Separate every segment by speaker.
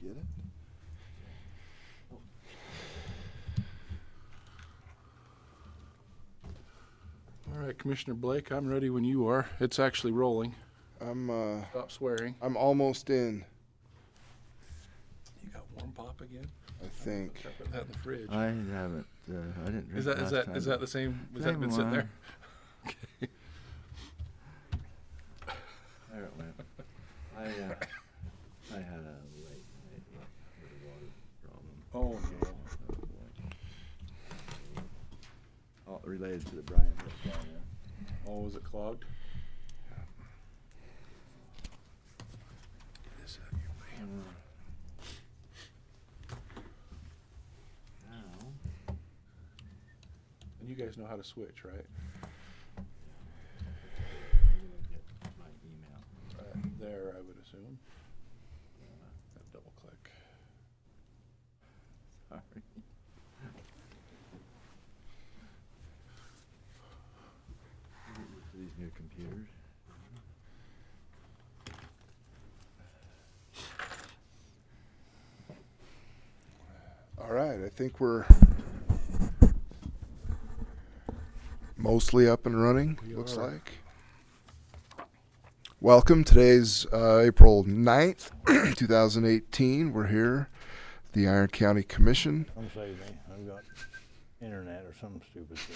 Speaker 1: get it?
Speaker 2: All right, Commissioner Blake, I'm ready when you are. It's actually rolling.
Speaker 1: I'm
Speaker 2: Stop swearing.
Speaker 1: I'm almost in,
Speaker 2: You got warm pop again?
Speaker 1: I think.
Speaker 2: I put that in the fridge.
Speaker 3: I haven't. I didn't drink
Speaker 2: Is that
Speaker 3: last time.
Speaker 2: is that the same? Was that
Speaker 3: Same
Speaker 2: been sitting
Speaker 3: one.
Speaker 2: there? Okay.
Speaker 3: There it went. I had a late night with a water problem.
Speaker 2: Oh no.
Speaker 3: All related to the Brian Hill down there.
Speaker 2: Oh, was it clogged? Get this out of your way.
Speaker 3: Now,
Speaker 2: And you guys know how to switch, right?
Speaker 3: I'm gonna get my email.
Speaker 2: Right there, I would assume. That double click.
Speaker 3: Sorry. These new computers.
Speaker 1: All right, I think we're mostly up and running,
Speaker 2: We
Speaker 1: looks
Speaker 2: are.
Speaker 1: like. Welcome. Today's April 9th, 2018. We're here, the Iron County Commission.
Speaker 4: I'm saving. I've got internet or some stupid thing.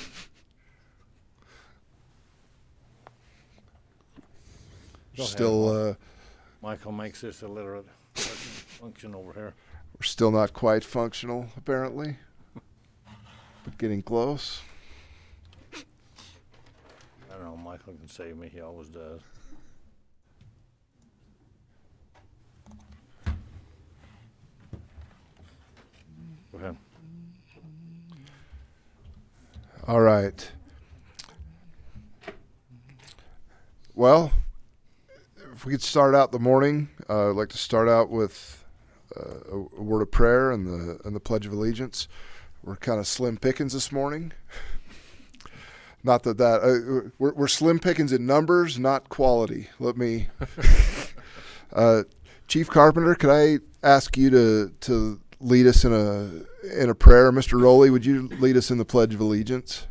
Speaker 4: Go ahead,
Speaker 1: Still,
Speaker 4: Michael makes this illiterate function over here.
Speaker 1: we're still not quite functional, apparently, but getting close.
Speaker 4: I don't know. Michael can save me. He always does. Go ahead.
Speaker 1: All right. Well, if we could start out the morning, I'd like to start out with a word of prayer and the Pledge of Allegiance. We're kind of slim pickings this morning. Not that we're slim pickings in numbers, not quality. Let me, Chief Carpenter, could I ask you to lead us in a prayer? Mr. Rowley, would you lead us in the Pledge of Allegiance?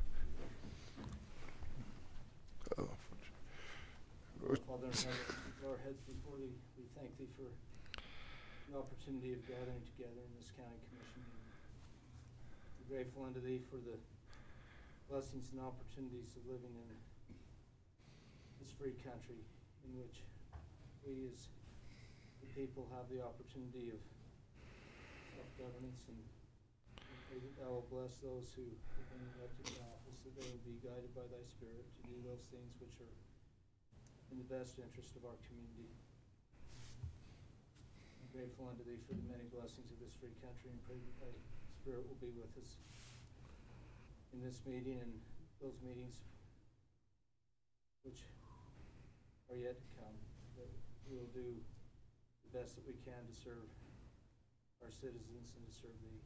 Speaker 5: Father in heaven, bow our heads before thee. We thank thee for the opportunity of gathering together in this county commission. We're grateful unto thee for the blessings and opportunities of living in this free country in which we as the people have the opportunity of self-governance, and we pray that thou will bless those who have been elected to office, that they will be guided by thy spirit to do those things which are in the best interest of our community. I'm grateful unto thee for the many blessings of this free country, and pray that thy spirit will be with us in this meeting and those meetings which are yet to come, that we will do the best that we can to serve our citizens and to serve thee.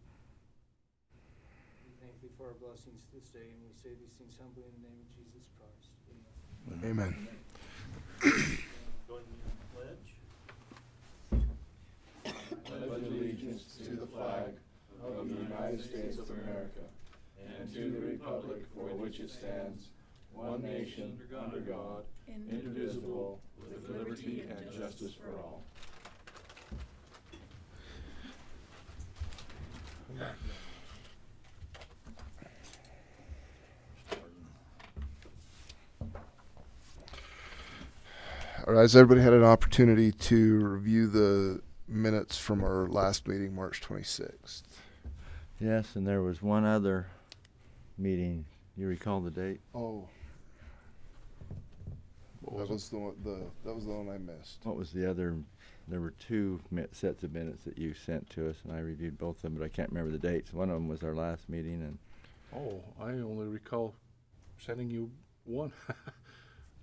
Speaker 5: We thank thee for our blessings this day, and we say these things humbly in the name of Jesus Christ. Amen.
Speaker 1: Amen.
Speaker 4: Join me in the pledge.
Speaker 6: Pledge allegiance to the flag of the United States of America and to the republic for which it stands, one nation, under God, indivisible, with liberty and justice for all.
Speaker 1: All right, has everybody had an opportunity to review the minutes from our last meeting, March 26th?
Speaker 3: Yes, and there was one other meeting. You recall the date?
Speaker 1: Oh,
Speaker 2: What
Speaker 1: that
Speaker 2: was
Speaker 1: was the one. That was the one I missed.
Speaker 3: What was the other? There were two sets of minutes that you sent to us, and I reviewed both of them, but I can't remember the dates. One of them was our last meeting, and
Speaker 2: Oh, I only recall sending you one.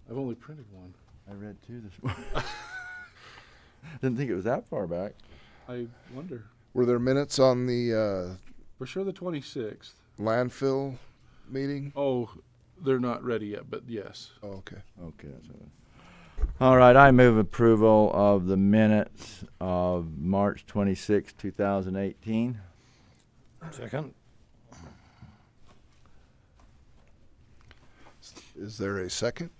Speaker 2: I've only printed one.
Speaker 3: I read two this morning. Didn't think it was that far back.
Speaker 2: I wonder.
Speaker 1: Were there minutes on the
Speaker 2: For sure the 26th.
Speaker 1: landfill meeting?
Speaker 2: Oh, they're not ready yet, but yes.
Speaker 1: Oh, okay.
Speaker 3: Okay, that's what All right, I move approval of the minutes of March 26, 2018.
Speaker 4: Second.
Speaker 1: Is there a second?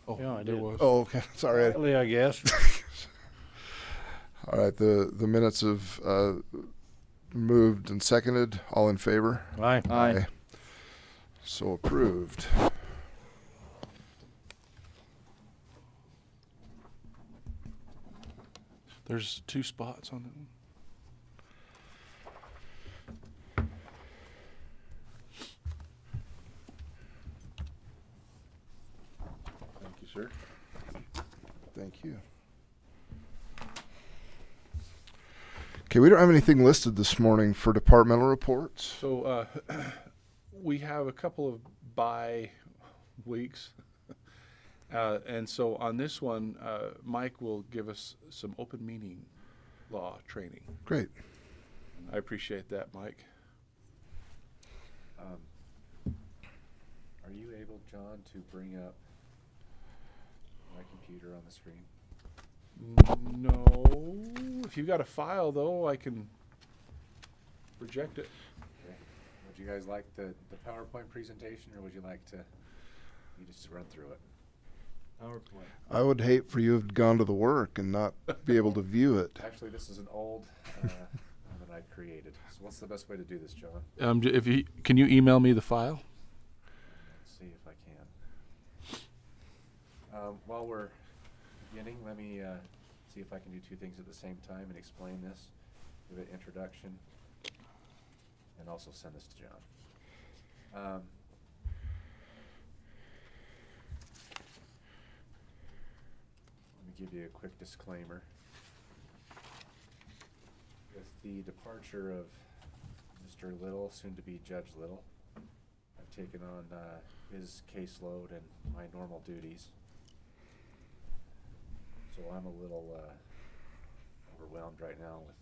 Speaker 2: Oh,
Speaker 4: Yeah, I
Speaker 2: there
Speaker 4: did.
Speaker 2: was.
Speaker 1: Oh, okay. Sorry.
Speaker 4: Partly, I guess.
Speaker 1: All right. The minutes have moved and seconded. All in favor?
Speaker 4: Aye.
Speaker 3: Aye.
Speaker 1: So approved.
Speaker 2: There's 2 spots on it. Thank you, sir.
Speaker 1: Thank you. Okay, we don't have anything listed this morning for departmental reports.
Speaker 2: So we have a couple of bye weeks. And so on this one, Mike will give us some open meeting law training.
Speaker 1: Great.
Speaker 2: I appreciate that, Mike.
Speaker 7: Are you able, John, to bring up my computer on the screen?
Speaker 2: No. If you've got a file, though, I can project it.
Speaker 7: Okay. Would you guys like the PowerPoint presentation, or would you like to me just to run through it?
Speaker 3: PowerPoint.
Speaker 1: I would hate for you to have gone to the work and not be able to view it.
Speaker 7: Actually, this is an old one that I created. So what's the best way to do this, John?
Speaker 2: Can you email me the file?
Speaker 7: Let's see if I can. While we're beginning, let me see if I can do 2 things at the same time and explain this, give an introduction, and also send this to John. Let me give you a quick disclaimer. With the departure of Mr. Little, soon to be Judge Little, I've taken on his caseload and my normal duties. So I'm a little overwhelmed right now with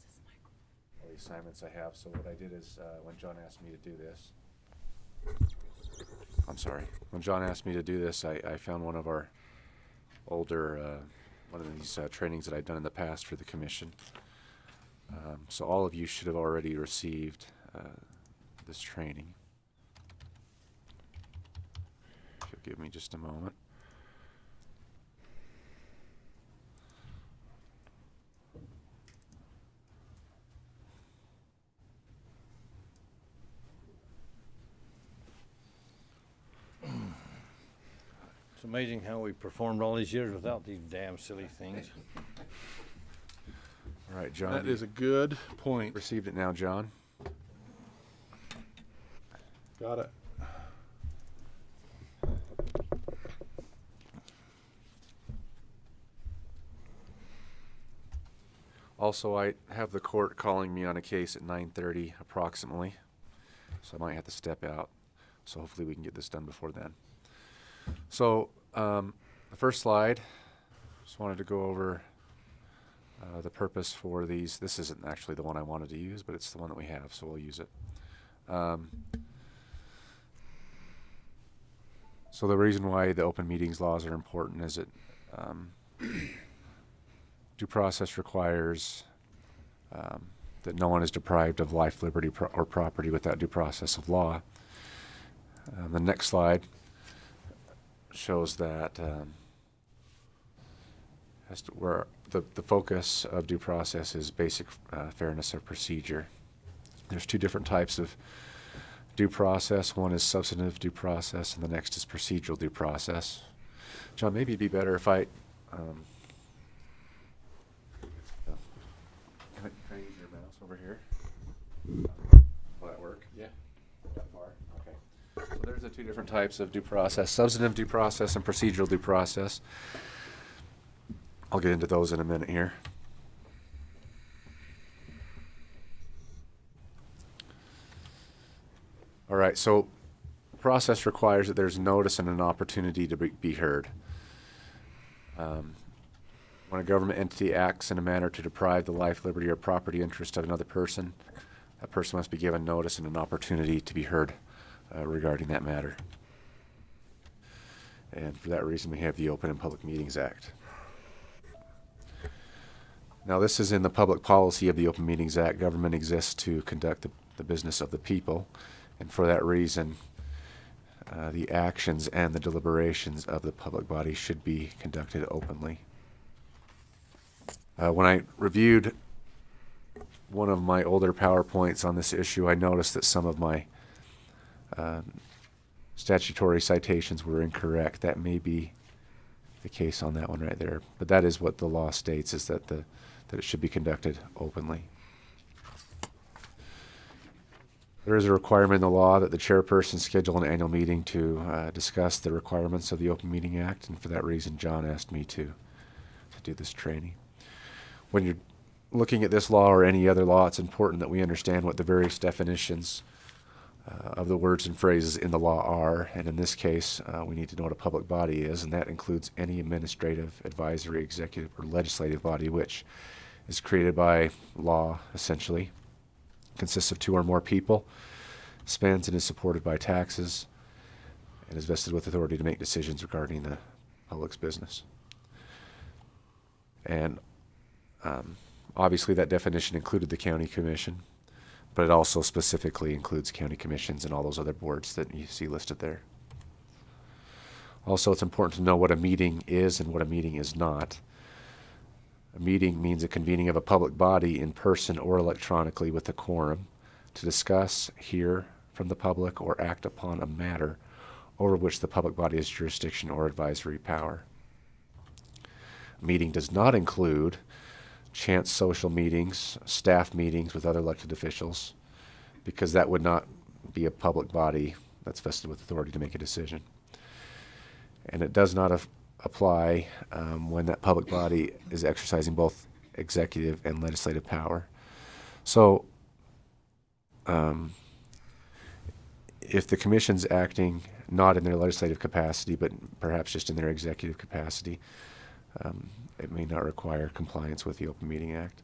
Speaker 7: all the assignments I have. So what I did is when John asked me to do this, when John asked me to do this, I found one of our older, one of these trainings that I'd done in the past for the commission. So all of you should have already received this training. If you'll give me just a moment.
Speaker 4: It's amazing how we performed all these years without these damn silly things.
Speaker 7: All right, John.
Speaker 2: That is a good point.
Speaker 7: Received it now, John.
Speaker 2: Got it.
Speaker 7: Also, I have the court calling me on a case at 9:30 approximately, so I might have to step out. So hopefully we can get this done before then. So the first slide, just wanted to go over the purpose for these. This isn't actually the one I wanted to use, but it's the one that we have, so we'll use it. So the reason why the open meetings laws are important is that due process requires that no one is deprived of life, liberty, or property without due process of law. The next slide shows that where the focus of due process is basic fairness of procedure. There's 2 different types of due process. One is substantive due process, and the next is procedural due process. John, maybe it'd be better if I can I use your mouse over here? Will that work?
Speaker 2: Yeah.
Speaker 7: That far? Okay. So there's the 2 different types of due process: substantive due process and procedural due process. I'll get into those in a minute here. All right, so process requires that there's notice and an opportunity to be heard. When a government entity acts in a manner to deprive the life, liberty, or property interest of another person, that person must be given notice and an opportunity to be heard regarding that matter. And for that reason, we have the Open and Public Meetings Act. Now, this is in the public policy of the Open Meetings Act. Government exists to conduct the business of the people, and for that reason, the actions and the deliberations of the public body should be conducted openly. When I reviewed one of my older PowerPoints on this issue, I noticed that some of my statutory citations were incorrect. That may be the case on that one right there, but that is what the law states, is that that it should be conducted openly. There is a requirement in the law that the chairperson schedule an annual meeting to discuss the requirements of the Open Meeting Act, and for that reason, John asked me to do this training. When you're looking at this law or any other law, it's important that we understand what the various definitions of the words and phrases in the law are, and in this case, we need to know what a public body is, and that includes any administrative, advisory, executive, or legislative body which is created by law, essentially, consists of 2 or more people, spends and is supported by taxes, and is vested with authority to make decisions regarding the public's business. And obviously that definition included the county commission, but it also specifically includes county commissions and all those other boards that you see listed there. Also, it's important to know what a meeting is and what a meeting is not. A meeting means a convening of a public body in person or electronically with a quorum to discuss, hear from the public, or act upon a matter over which the public body has jurisdiction or advisory power. A meeting does not include chance social meetings, staff meetings with other elected officials, because that would not be a public body that's vested with authority to make a decision. And it does not apply when that public body is exercising both executive and legislative power. So if the commission's acting not in their legislative capacity, but perhaps just in their executive capacity, it may not require compliance with the Open Meeting Act.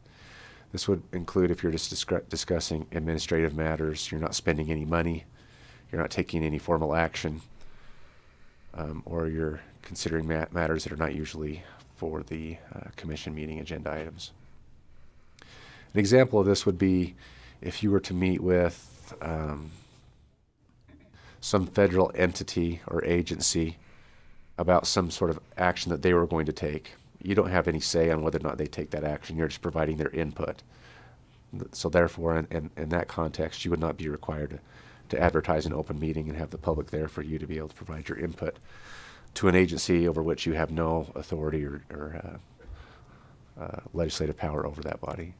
Speaker 7: This would include if you're just discussing administrative matters, you're not spending any money, you're not taking any formal action, or you're considering matters that are not usually for the commission meeting agenda items. An example of this would be if you were to meet with some federal entity or agency about some sort of action that they were going to take. You don't have any say on whether or not they take that action. You're just providing their input. So therefore, in that context, you would not be required to advertise an open meeting and have the public there for you to be able to provide your input to an agency over which you have no authority or legislative power over that body.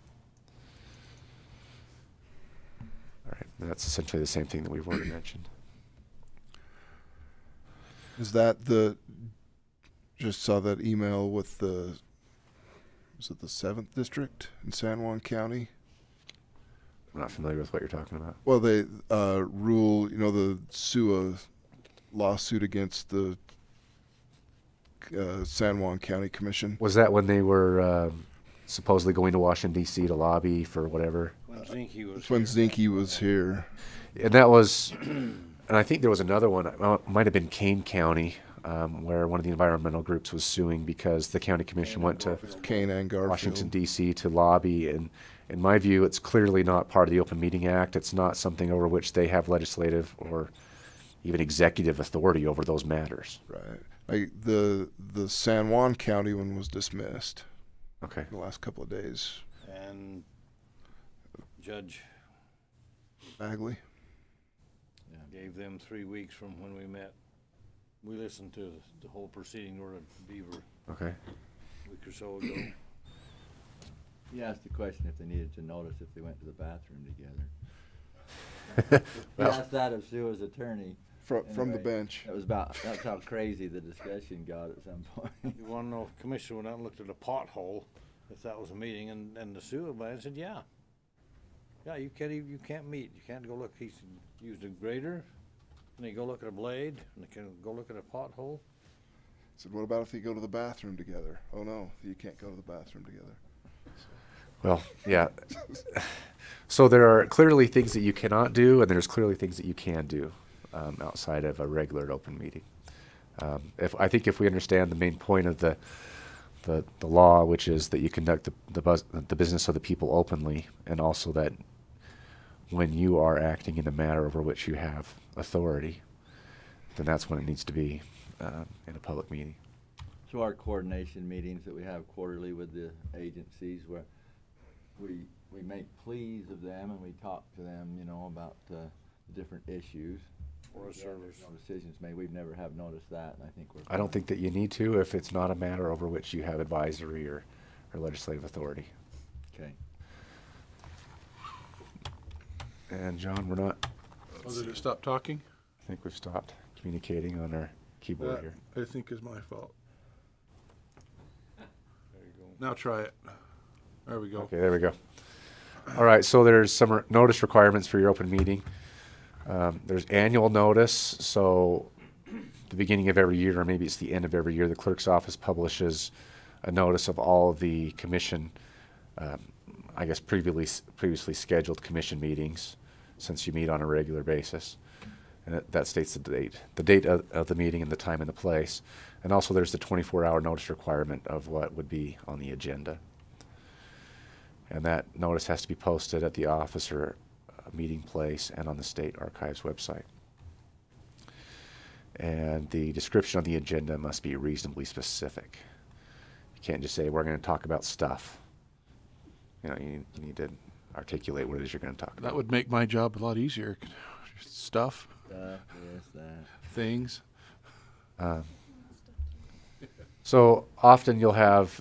Speaker 7: All right, and that's essentially the same thing that we've already mentioned.
Speaker 1: Is that just saw that email with was it the 7th District in San Juan County?
Speaker 7: I'm not familiar with what you're talking about.
Speaker 1: Well, they rule, the SUA lawsuit against the San Juan County Commission.
Speaker 7: Was that when they were supposedly going to Washington, D.C. to lobby for whatever?
Speaker 4: When Zinke was
Speaker 1: That's when Zinke was here.
Speaker 7: And that was, and I think there was another one, it might have been Kane County, where one of the environmental groups was suing because the county commission went to
Speaker 1: Kane and Garfield.
Speaker 7: Washington, D.C. to lobby. And in my view, it's clearly not part of the Open Meeting Act. It's not something over which they have legislative or even executive authority over those matters.
Speaker 1: Right. Like the San Juan County one was dismissed.
Speaker 7: Okay.
Speaker 1: The last couple of days.
Speaker 4: and Judge
Speaker 1: Bagley.
Speaker 4: gave them 3 weeks from when we met. We listened to the whole proceeding over at Beaver
Speaker 7: Okay.
Speaker 4: a week or so ago.
Speaker 3: He asked the question if they needed to notice if they went to the bathroom together. He asked that of Sua's attorney.
Speaker 1: From the
Speaker 3: Anyway,
Speaker 1: bench.
Speaker 3: That's how crazy the discussion got at some point.
Speaker 4: You wanna know if the commissioner went out and looked at a pothole, if that was a meeting, and the sewer man said, yeah. Yeah, you can't meet, you can't go look, he used a grader, and they go look at a blade, and they can go look at a pothole.
Speaker 1: Said, what about if you go to the bathroom together? Oh no, you can't go to the bathroom together.
Speaker 7: Well, yeah. So there are clearly things that you cannot do, and there's clearly things that you can do outside of a regular open meeting. I think if we understand the main point of the the law, which is that you conduct the business of the people openly, and also that when you are acting in a matter over which you have authority, then that's when it needs to be in a public meeting.
Speaker 3: So our coordination meetings that we have quarterly with the agencies, where we make pleas of them and we talk to them, you know, about the different issues.
Speaker 4: Or a service.
Speaker 3: No decisions made. We've never have noticed that, and I think we're.
Speaker 7: I don't think that you need to if it's not a matter over which you have advisory or legislative authority.
Speaker 3: Okay.
Speaker 7: And John, we're not.
Speaker 2: Oh, did it stop talking?
Speaker 7: I think we've stopped communicating on our keyboard here.
Speaker 2: I think is my fault.
Speaker 4: There you go.
Speaker 2: Now try it. There we go.
Speaker 7: Okay, there we go. All right, so there's some notice requirements for your open meeting. There's annual notice, so the beginning of every year, or maybe it's the end of every year, the clerk's office publishes a notice of all of the commission, I guess previously scheduled commission meetings, since you meet on a regular basis. And that states the date of the meeting and the time and the place. And also there's the 24-hour notice requirement of what would be on the agenda. And that notice has to be posted at the office or meeting place and on the state archives website. And the description of the agenda must be reasonably specific. You can't just say, we're going to talk about stuff. You know, you need to articulate what it is you're going to talk about.
Speaker 2: That would make my job a lot easier. Stuff,
Speaker 3: Yes, that.
Speaker 2: things.
Speaker 7: So often you'll have,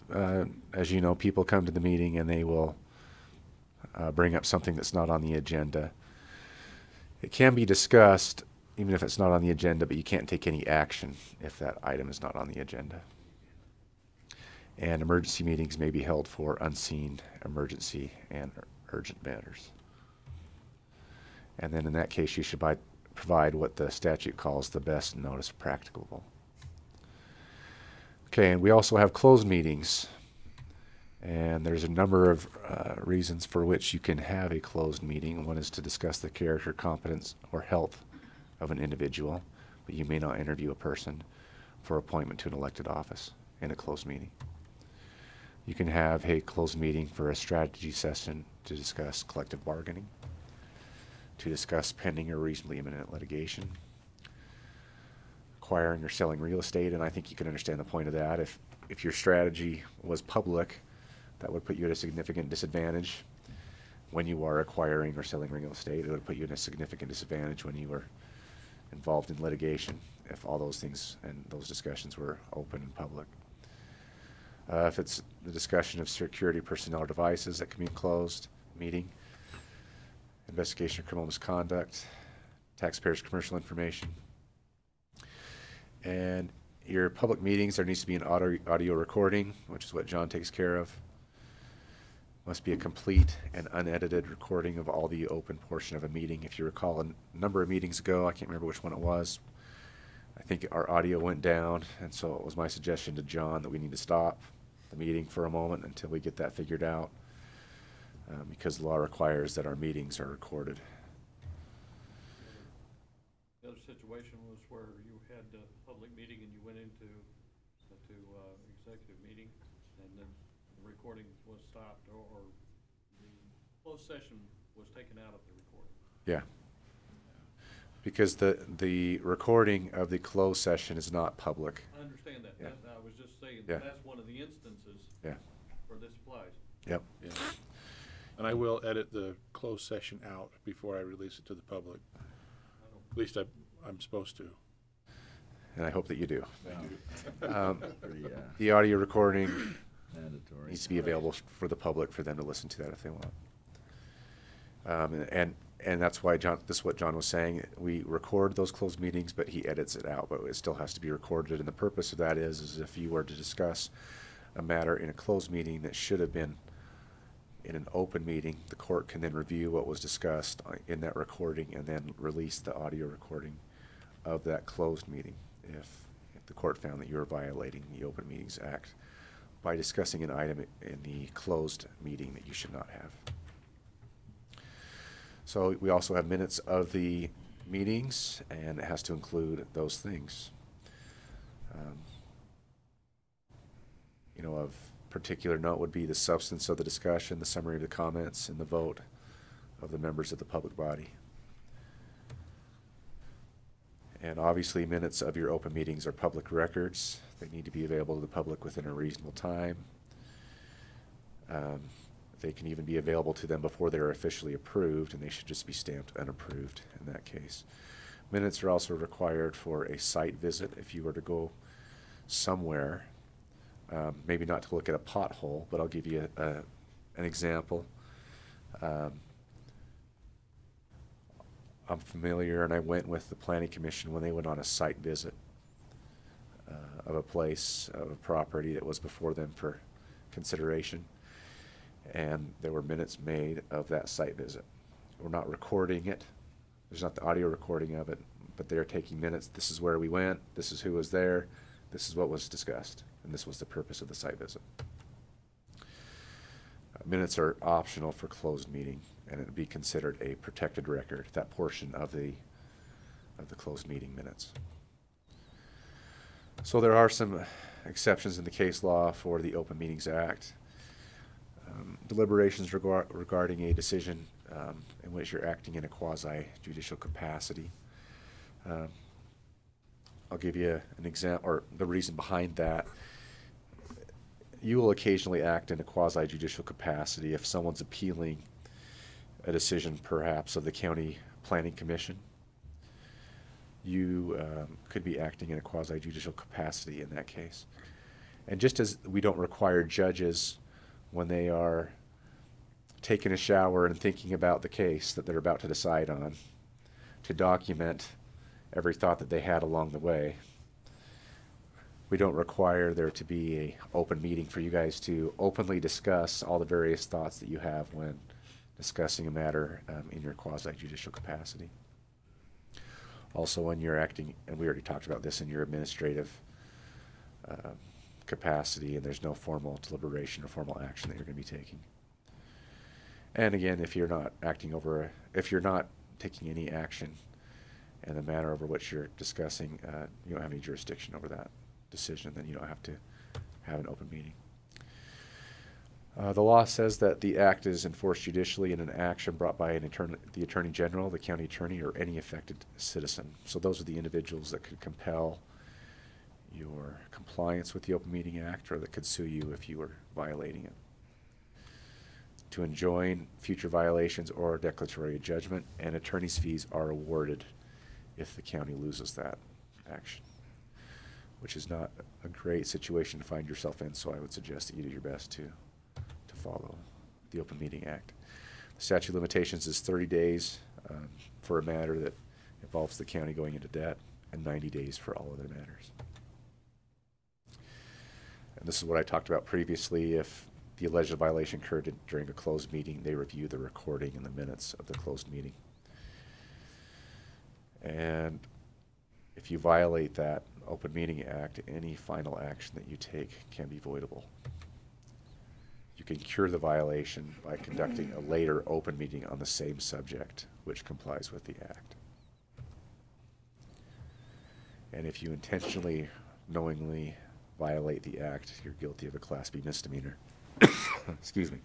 Speaker 7: as you know, people come to the meeting and they will bring up something that's not on the agenda. It can be discussed even if it's not on the agenda, but you can't take any action if that item is not on the agenda. And emergency meetings may be held for unseen emergency and urgent matters. And then in that case, you should provide what the statute calls the best notice practicable. Okay, and we also have closed meetings. And there's a number of reasons for which you can have a closed meeting. One is to discuss the character, competence, or health of an individual, but you may not interview a person for appointment to an elected office in a closed meeting. You can have a closed meeting for a strategy session to discuss collective bargaining, to discuss pending or reasonably imminent litigation, acquiring or selling real estate, and I think you can understand the point of that. If your strategy was public, that would put you at a significant disadvantage when you are acquiring or selling real estate. It would put you in a significant disadvantage when you were involved in litigation, if all those things and those discussions were open and public. If it's the discussion of security personnel or devices, that can be a closed meeting. Investigation of criminal misconduct, taxpayers' commercial information. And your public meetings, there needs to be an audio recording, which is what John takes care of. Must be a complete and unedited recording of all the open portion of a meeting. If you recall, a number of meetings ago, I can't remember which one it was, I think our audio went down, and so it was my suggestion to John that we need to stop the meeting for a moment until we get that figured out, because the law requires that our meetings are recorded.
Speaker 8: The other situation was where you had a public meeting and you went into executive meeting, and then the recording was stopped, or the closed session was taken out of the recording.
Speaker 7: Yeah. Because the recording of the closed session is not public.
Speaker 8: I understand that.
Speaker 7: Yeah.
Speaker 8: I was just saying
Speaker 7: Yeah.
Speaker 8: that's one of the instances
Speaker 7: Yeah.
Speaker 8: where this applies.
Speaker 7: Yep.
Speaker 2: Yeah. And I will edit the closed session out before I release it to the public. At least I'm supposed to.
Speaker 7: And I hope that you do.
Speaker 3: Pretty,
Speaker 7: The audio recording
Speaker 3: mandatory.
Speaker 7: needs to be available for the public for them to listen to that if they want. And that's why this is what John was saying. We record those closed meetings, but he edits it out, but it still has to be recorded. And the purpose of that is if you were to discuss a matter in a closed meeting that should have been in an open meeting, the court can then review what was discussed in that recording and then release the audio recording of that closed meeting if the court found that you were violating the Open Meetings Act by discussing an item in the closed meeting that you should not have. So we also have minutes of the meetings, and it has to include those things. of particular note would be the substance of the discussion, the summary of the comments, and the vote of the members of the public body. And obviously, minutes of your open meetings are public records. They need to be available to the public within a reasonable time. They can even be available to them before they're officially approved, and they should just be stamped unapproved in that case. Minutes are also required for a site visit if you were to go somewhere, maybe not to look at a pothole, but I'll give you an example. I'm familiar, and I went with the Planning Commission when they went on a site visit of a place, of a property that was before them for consideration, and there were minutes made of that site visit. We're not recording it. There's not the audio recording of it, but they're taking minutes. This is where we went. This is who was there. This is what was discussed, and this was the purpose of the site visit. Minutes are optional for closed meeting, and it would be considered a protected record, that portion of the closed meeting minutes. So there are some exceptions in the case law for the Open Meetings Act. Deliberations regarding a decision in which you're acting in a quasi-judicial capacity. I'll give you an example, or the reason behind that. You will occasionally act in a quasi-judicial capacity if someone's appealing a decision, perhaps, of the County Planning Commission. You could be acting in a quasi-judicial capacity in that case. And just as we don't require judges when they are taking a shower and thinking about the case that they're about to decide on to document every thought that they had along the way, we don't require there to be an open meeting for you guys to openly discuss all the various thoughts that you have when discussing a matter in your quasi-judicial capacity. Also, when you're acting, and we already talked about this, in your administrative capacity, and there's no formal deliberation or formal action that you're going to be taking. And again, if you're not if you're not taking any action in the matter over which you're discussing, you don't have any jurisdiction over that decision, then you don't have to have an open meeting. The law says that the act is enforced judicially in an action brought by the Attorney General, the county attorney, or any affected citizen. So those are the individuals that could compel your compliance with the Open Meeting Act, or that could sue you if you were violating it. To enjoin future violations or declaratory judgment, and attorney's fees are awarded if the county loses that action, which is not a great situation to find yourself in, so I would suggest that you do your best to follow the Open Meeting Act. The statute of limitations is 30 days for a matter that involves the county going into debt, and 90 days for all other matters. And this is what I talked about previously. If the alleged violation occurred during a closed meeting, they review the recording and the minutes of the closed meeting. And if you violate that Open Meeting Act, any final action that you take can be voidable. You can cure the violation by conducting a later open meeting on the same subject, which complies with the act. And if you intentionally, knowingly violate the act, you're guilty of a Class B misdemeanor. Excuse me.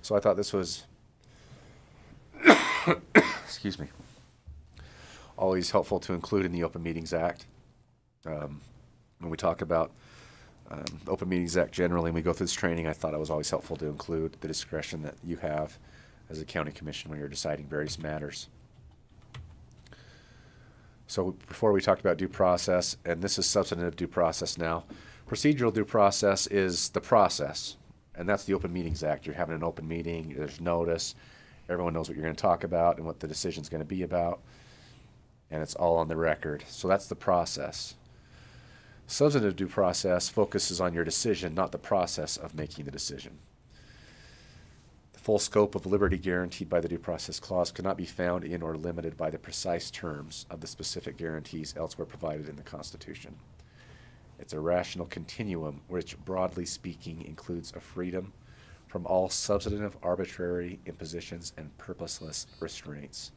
Speaker 7: So I thought this was, excuse me, always helpful to include in the Open Meetings Act. When we talk about the Open Meetings Act generally, and we go through this training, I thought it was always helpful to include the discretion that you have as a county commission when you're deciding various matters. So before we talked about due process, and this is substantive due process now. Procedural due process is the process, and that's the Open Meetings Act. You're having an open meeting, there's notice, everyone knows what you're going to talk about and what the decision's going to be about, and it's all on the record. So that's the process. Substantive due process focuses on your decision, not the process of making the decision. The full scope of liberty guaranteed by the Due Process Clause cannot be found in or limited by the precise terms of the specific guarantees elsewhere provided in the Constitution. It's a rational continuum which, broadly speaking, includes a freedom from all substantive, arbitrary impositions and purposeless restraints.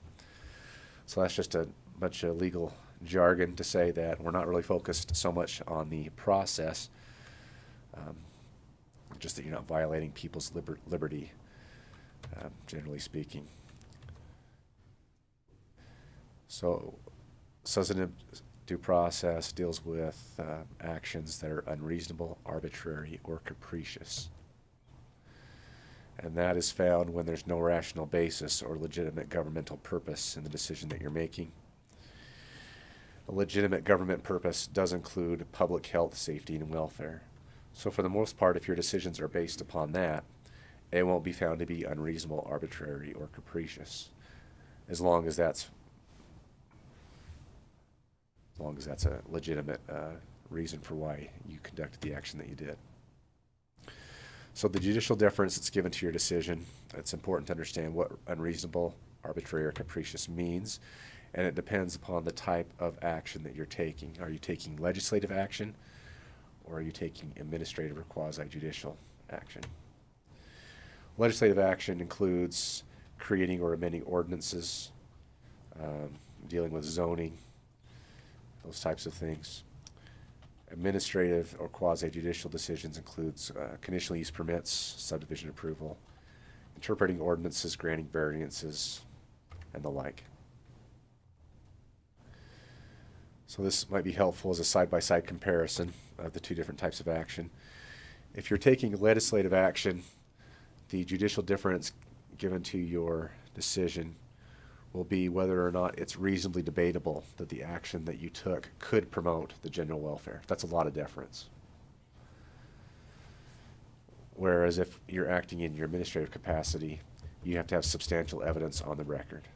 Speaker 7: So that's just a bunch of legal jargon to say that we're not really focused so much on the process. just that you're not violating people's liberty, generally speaking. So, substantive due process deals with actions that are unreasonable, arbitrary, or capricious. And that is found when there's no rational basis or legitimate governmental purpose in the decision that you're making. A legitimate government purpose does include public health, safety, and welfare. So for the most part, if your decisions are based upon that, it won't be found to be unreasonable, arbitrary, or capricious, as long as that's a legitimate reason for why you conducted the action that you did. So the judicial deference that's given to your decision, it's important to understand what unreasonable, arbitrary, or capricious means, and it depends upon the type of action that you're taking. Are you taking legislative action, or are you taking administrative or quasi-judicial action? Legislative action includes creating or amending ordinances, dealing with zoning, those types of things. Administrative or quasi-judicial decisions includes conditional use permits, subdivision approval, interpreting ordinances, granting variances, and the like. So this might be helpful as a side-by-side comparison of the two different types of action. If you're taking legislative action, the judicial difference given to your decision will be whether or not it's reasonably debatable that the action that you took could promote the general welfare. That's a lot of deference. Whereas if you're acting in your administrative capacity, you have to have substantial evidence on the record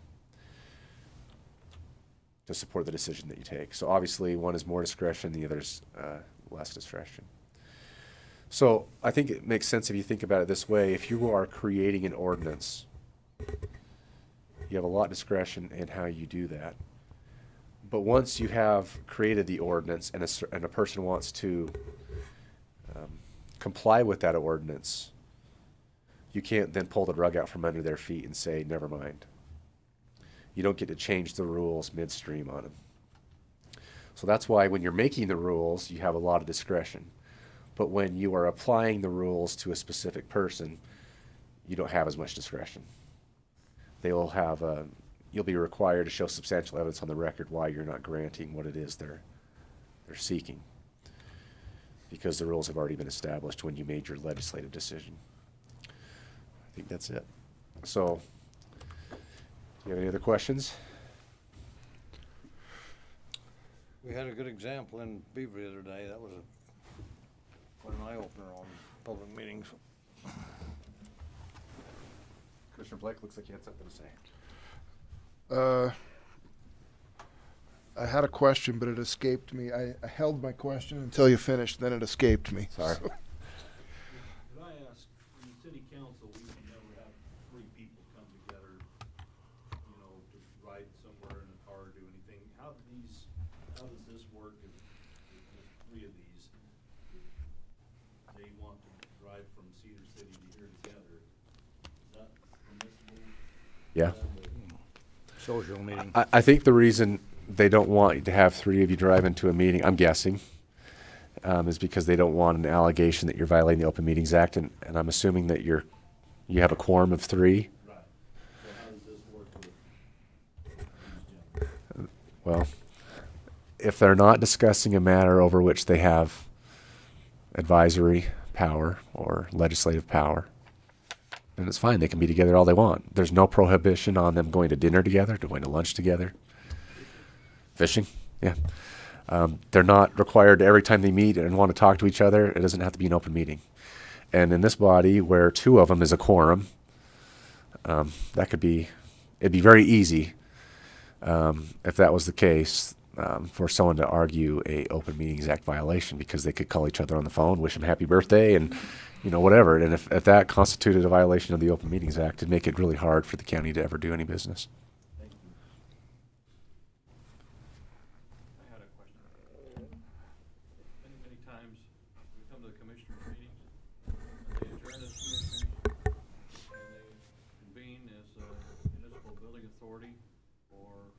Speaker 7: to support the decision that you take. So obviously one is more discretion, the other is less discretion. So I think it makes sense if you think about it this way. If you are creating an ordinance, you have a lot of discretion in how you do that. But once you have created the ordinance and a person wants to comply with that ordinance, you can't then pull the rug out from under their feet and say, never mind. You don't get to change the rules midstream on them. So that's why when you're making the rules, you have a lot of discretion. But when you are applying the rules to a specific person, you don't have as much discretion. They will have you'll be required to show substantial evidence on the record why you're not granting what it is they're seeking, because the rules have already been established when you made your legislative decision. I think that's it. So, do you have any other questions?
Speaker 4: We had a good example in Beaver the other day. That was quite an eye-opener on public meetings.
Speaker 7: Commissioner Blake, looks like you had something to say.
Speaker 1: I had a question, but it escaped me. I held my question until you finished, then it escaped me.
Speaker 7: Sorry.
Speaker 8: Could I ask, in the city council, we would never have three people come together, you know, to ride somewhere in a car or do anything. How does this work if there's three of these? They want to drive from Cedar City to here together. Is that permissible?
Speaker 7: Yeah.
Speaker 4: Social meeting.
Speaker 7: I think the reason they don't want to have three of you drive into a meeting, I'm guessing, is because they don't want an allegation that you're violating the Open Meetings Act, and I'm assuming that you have a quorum of three.
Speaker 8: Right. So how does this work with these gentlemen?
Speaker 7: Well, if they're not discussing a matter over which they have advisory power or legislative power, then it's fine. They can be together all they want. There's no prohibition on them going to dinner together, going to lunch together. Fishing, yeah. They're not required every time they meet and want to talk to each other. It doesn't have to be an open meeting. And in this body, where two of them is a quorum, it'd be very easy, if that was the case, for someone to argue a Open Meetings Act violation, because they could call each other on the phone, wish them happy birthday, and whatever. And if that constituted a violation of the Open Meetings Act, it'd make it really hard for the county to ever do any business.
Speaker 8: I had a question. Many times we come to the commissioners' meetings, they adjourn as commissioners, and they convene as a municipal building authority or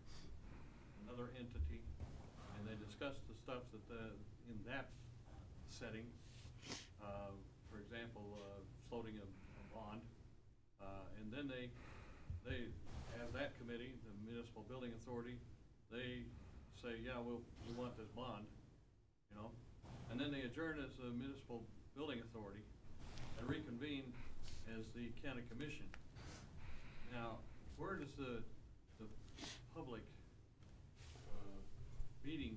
Speaker 8: another entity, and they discuss the stuff in that setting. For example, floating a bond. And then they, as that committee, the Municipal Building Authority, they say, yeah, we want this bond, you know? And then they adjourn as the Municipal Building Authority and reconvene as the county commission. Now, where does the public meeting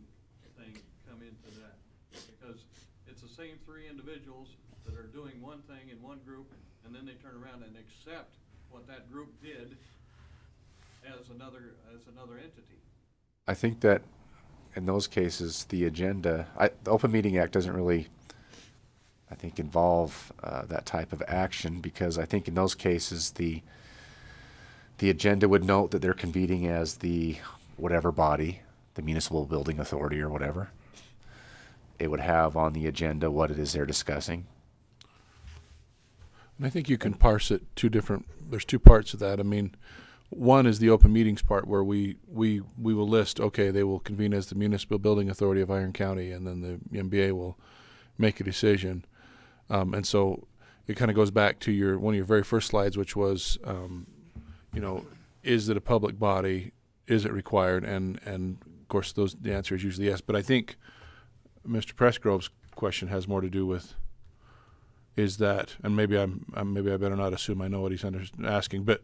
Speaker 8: thing come into that? Because it's the same three individuals that are doing one thing in one group, and then they turn around and accept what that group did as another entity.
Speaker 7: I think that in those cases, the agenda, the Open Meeting Act doesn't really, I think, involve that type of action, because I think in those cases the agenda would note that they're convening as the whatever body, the Municipal Building Authority or whatever. It would have on the agenda what it is they're discussing.
Speaker 2: And I think you can parse it there's two parts of that. I mean, one is the open meetings part, where we will list, okay, they will convene as the Municipal Building Authority of Iron County, and then the MBA will make a decision. And so it kind of goes back to one of your very first slides, which was, you know, is it a public body? Is it required? And of course, the answer is usually yes. But I think Mr. Pressgrove's question has more to do with, is that, and maybe I better not assume I know what he's asking, but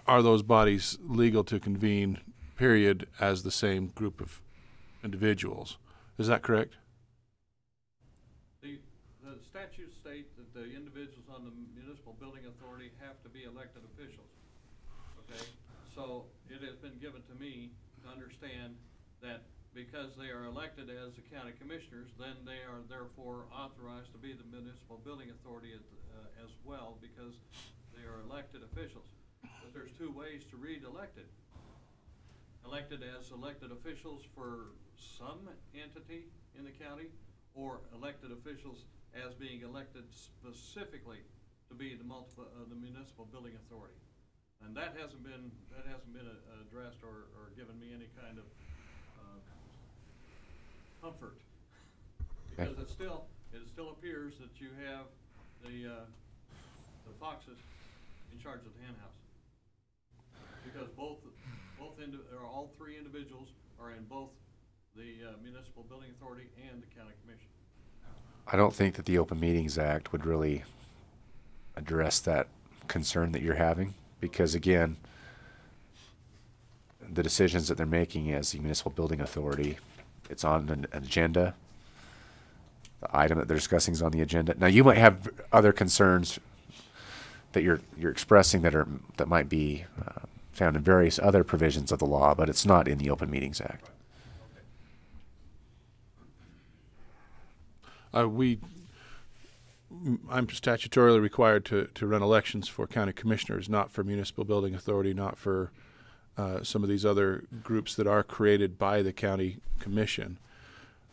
Speaker 2: are those bodies legal to convene, period, as the same group of individuals? Is that correct?
Speaker 8: The statutes state that the individuals on the Municipal Building Authority have to be elected officials. Okay, so it has been given to me to understand that because they are elected as the county commissioners, then they are therefore authorized to be the Municipal Building Authority as well, because they are elected officials. But there's two ways to read elected. Elected as elected officials for some entity in the county, or elected officials as being elected specifically to be the Municipal Building Authority. And that hasn't been addressed or given me any kind of comfort, because it still appears that you have the Foxes in charge of the hen house, because all three individuals are in both the Municipal Building Authority and the County Commission.
Speaker 7: I don't think that the Open Meetings Act would really address that concern that you're having, because again, the decisions that they're making as the Municipal Building Authority, it's on an agenda. The item that they're discussing is on the agenda. Now, you might have other concerns that you're expressing that might be found in various other provisions of the law, but it's not in the Open Meetings Act.
Speaker 2: I'm statutorily required to run elections for county commissioners, not for Municipal Building Authority, not for some of these other groups that are created by the county commission.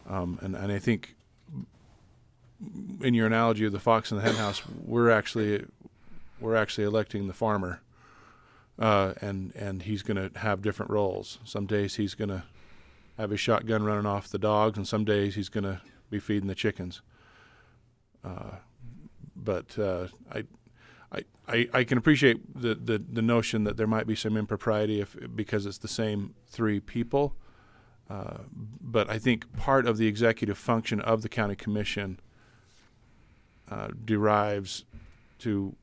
Speaker 2: And I think in your analogy of the fox and the hen house, we're actually electing the farmer, and he's going to have different roles. Some days he's going to have his shotgun running off the dogs, and some days he's going to be feeding the chickens. But I can appreciate the notion that there might be some impropriety because it's the same three people. But I think part of the executive function of the county commission derives to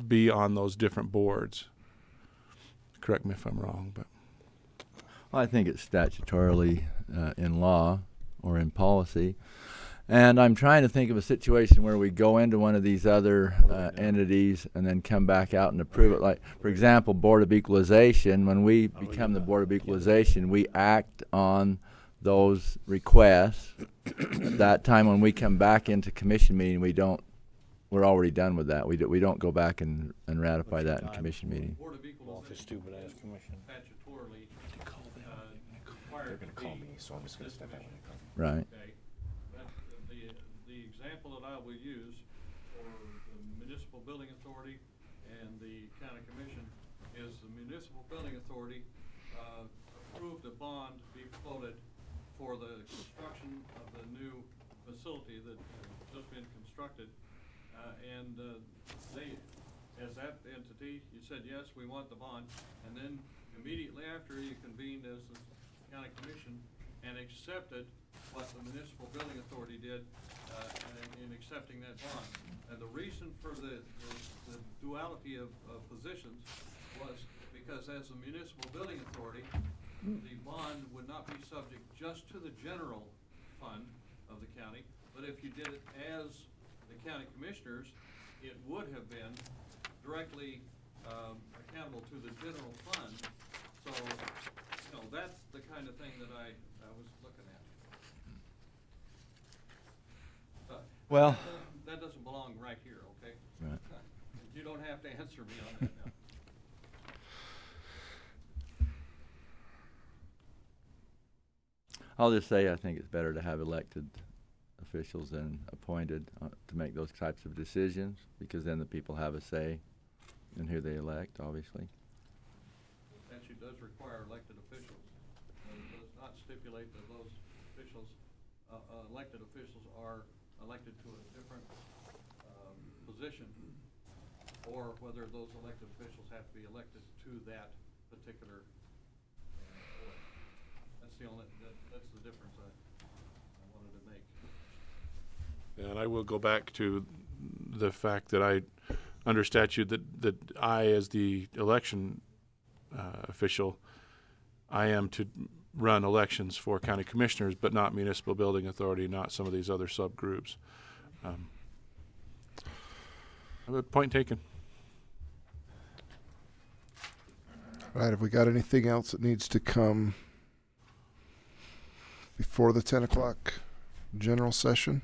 Speaker 2: be on those different boards. Correct me if I'm wrong, but
Speaker 3: I think it's statutorily in law or in policy. And I'm trying to think of a situation where we go into one of these other entities and then come back out and approve it. Like, for example, Board of Equalization, when we become the Board of Equalization, we act on those requests. At that time when we come back into commission meeting, we're already done with that. We don't go back and ratify that in commission meeting.
Speaker 8: Board of Equalization
Speaker 4: stupid-ass commission.
Speaker 8: Statutorily
Speaker 7: They're going to call me, so I'm just going to step out.
Speaker 3: Right.
Speaker 8: Okay. The example that I will use for the Municipal Building Authority and the County Commission is the Municipal Building Authority approved a bond to be floated for the construction of the new facility that just been constructed, and they, as that entity, you said, yes, we want the bond, and then immediately after you convened as the county commission and accepted what the municipal building authority did in accepting that bond. And the reason for the duality of positions was because as a municipal building authority, the bond would not be subject just to the general fund of the county, but if you did it as the county commissioners, it would have been directly accountable to the general fund. So, you know, that's the kind of thing that I was looking at. But
Speaker 3: Well,
Speaker 8: that doesn't belong right here, okay?
Speaker 3: right.
Speaker 8: You don't have to answer me on that now.
Speaker 3: I'll just say I think it's better to have elected officials than appointed to make those types of decisions, because then the people have a say in who they elect, obviously.
Speaker 8: The statute does require elected officials. It does not stipulate that those officials, elected officials, are elected to a different position, or whether those elected officials have to be elected to that particular board. That's the only, that's the difference I wanted to make.
Speaker 2: And I will go back to the fact that I, under statute, that I, as the election official, I am to run elections for county commissioners, but not municipal building authority, not some of these other subgroups. Point taken.
Speaker 1: All right, have we got anything else that needs to come before the 10 o'clock general session?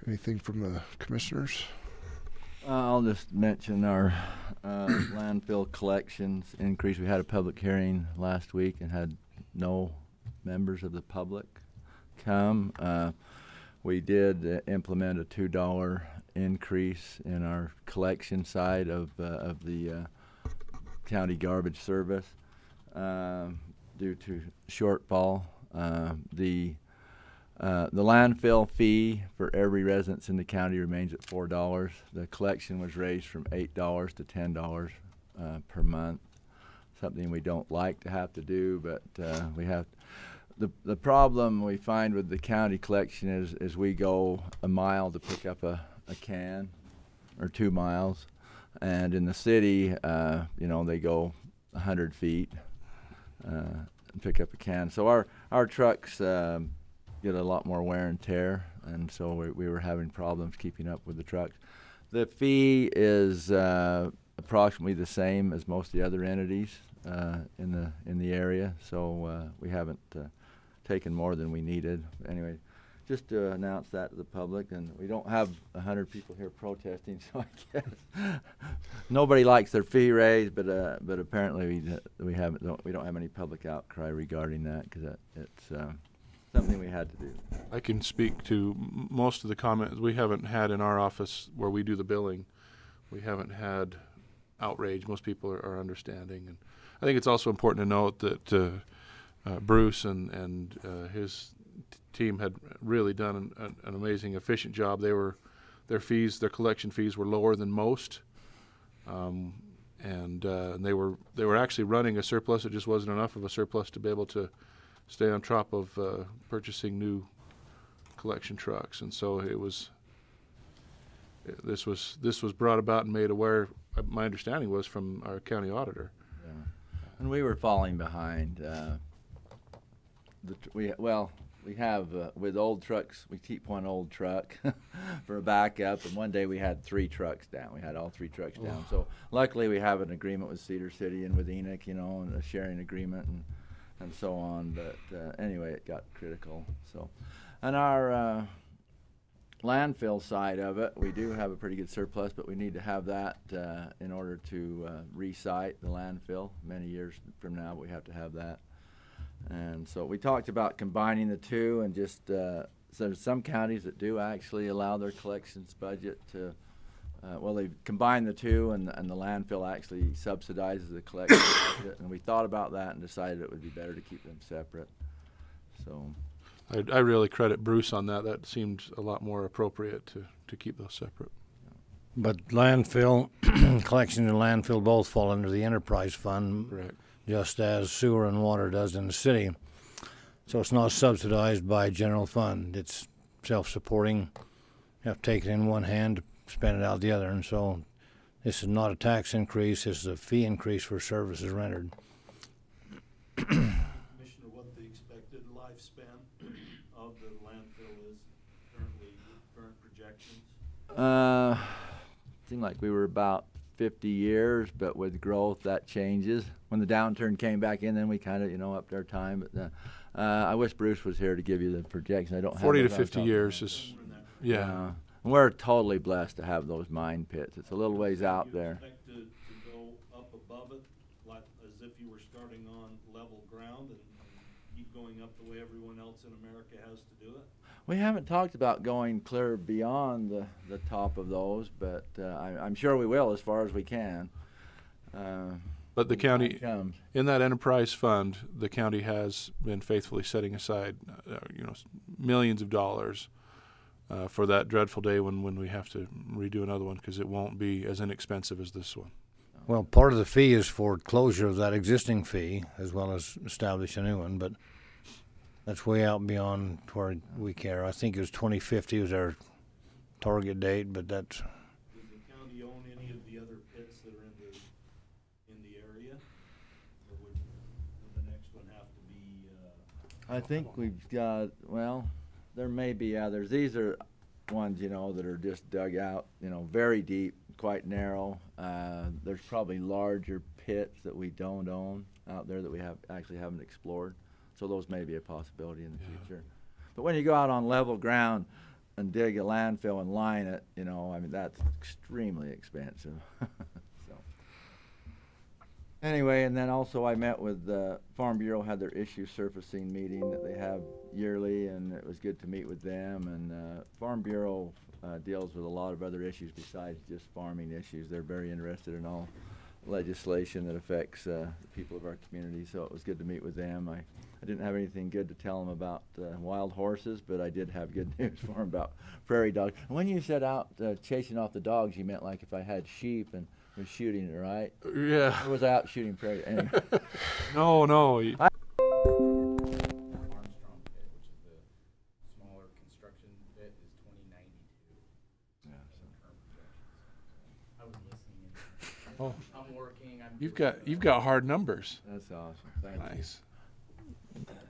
Speaker 1: Anything from the commissioners?
Speaker 3: I'll just mention our landfill collections increase. We had a public hearing last week and had no members of the public come. We did implement a $2 increase in our collection side of the county garbage service due to shortfall. The landfill fee for every residence in the county remains at $4. The collection was raised from $8 to $10 per month. Something we don't like to have to do, but we have. The problem we find with the county collection is we go a mile to pick up a can, or 2 miles, and in the city, you know, they go 100 feet and pick up a can. So our trucks get a lot more wear and tear, and so we were having problems keeping up with the trucks. The fee is approximately the same as most of the other entities in the area, so we haven't taken more than we needed. Anyway, just to announce that to the public, and we don't have 100 people here protesting, so I guess nobody likes their fee raised, but apparently we don't have any public outcry regarding that, because it's something we had to do.
Speaker 2: I can speak to most of the comments we haven't had in our office where we do the billing. We haven't had outrage. Most people are understanding, and I think it's also important to note that Bruce and his team had really done an amazing, efficient job. Their collection fees were lower than most, and they were actually running a surplus. It just wasn't enough of a surplus to be able to stay on top of purchasing new collection trucks, and so this was brought about and made aware. My understanding was from our county auditor.
Speaker 3: Yeah. And we were falling behind. We have with old trucks. We keep one old truck for a backup, and one day we had 3 trucks down. We had all 3 trucks down. So luckily we have an agreement with Cedar City and with Enoch, you know, and a sharing agreement and so on. But anyway, it got critical. So, and our landfill side of it, we do have a pretty good surplus, but we need to have that in order to re-site the landfill. Many years from now, we have to have that. And so we talked about combining the two, and just so there's some counties that do actually allow their collections budget to well, they combined the two, and the landfill actually subsidizes the collection of it. And we thought about that and decided it would be better to keep them separate. So,
Speaker 2: I really credit Bruce on that. That seemed a lot more appropriate to keep those separate.
Speaker 4: But landfill, collection and landfill both fall under the enterprise fund,
Speaker 2: Correct.
Speaker 4: just as sewer and water does in the city. So it's not subsidized by general fund. It's self-supporting. You have to take it in one hand, spend it out the other. And so this is not a tax increase. This is a fee increase for services rendered.
Speaker 8: Commissioner, what the expected lifespan of the landfill is currently, current projections?
Speaker 3: Seemed like we were about 50 years, but with growth that changes. When the downturn came back in, then we kind of, upped our time. But I wish Bruce was here to give you the projection. I don't have
Speaker 2: 40 to
Speaker 3: those
Speaker 2: 50
Speaker 3: off
Speaker 2: years
Speaker 3: the
Speaker 2: is,
Speaker 3: top.
Speaker 2: yeah.
Speaker 3: And we're totally blessed to have those mine pits. It's a little ways out
Speaker 8: You
Speaker 3: there.
Speaker 8: expect to go up above it, like as if you were starting on level ground and keep going up the way everyone else in America has to do it?
Speaker 3: We haven't talked about going clear beyond the top of those, but I'm sure we will as far as we can.
Speaker 2: But the
Speaker 3: when
Speaker 2: county,
Speaker 3: time comes.
Speaker 2: in that enterprise fund, the county has been faithfully setting aside, millions of dollars for that dreadful day when we have to redo another one, because it won't be as inexpensive as this one.
Speaker 4: Well, part of the fee is for closure of that existing fee, as well as establish a new one, but that's way out beyond where we care. I think it was 2050 was our target date, but that's...
Speaker 8: Does the county own any of the other pits that are in the area? Or would the next one have to be,
Speaker 3: I think we've got, well, there may be others. These are ones, that are just dug out, very deep, quite narrow. There's probably larger pits that we don't own out there that we actually haven't explored. So those may be a possibility in the future. But when you go out on level ground and dig a landfill and line it, that's extremely expensive. So. Anyway, and then also I met with the Farm Bureau, had their issue surfacing meeting that they have yearly, and it was good to meet with them. And Farm Bureau deals with a lot of other issues besides just farming issues. They're very interested in all legislation that affects the people of our community, so it was good to meet with them. I didn't have anything good to tell them about wild horses, but I did have good news for them about prairie dogs. And when you said out chasing off the dogs, you meant like if I had sheep and was shooting it, right?
Speaker 2: Yeah.
Speaker 3: Or was I out shooting prairie? Anyway.
Speaker 2: No.
Speaker 9: Armstrong pit, which is the smaller construction pit, is 2092.
Speaker 3: Yeah,
Speaker 9: Current projections. I was listening.
Speaker 2: Oh.
Speaker 9: I'm working.
Speaker 2: You've got hard numbers.
Speaker 3: That's awesome. Thank you.
Speaker 2: Nice.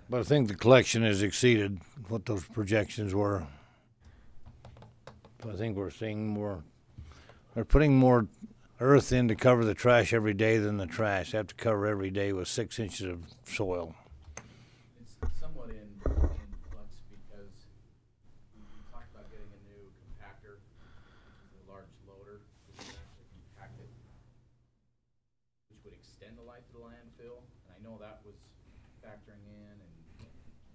Speaker 4: But I think the collection has exceeded what those projections were. So I think we're seeing more, they're putting more earth in to cover the trash every day than the trash. They have to cover every day with 6 inches of soil.
Speaker 9: It's somewhat in flux because we talked about getting a new compactor, which is a large loader, which would actually compact it, which would extend the life of the landfill. And I know that was factoring in, and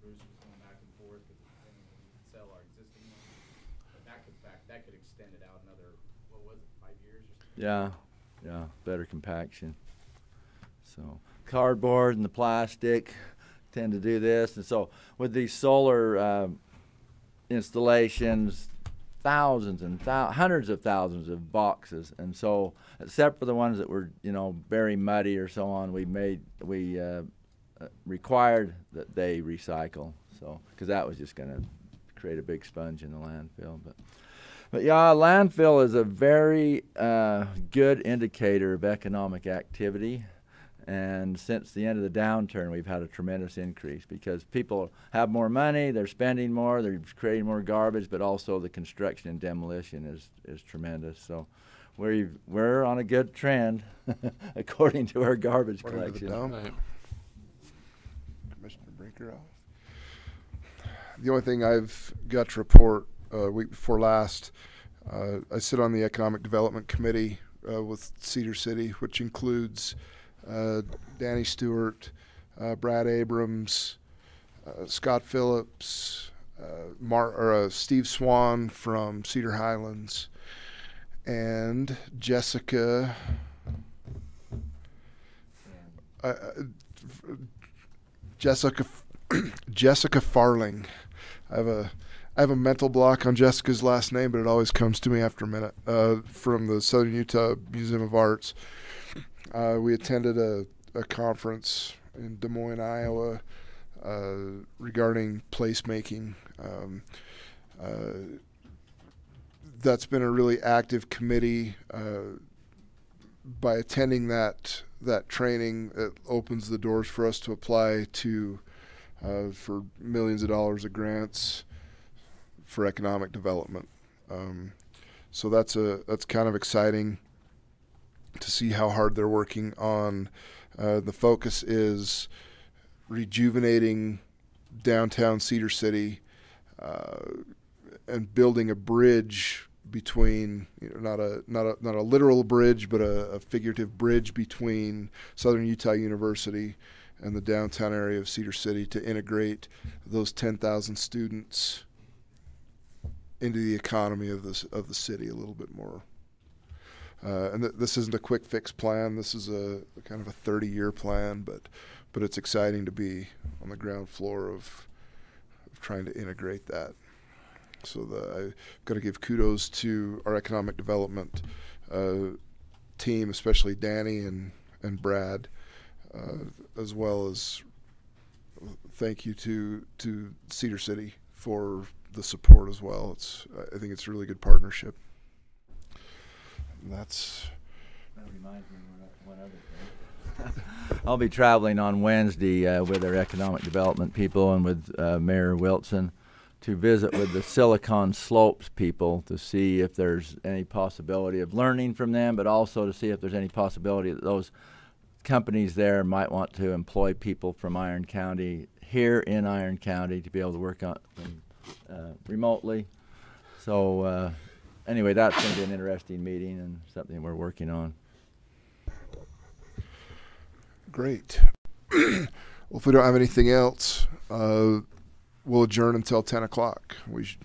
Speaker 9: Bruce was going back and forth because we could sell our existing one. But that could extend it out another, what was it, 5 years or something?
Speaker 3: Yeah, better compaction. So cardboard and the plastic tend to do this, and so with these solar installations, thousands and hundreds of thousands of boxes, and so except for the ones that were very muddy or so on, we required that they recycle, so because that was just going to create a big sponge in the landfill. But yeah, landfill is a very good indicator of economic activity, and since the end of the downturn, we've had a tremendous increase because people have more money, they're spending more, they're creating more garbage, but also the construction and demolition is tremendous. So we're on a good trend according to our garbage
Speaker 1: According to the
Speaker 3: collection.
Speaker 1: dump. Commissioner Brinker. The only thing I've got to report week before last, I sit on the Economic Development Committee with Cedar City, which includes Danny Stewart, Brad Abrams, Scott Phillips, Steve Swan from Cedar Highlands, and Jessica. Jessica Jessica Farling. I have a mental block on Jessica's last name, but it always comes to me after a minute. From the Southern Utah Museum of Arts. We attended a conference in Des Moines, Iowa, regarding placemaking. That's been a really active committee. By attending that training, it opens the doors for us to apply to for millions of dollars of grants for economic development. So that's kind of exciting to see how hard they're working on. The focus is rejuvenating downtown Cedar City and building a bridge between, not a literal bridge, but a figurative bridge between Southern Utah University and the downtown area of Cedar City to integrate those 10,000 students into the economy of the city a little bit more. And this isn't a quick fix plan. This is a kind of a 30-year plan, but it's exciting to be on the ground floor of trying to integrate that. So I've got to give kudos to our economic development team, especially Danny and Brad, as well as thank you to Cedar City for the support as well. I think it's a really good partnership. And that
Speaker 3: reminds me of one other thing. I'll be traveling on Wednesday with our economic development people and with Mayor Wilson to visit with the Silicon Slopes people to see if there's any possibility of learning from them, but also to see if there's any possibility that those companies there might want to employ people from Iron County here in Iron County to be able to work on remotely. So anyway, that's going to be an interesting meeting and something we're working on.
Speaker 1: Great. Well, if we don't have anything else, we'll adjourn until 10 o'clock. We should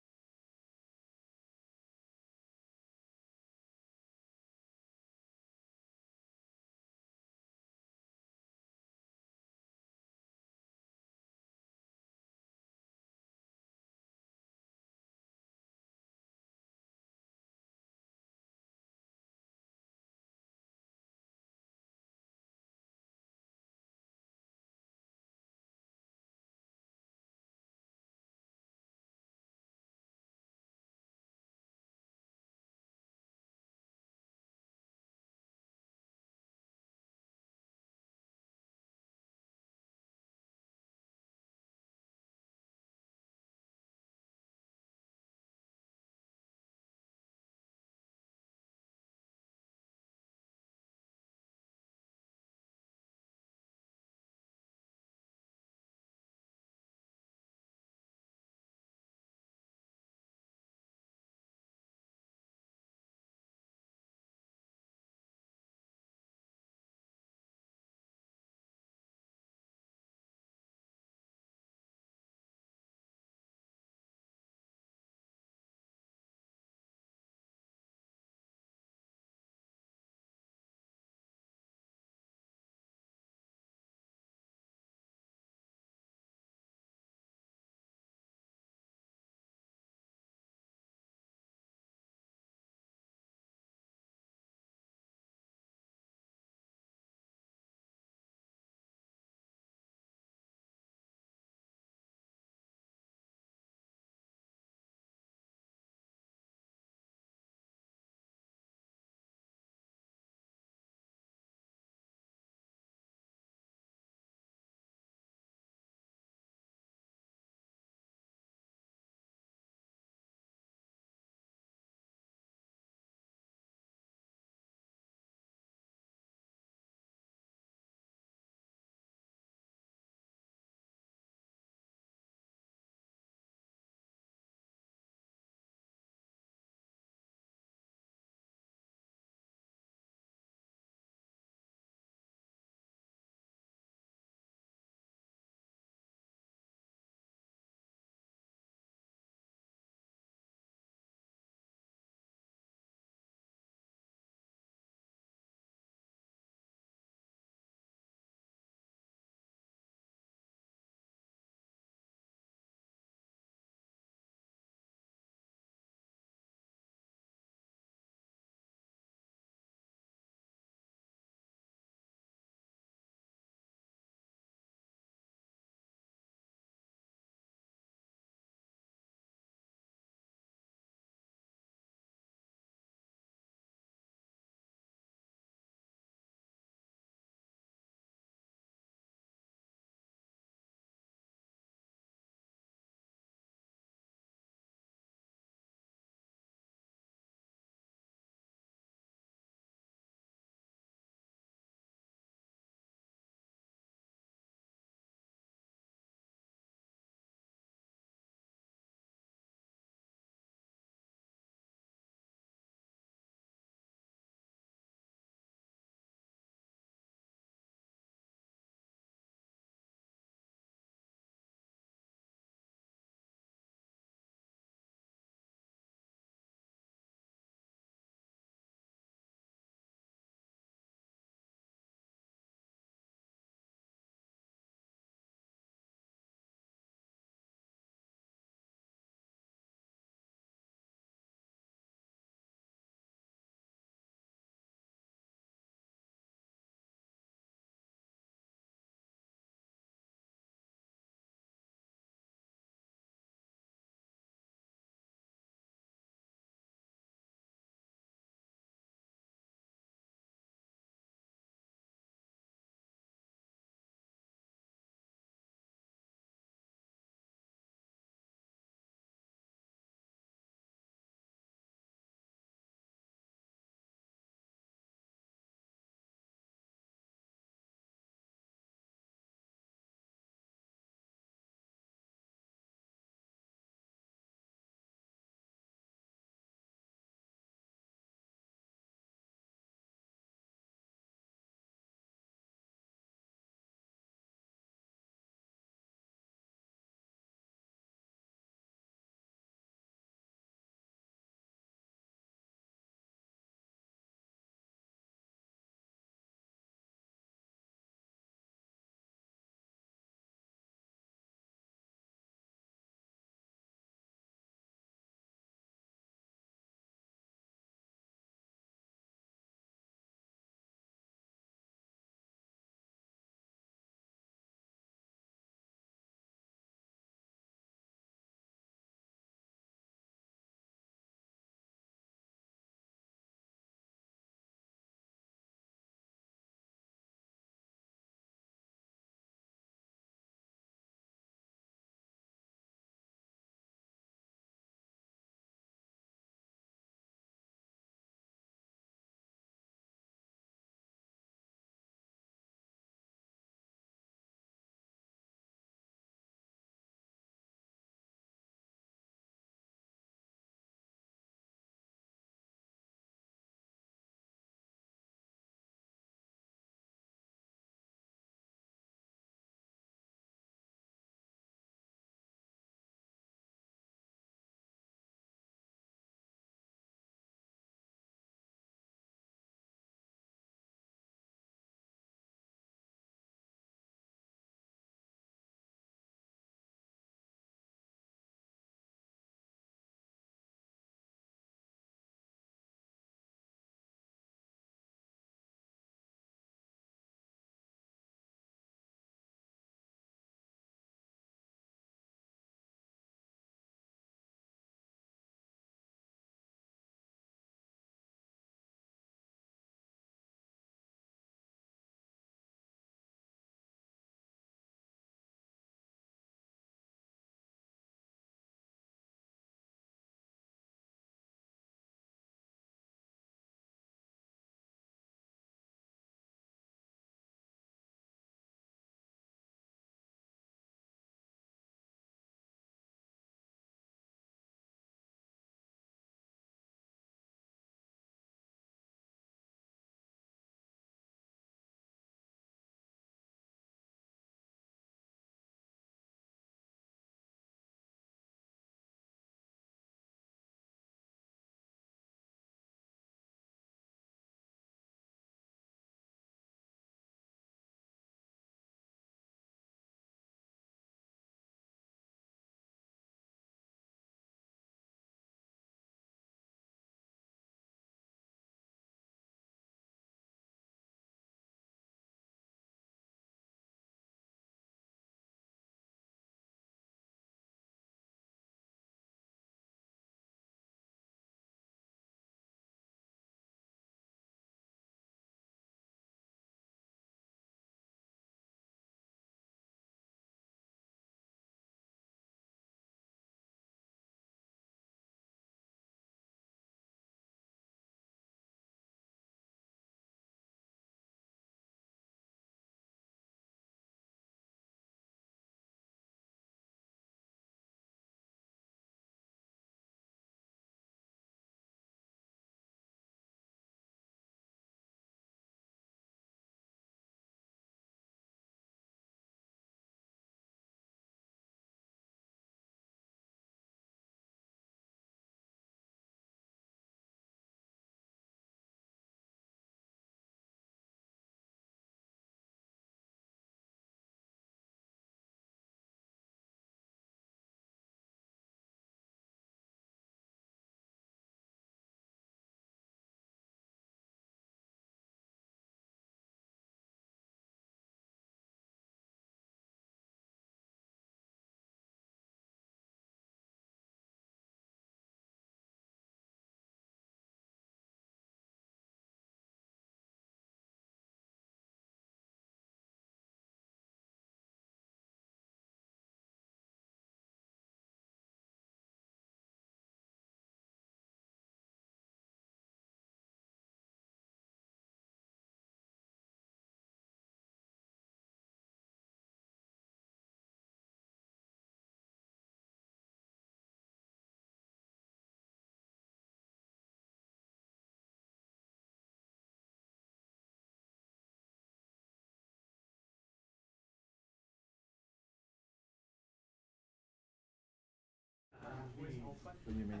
Speaker 3: What do you mean?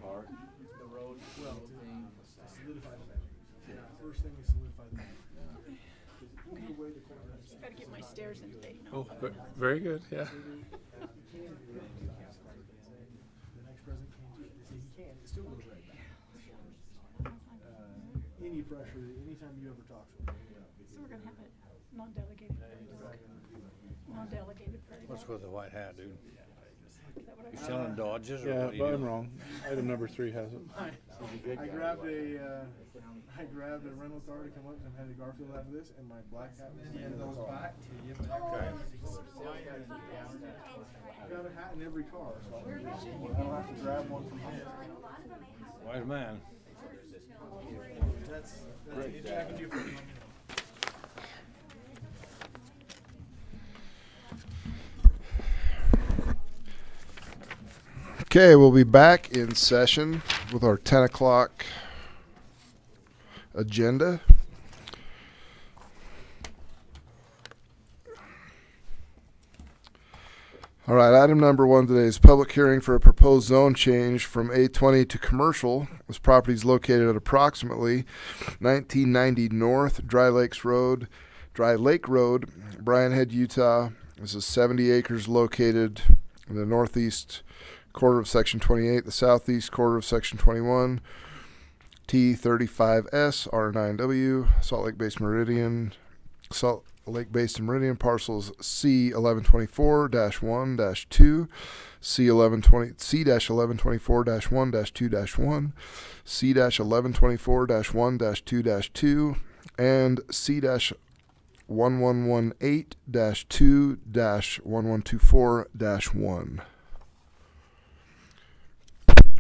Speaker 3: Park?
Speaker 9: The road
Speaker 5: Well,
Speaker 9: thing.
Speaker 5: solidify the boundaries. First thing is solidify the boundaries. Either way, the court has.
Speaker 10: Gotta get my stairs in today.
Speaker 2: Oh, very good, yeah.
Speaker 5: The next president can't do it. They say he can, it still goes right back. Any pressure, anytime you ever talk to them.
Speaker 10: So we're gonna have it non-delegated prairie dog. Non-delegated prairie
Speaker 4: Let's
Speaker 10: dog.
Speaker 4: go with the white hat, dude.
Speaker 10: Is that what I
Speaker 4: You
Speaker 10: heard?
Speaker 4: selling Dodges or
Speaker 2: Yeah,
Speaker 4: what do you
Speaker 2: but I'm
Speaker 4: do?
Speaker 2: wrong. Item number 3 has it.
Speaker 5: I grabbed a rental car to come up and had a Garfield after this, and my black hat was in those back to you. I've got a hat in every car, so I don't have to grab one from here.
Speaker 4: Wise man.
Speaker 5: That's anything I can do for you.
Speaker 1: Okay, we'll be back in session with our 10 o'clock agenda. All right, item number 1 today is public hearing for a proposed zone change from A20 to commercial. This property is located at approximately 1990 North Dry Lake Road, Bryan Head, Utah. This is 70 acres located in the northeast quarter of Section 28, the southeast quarter of Section 21, T35S, R9W, Salt Lake Basin Meridian, parcels C1124-1-2, C1124-1-2-1, C-1124-1-2-2, and C-1118-2-1124-1.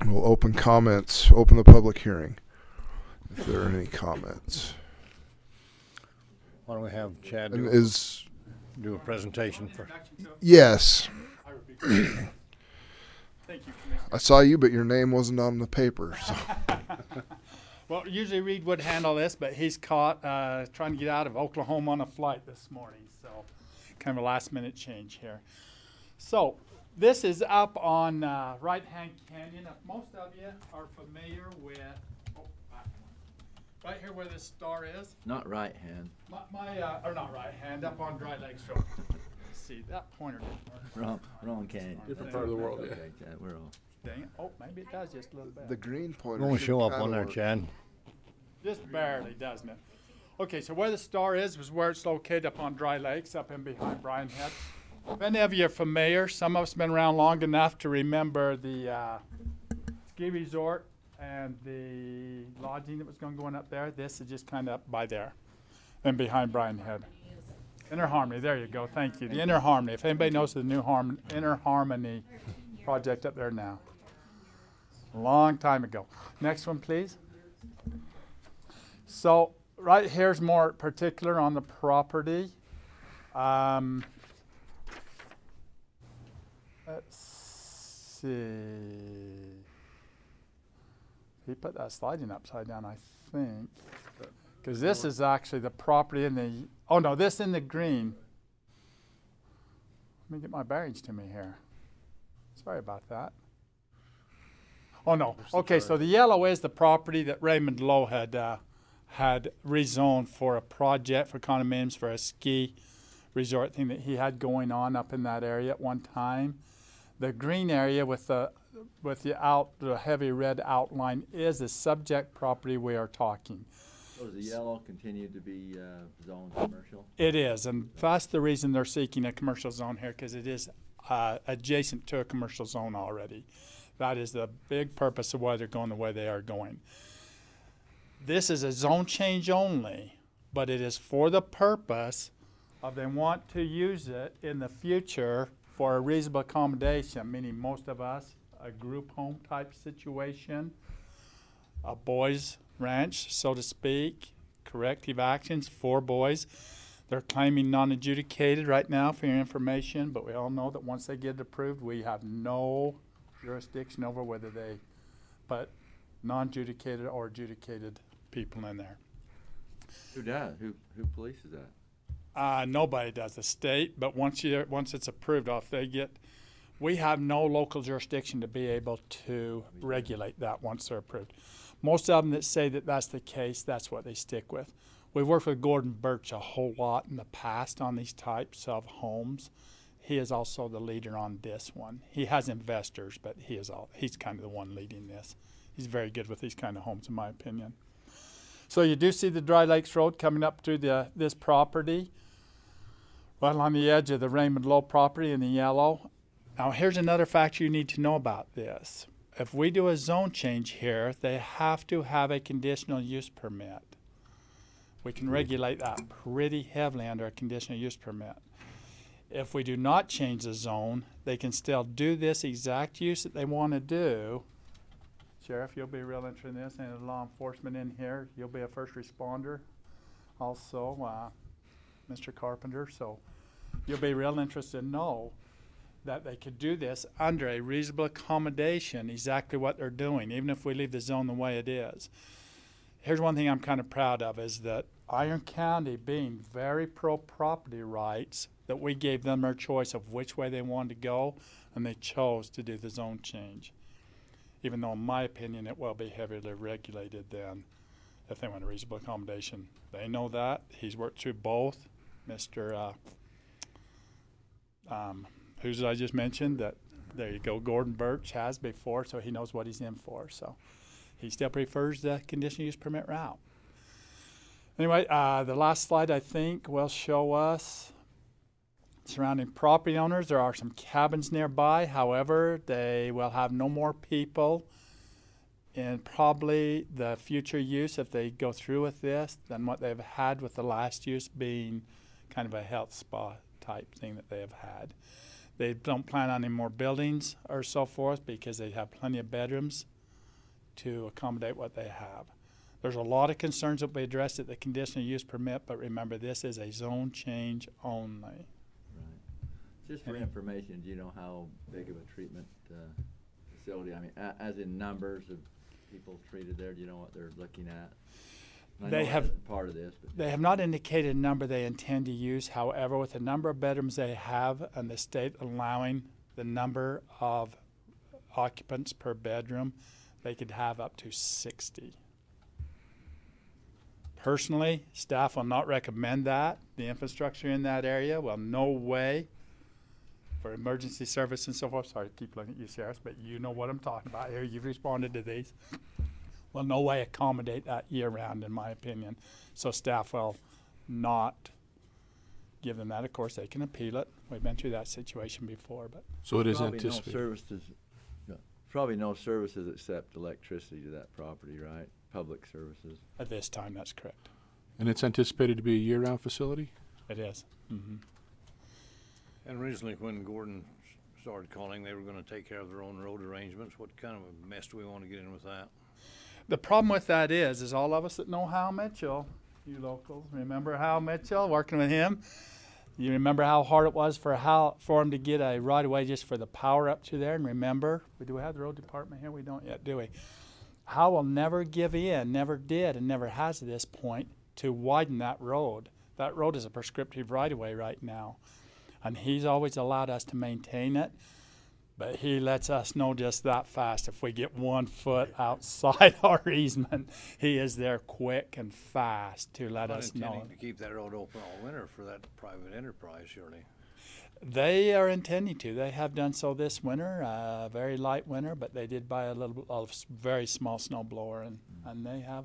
Speaker 1: We'll open the public hearing if there are any comments.
Speaker 4: Why don't we have Chad
Speaker 1: And
Speaker 4: do
Speaker 1: is
Speaker 4: a presentation first?
Speaker 1: yes.
Speaker 11: Thank you, Commissioner.
Speaker 1: I saw you, but your name wasn't on the paper. So.
Speaker 11: Well, usually Reed would handle this, but he's caught trying to get out of Oklahoma on a flight this morning, so kind of a last-minute change here. So this is up on Right-Hand Canyon. Most of you are familiar with right here where this star is.
Speaker 3: Not right hand.
Speaker 11: Or not right hand, up on Dry Lake Road. See, that pointer didn't work.
Speaker 3: Wrong canyon.
Speaker 2: Different part of the world, yeah.
Speaker 3: Okay, Chad, we're all.
Speaker 11: Dang it. Oh, maybe it does just a little bit.
Speaker 1: The green pointer.
Speaker 4: Going to
Speaker 1: should
Speaker 4: show up
Speaker 1: kinda
Speaker 4: on there,
Speaker 1: work.
Speaker 4: Chad.
Speaker 11: Just barely, doesn't it? Okay, so where the star is where it's located up on Dry Lakes, up in behind Bryan Head. If any of you are familiar, some of us have been around long enough to remember the ski resort and the lodging that was going up there. This is just kind of up by there and behind Bryan Head. Inner Harmony, there you go, thank you. The Inner Harmony, if anybody knows the new Inner Harmony project up there now. A long time ago. Next one, please. So right here's more particular on the property. Let's see. He put that sliding upside down, I think. Because this is actually the property in the, oh no, this in the green. Let me get my bearings to me here. Sorry about that. Oh no, okay, so the yellow is the property that Raymond Lowe had rezoned for a project for condominiums for a ski resort thing that he had going on up in that area at one time. The green area with the heavy red outline is the subject property we are talking.
Speaker 3: So does the yellow continue to be zoned commercial?
Speaker 11: It is, and that's the reason they're seeking a commercial zone here, because it is adjacent to a commercial zone already. That is the big purpose of why they're going the way they are going. This is a zone change only, but it is for the purpose of they want to use it in the future for a reasonable accommodation, meaning most of us, a group home type situation, a boys ranch, so to speak, corrective actions for boys. They're claiming non-adjudicated right now for your information, but we all know that once they get it approved, we have no jurisdiction over whether they put non-adjudicated or adjudicated people in there.
Speaker 3: Who does? Who polices that?
Speaker 11: Nobody does, the state, but once it's approved, if they get We have no local jurisdiction to be able to regulate that once they're approved. Most of them that say that that's the case, that's what they stick with. We've worked with Gordon Birch a whole lot in the past on these types of homes. He is also the leader on this one. He has investors, but he's kind of the one leading this. He's very good with these kind of homes, in my opinion. So you do see the Dry Lakes Road coming up through this property, right along the edge of the Raymond Lowe property in the yellow. Now here's another factor you need to know about this. If we do a zone change here, they have to have a conditional use permit. We can regulate that pretty heavily under a conditional use permit. If we do not change the zone, they can still do this exact use that they want to do. Sheriff, you'll be real interested in this, and law enforcement in here. You'll be a first responder also, Mr. Carpenter. So you'll be real interested to know that they could do this under a reasonable accommodation, exactly what they're doing, even if we leave the zone the way it is. Here's one thing I'm kind of proud of is that Iron County, being very pro-property rights, that we gave them their choice of which way they wanted to go, and they chose to do the zone change. Even though, in my opinion, it will be heavily regulated then if they want a reasonable accommodation. They know that. He's worked through both. Mr. Who's I just mentioned? That there you go. Gordon Birch has before, so he knows what he's in for. So he still prefers the conditional use permit route. Anyway, the last slide, I think, will show us surrounding property owners. There are some cabins nearby. However, they will have no more people in probably the future use if they go through with this than what they've had with the last use being kind of a health spa type thing that they have had. They don't plan on any more buildings or so forth because they have plenty of bedrooms to accommodate what they have. There's a lot of concerns that will be addressed at the conditional use permit, but remember, this is a zone change only.
Speaker 3: Right. Just for information, do you know how big of a treatment facility, I mean, as in numbers of people treated there, do you know what they're looking at?
Speaker 11: They have
Speaker 3: part of this. But
Speaker 11: they have not indicated a number they intend to use. However, with the number of bedrooms they have and the state allowing the number of occupants per bedroom, they could have up to 60. Personally, staff will not recommend that. The infrastructure in that area will no way, for emergency service and so forth, sorry to keep looking at you, Sheriff, but you know what I'm talking about here. You've responded to these. Will no way accommodate that year-round, in my opinion. So staff will not give them that. Of course, they can appeal it. We've been through that situation before. But
Speaker 2: So it is
Speaker 3: probably
Speaker 2: anticipated.
Speaker 3: probably no services except electricity to that property, right? Public services.
Speaker 11: at this time, that's correct.
Speaker 2: And it's anticipated to be a year-round facility?
Speaker 11: It is. Mm-hmm.
Speaker 4: And originally, when Gordon started calling, they were gonna take care of their own road arrangements. What kind of a mess do we wanna get in with that?
Speaker 11: The problem with that is all of us that know Hal Mitchell, you locals, remember Hal Mitchell, working with him? You remember how hard it was for him to get a right-of-way just for the power up to there? And remember, do we have the road department here? We don't yet, do we? Hal will never give in, never did, and never has at this point, to widen that road. That road is a prescriptive right-of-way right now. And he's always allowed us to maintain it. But he lets us know just that fast. If we get 1 foot outside our easement, he is there quick and fast to let us know.
Speaker 4: Not intending to keep that road open all winter for that private enterprise, surely.
Speaker 11: They are intending to. They have done so this winter, very light winter, but they did buy a very small snow blower, and they have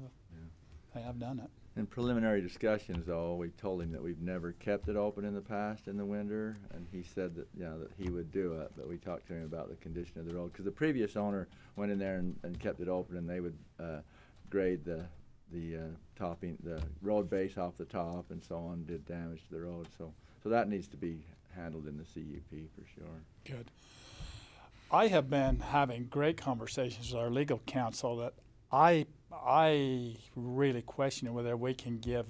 Speaker 11: done it.
Speaker 3: In preliminary discussions, though, we told him that we've never kept it open in the past in the winter, and he said that that he would do it. But we talked to him about the condition of the road because the previous owner went in there and kept it open, and they would grade the topping, the road base off the top, and so on, did damage to the road. So that needs to be handled in the CUP for sure.
Speaker 11: Good. I have been having great conversations with our legal counsel that I really question whether we can give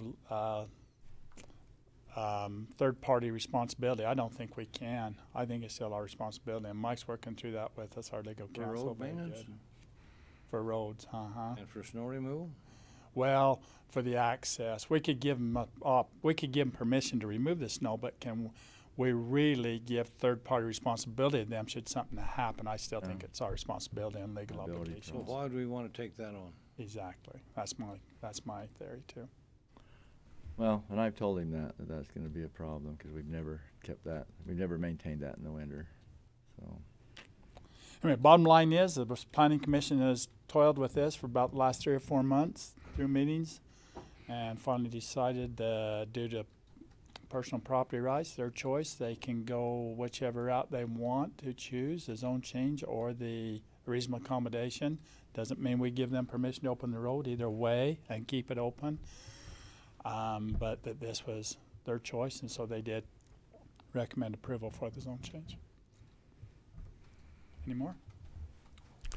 Speaker 11: third-party responsibility. I don't think we can. I think it's still our responsibility, and Mike's working through that with us, our legal counsel.
Speaker 4: For road maintenance?
Speaker 11: For roads,
Speaker 4: And for snow removal?
Speaker 11: Well, for the access, we could give them permission to remove the snow, but we really give third-party responsibility to them should something happen. I still think
Speaker 3: Yeah.
Speaker 11: it's our responsibility and legal
Speaker 3: Liability
Speaker 11: obligations.
Speaker 4: Well, why do we want to take that on?
Speaker 11: Exactly. That's my theory too.
Speaker 3: Well, and I've told him that that's going to be a problem because we've never kept that. We've never maintained that in the winter. So
Speaker 11: Anyway, bottom line is the Planning Commission has toiled with this for about the last 3 or 4 months through meetings, and finally decided due to personal property rights, their choice, they can go whichever route they want to choose, the zone change or the reasonable accommodation. Doesn't mean we give them permission to open the road either way and keep it open. But that this was their choice, and so they did recommend approval for the zone change. Any more?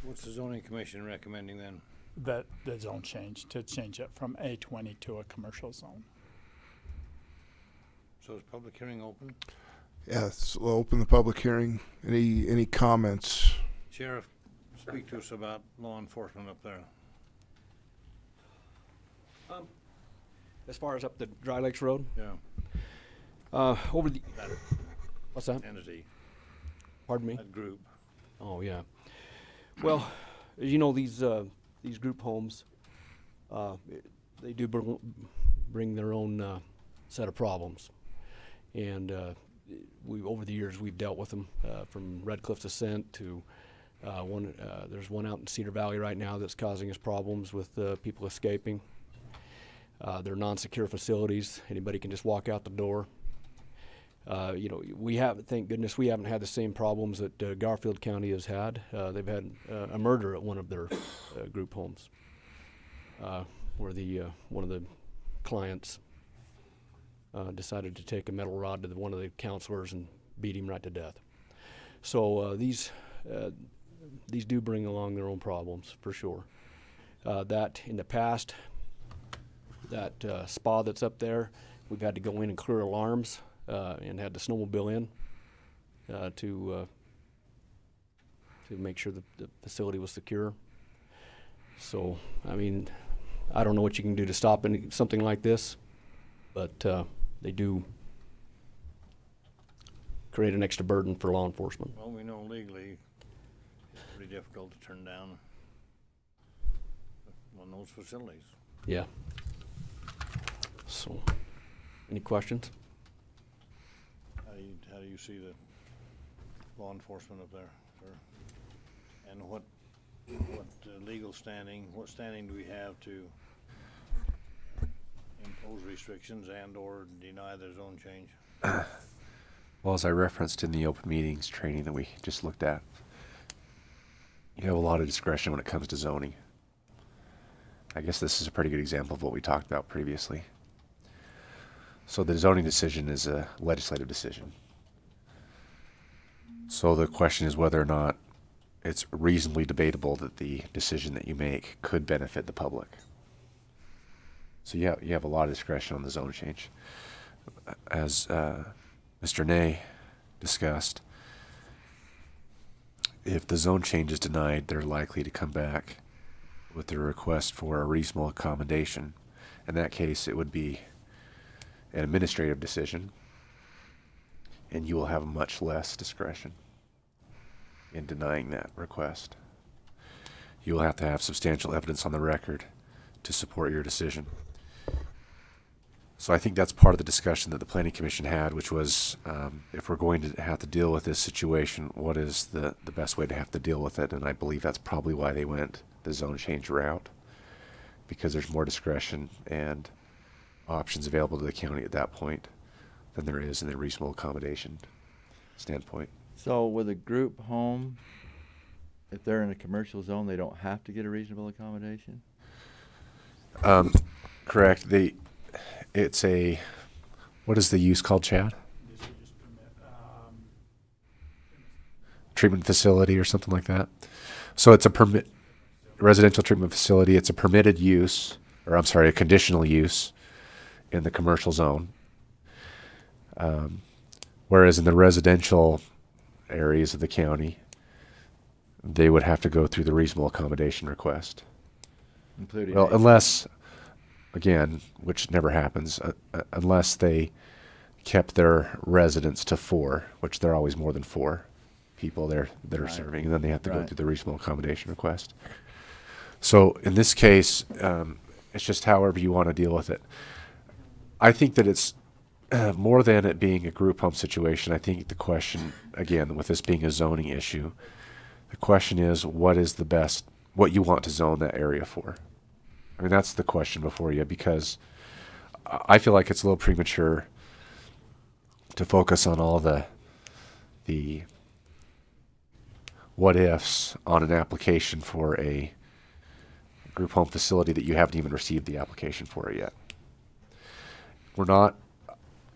Speaker 4: What's the zoning commission recommending then?
Speaker 11: That the zone change, to change it from A20 to a commercial zone.
Speaker 4: So is public hearing open?
Speaker 1: Yeah, so we'll open the public hearing. Any comments?
Speaker 4: Sheriff, speak to us about law enforcement up there.
Speaker 12: As far as up the Dry Lakes Road,
Speaker 4: Yeah,
Speaker 12: over the,
Speaker 4: that
Speaker 12: what's that?
Speaker 4: entity,
Speaker 12: Pardon me?
Speaker 4: that group.
Speaker 12: Oh, yeah. Well, as you know, these group homes, they do bring their own set of problems. And over the years, we've dealt with them, from Red Cliff's Ascent to there's one out in Cedar Valley right now that's causing us problems with people escaping. They're non-secure facilities. Anybody can just walk out the door. You know, thank goodness we haven't had the same problems that Garfield County has had. They've had a murder at one of their group homes, where one of the clients decided to take a metal rod to one of the counselors and beat him right to death. So these do bring along their own problems for sure. That in the past, that spa that's up there, we've had to go in and clear alarms. And had to snowmobile in to make sure the facility was secure. So, I mean, I don't know what you can do to stop something like this, but they do create an extra burden for law enforcement.
Speaker 4: Well, we know legally it's pretty difficult to turn down on those facilities.
Speaker 12: Yeah. So, any questions?
Speaker 4: How do you see the law enforcement up there, sir? And what legal standing, what standing do we have to impose restrictions and or deny the zone change?
Speaker 7: Well, as I referenced in the open meetings training that we just looked at, you have a lot of discretion when it comes to zoning. I guess this is a pretty good example of what we talked about previously. So the zoning decision is a legislative decision. So the question is whether or not it's reasonably debatable that the decision that you make could benefit the public. So you have a lot of discretion on the zone change. As Mr. Ney discussed, if the zone change is denied, they're likely to come back with their request for a reasonable accommodation. In that case, it would be an administrative decision, and you will have much less discretion in denying that request. You will have to have substantial evidence on the record to support your decision. So I think that's part of the discussion that the Planning Commission had, which was if we're going to have to deal with this situation, what is the best way to have to deal with it? And I believe that's probably why they went the zone change route, because there's more discretion and options available to the county at that point than there is in the reasonable accommodation standpoint.
Speaker 3: So with a group home, if they're in a commercial zone, they don't have to get a reasonable accommodation?
Speaker 7: Correct. It's a, what is the use called, Chad? Treatment facility or something like that. So it's a residential treatment facility. It's a permitted use, or I'm sorry, a conditional use in the commercial zone. Whereas in the residential areas of the county, they would have to go through the reasonable accommodation request.
Speaker 3: Including
Speaker 7: Well, unless, again, which never happens, unless they kept their residents to 4, which they're always more than 4 people that are
Speaker 3: Right.
Speaker 7: serving, and then they have to go
Speaker 3: Right.
Speaker 7: through the reasonable accommodation request. So in this case, it's just however you want to deal with it. I think that it's more than it being a group home situation. I think the question, again, with this being a zoning issue, the question is what you want to zone that area for. I mean, that's the question before you, because I feel like it's a little premature to focus on all the what ifs on an application for a group home facility that you haven't even received the application for it yet.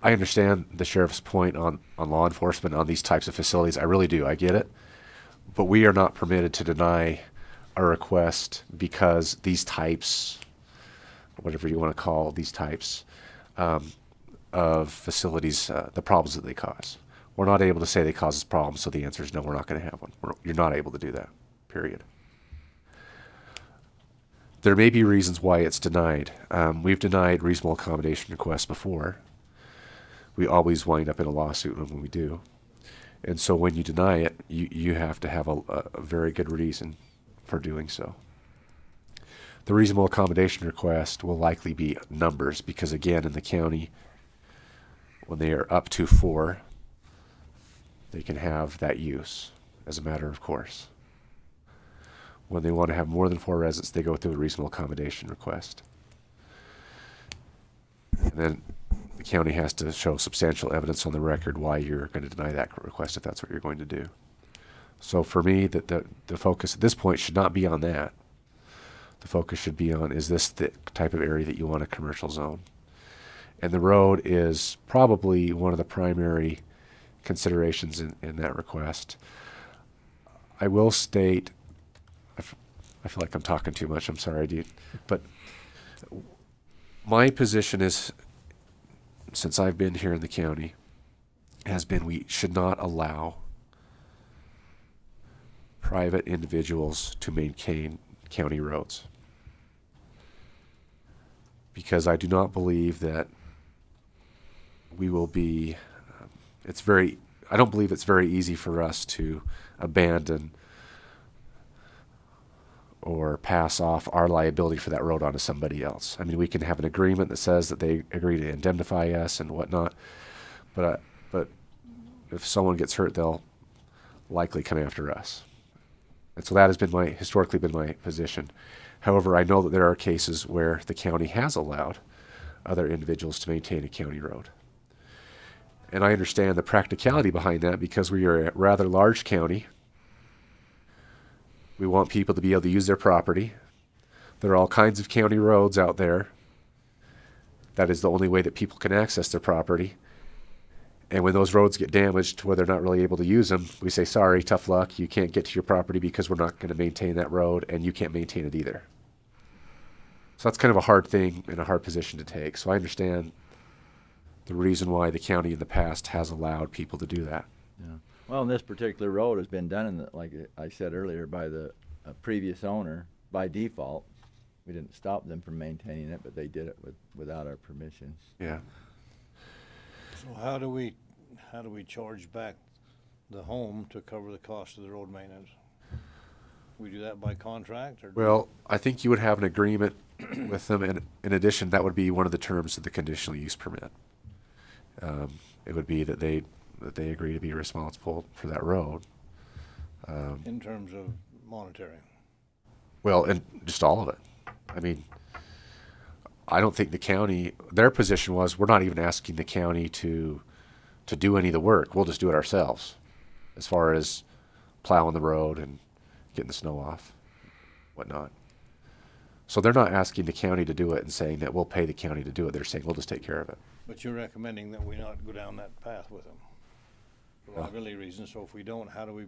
Speaker 7: I understand the sheriff's point on law enforcement on these types of facilities. I really do. I get it. But we are not permitted to deny a request because these types, whatever you want to call these types of facilities, the problems that they cause. We're not able to say they cause us problems, so the answer is no, we're not going to have one. You're not able to do that, period. There may be reasons why it's denied. We've denied reasonable accommodation requests before. We always wind up in a lawsuit when we do. And so when you deny it, you have to have a very good reason for doing so. The reasonable accommodation request will likely be numbers because, again, in the county, when they are up to 4, they can have that use as a matter of course. When they want to have more than 4 residents, they go through a reasonable accommodation request. And then the county has to show substantial evidence on the record why you're going to deny that request if that's what you're going to do. So for me, the focus at this point should not be on that. The focus should be on, is this the type of area that you want a commercial zone? And the road is probably one of the primary considerations in that request. I will state, I feel like I'm talking too much, I'm sorry, dude, but my position is, since I've been here in the county, has been we should not allow private individuals to maintain county roads. Because I do not believe that we will be, I don't believe it's very easy for us to abandon or pass off our liability for that road onto somebody else. I mean, we can have an agreement that says that they agree to indemnify us and whatnot, but if someone gets hurt, they'll likely come after us. And so that has been historically been my position. However, I know that there are cases where the county has allowed other individuals to maintain a county road. And I understand the practicality behind that because we are a rather large county. We want people to be able to use their property. There are all kinds of county roads out there. That is the only way that people can access their property. And when those roads get damaged where they're not really able to use them, we say, sorry, tough luck, you can't get to your property because we're not going to maintain that road and you can't maintain it either. So that's kind of a hard thing and a hard position to take. So I understand the reason why the county in the past has allowed people to do that.
Speaker 3: Yeah. Well, this particular road has been done, like I said earlier, by the previous owner by default. We didn't stop them from maintaining it, but they did it without our permission.
Speaker 7: Yeah.
Speaker 4: So how do we charge back the home to cover the cost of the road maintenance? We do that by contract, or?
Speaker 7: Well, I think you would have an agreement with them, and in addition, that would be one of the terms of the conditional use permit. It would be that they agree to be responsible for that road.
Speaker 4: In terms of monetary?
Speaker 7: Well, and just all of it. I mean, I don't think the county, their position was, we're not even asking the county to do any of the work. We'll just do it ourselves as far as plowing the road and getting the snow off, whatnot. So they're not asking the county to do it and saying that we'll pay the county to do it. They're saying we'll just take care of it.
Speaker 4: But you're recommending that we not go down that path with them for liability reasons. So if we don't, how do we?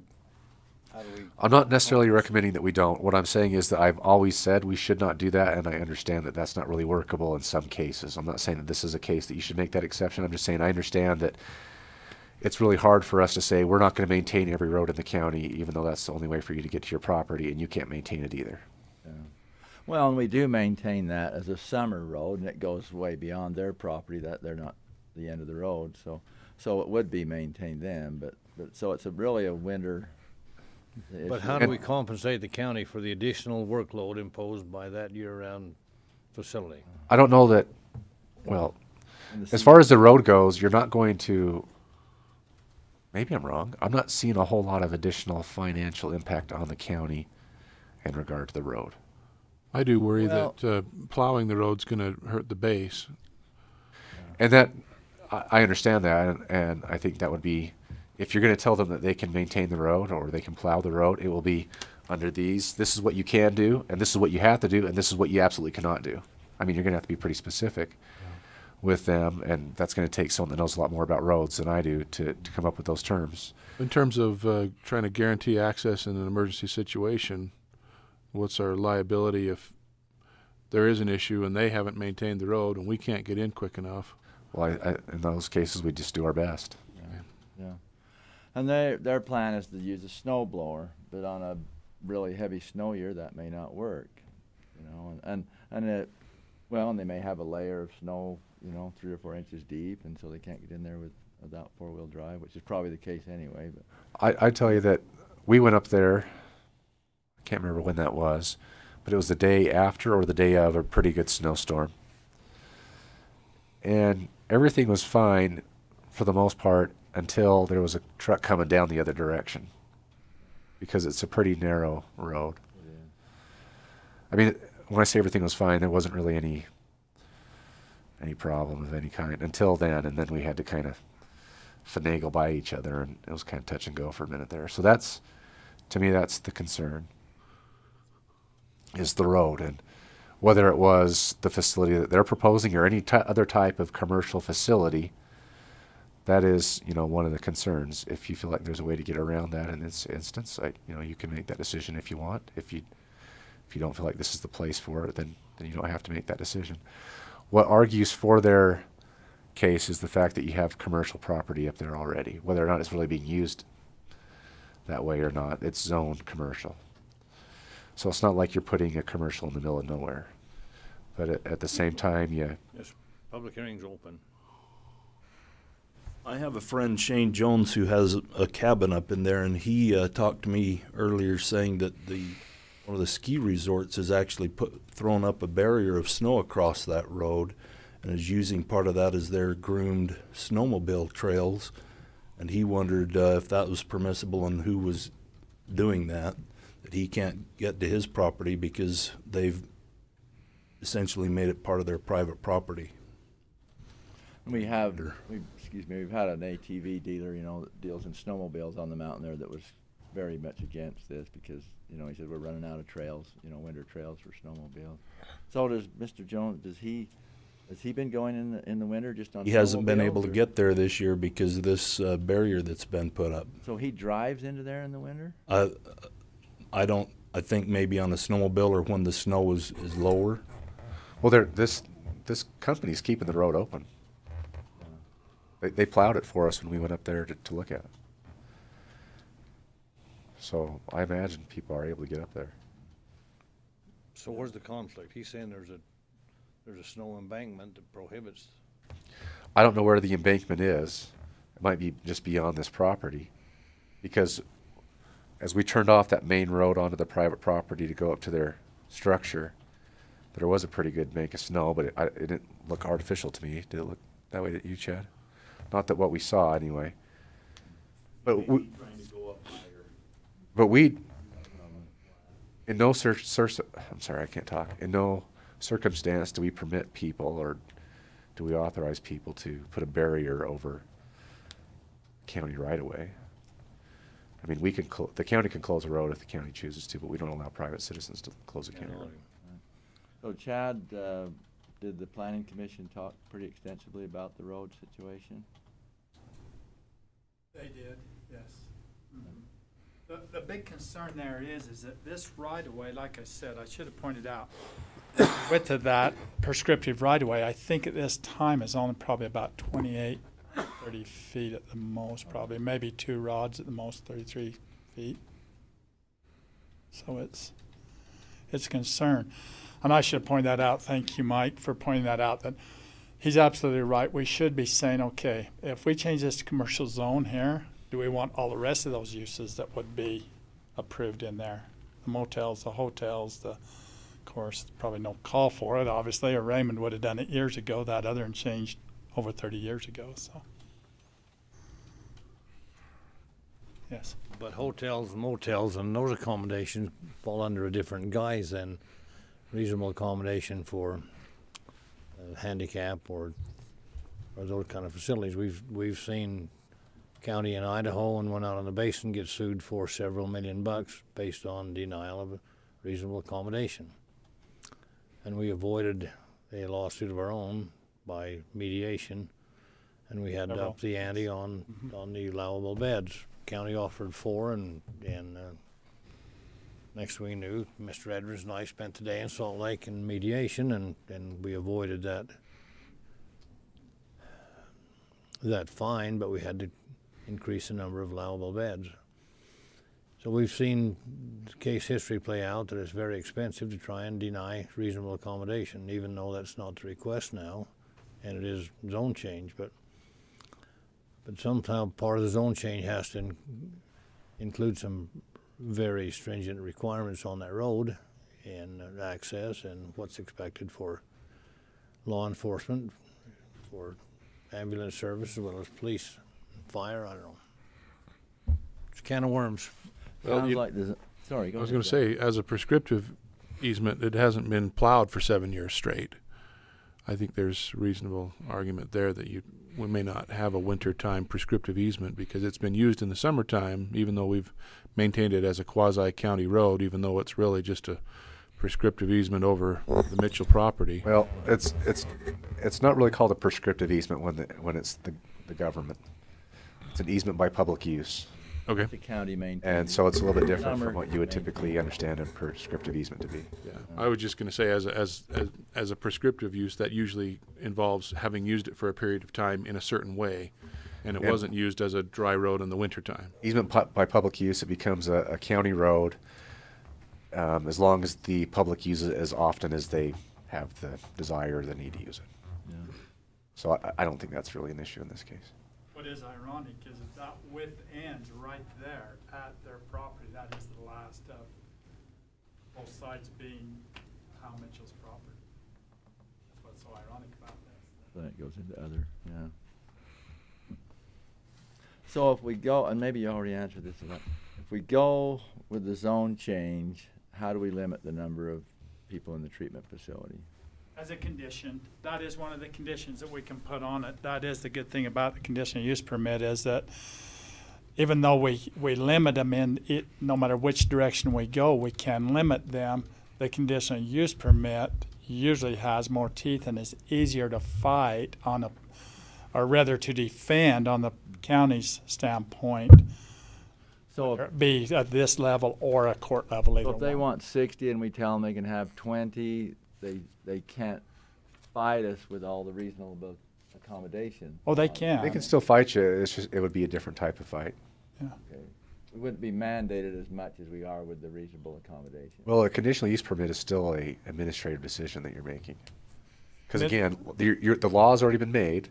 Speaker 7: I'm not necessarily recommending that we don't. What I'm saying is that I've always said we should not do that, and I understand that that's not really workable in some cases. I'm not saying that this is a case that you should make that exception. I'm just saying I understand that it's really hard for us to say we're not going to maintain every road in the county, even though that's the only way for you to get to your property, and you can't maintain it either.
Speaker 3: Yeah. Well, and we do maintain that as a summer road, and it goes way beyond their property. That the end of the road. So it would be maintained then, but so it's really a winter issue.
Speaker 4: But how do we compensate the county for the additional workload imposed by that year-round facility?
Speaker 7: I don't know that, well,
Speaker 3: In the
Speaker 7: as
Speaker 3: season.
Speaker 7: far as the road goes, you're not going to, maybe I'm wrong, I'm not seeing a whole lot of additional financial impact on the county in regard to the road.
Speaker 2: I do worry
Speaker 3: Well-
Speaker 2: that plowing the road's going to hurt the base.
Speaker 7: And that, I understand that, and I think that would be, if you're going to tell them that they can maintain the road or they can plow the road, it will be under these, this is what you can do, and this is what you have to do, and this is what you absolutely cannot do. I mean, you're going to have to be pretty specific with them, and that's going to take someone that knows a lot more about roads than I do to come up with those terms.
Speaker 2: In terms of trying to guarantee access in an emergency situation, what's our liability if there is an issue and they haven't maintained the road and we can't get in quick enough?
Speaker 7: Well, in those cases, we just do our best.
Speaker 3: Yeah. And their plan is to use a snow blower, but on a really heavy snow year that may not work, you know, and they may have a layer of snow, you know, 3 or 4 inches deep, and so they can't get in there without 4-wheel drive, which is probably the case anyway. But
Speaker 7: I tell you that we went up there, I can't remember when that was, but it was the day after or the day of a pretty good snowstorm. And everything was fine for the most part until there was a truck coming down the other direction, because it's a pretty narrow road. I mean, when I say everything was fine, there wasn't really any problem of any kind until then, and then we had to kind of finagle by each other, and it was kind of touch and go for a minute there. So that's, to me, that's the concern, is the road, and whether it was the facility that they're proposing or any other type of commercial facility. That is, you know, one of the concerns. If you feel like there's a way to get around that in this instance, you can make that decision if you want. If you don't feel like this is the place for it, then you don't have to make that decision. What argues for their case is the fact that you have commercial property up there already, whether or not it's really being used that way or not. It's zoned commercial. So it's not like you're putting a commercial in the middle of nowhere. But at the same time,
Speaker 4: Yes, public hearing's open.
Speaker 13: I have a friend, Shane Jones, who has a cabin up in there, and he talked to me earlier saying that one of the ski resorts has actually thrown up a barrier of snow across that road and is using part of that as their groomed snowmobile trails. And he wondered if that was permissible and who was doing that he can't get to his property because they've essentially made it part of their private property.
Speaker 3: we've had an ATV dealer, you know, that deals in snowmobiles on the mountain there that was very much against this because, you know, he said we're running out of trails, you know, winter trails for snowmobiles. So does Mr. Jones, has he been going in the winter just on snowmobiles?
Speaker 13: He hasn't been able to get there this year because of this barrier that's been put up.
Speaker 3: So he drives into there in the winter?
Speaker 13: I think maybe on a snowmobile or when the snow is lower.
Speaker 7: Well, this company's keeping the road open. They plowed it for us when we went up there to look at it. So I imagine people are able to get up there.
Speaker 4: So where's the conflict? He's saying there's a snow embankment that prohibits.
Speaker 7: I don't know where the embankment is. It might be just beyond this property, because as we turned off that main road onto the private property to go up to their structure, there was a pretty good bank of snow, but it didn't look artificial to me. Did it look that way to you, Chad? Not that what we saw, anyway. But we, in no in no circumstance do we permit people or do we authorize people to put a barrier over county right away. I mean, we can the county can close a road if the county chooses to, but we don't allow private citizens to close a county road.
Speaker 3: So Chad, did the Planning Commission talk pretty extensively about the road situation?
Speaker 11: They did, yes. Mm-hmm. The big concern there is that this right-of-way, like I said, I should have pointed out, width of that prescriptive right-of-way, I think at this time is only probably about 28, 30 feet at the most, probably. Maybe 2 rods at the most, 33 feet. So it's a concern. And I should point that out. Thank you, Mike, for pointing that out, that he's absolutely right. We should be saying, okay, if we change this to commercial zone here, do we want all the rest of those uses that would be approved in there? The motels, the hotels, of course, probably no call for it, obviously, or Raymond would have done it years ago. That other one changed over 30 years ago, so. Yes.
Speaker 4: But hotels, motels, and those accommodations fall under a different guise than reasonable accommodation for handicap or those kind of facilities. We've seen county in Idaho and one out on the basin get sued for several $million based on denial of reasonable accommodation. And we avoided a lawsuit of our own by mediation, and we had to up the ante on the allowable beds. County offered 4, and next we knew, Mr. Edwards and I spent the day in Salt Lake in mediation, and we avoided that fine, but we had to increase the number of allowable beds. So we've seen case history play out that it's very expensive to try and deny reasonable accommodation, even though that's not the request now, and it is zone change. But somehow part of the zone change has to include some very stringent requirements on that road and access and what's expected for law enforcement, for ambulance service, as well as police, fire. I don't know. It's a can of worms.
Speaker 2: Well,
Speaker 3: Sounds like sorry, go
Speaker 2: I was
Speaker 3: ahead,
Speaker 2: going to say, as a prescriptive easement, it hasn't been plowed for 7 years straight. I think there's reasonable argument there that we may not have a wintertime prescriptive easement because it's been used in the summertime, even though we've maintained it as a quasi-county road, even though it's really just a prescriptive easement over the Mitchell property.
Speaker 7: Well, it's not really called a prescriptive easement when it's the government. It's an easement by public use.
Speaker 2: Okay.
Speaker 3: The county maintains.
Speaker 7: And so it's a little bit different
Speaker 3: Summer
Speaker 7: from what you would
Speaker 3: maintains.
Speaker 7: typically understand a prescriptive easement to be.
Speaker 2: Yeah, I was just going to say, as a prescriptive use, that usually involves having used it for a period of time in a certain way, and it wasn't used as a dry road in the wintertime.
Speaker 7: Easement by public use, it becomes a county road as long as the public uses it as often as they have the desire or the need to use it.
Speaker 3: Yeah.
Speaker 7: So I don't think that's really an issue in this case.
Speaker 11: What is ironic is that width ends right there at their property. That is the last of both sides being Hal Mitchell's property. That's what's so ironic about this.
Speaker 3: Then it goes into other, yeah. So if we go, and maybe you already answered this, but if we go with the zone change, how do we limit the number of people in the treatment facility?
Speaker 11: As a condition, that is one of the conditions that we can put on it. That is the good thing about the conditional use permit, is that even though we limit them in it, no matter which direction we go, we can limit them. The conditional use permit usually has more teeth and is easier to fight on a, or rather to defend on the county's standpoint.
Speaker 3: So
Speaker 11: be at this level or a court level.
Speaker 3: So if they want 60 and we tell them they can have 20, they can't fight us with all the reasonable accommodation.
Speaker 11: Oh, they can.
Speaker 7: They can still fight you. It's just it would be a different type of fight.
Speaker 11: Yeah.
Speaker 3: Okay. We wouldn't be mandated as much as we are with the reasonable accommodation.
Speaker 7: Well, a conditional use permit is still a administrative decision that you're making. Because again, the law's already been made.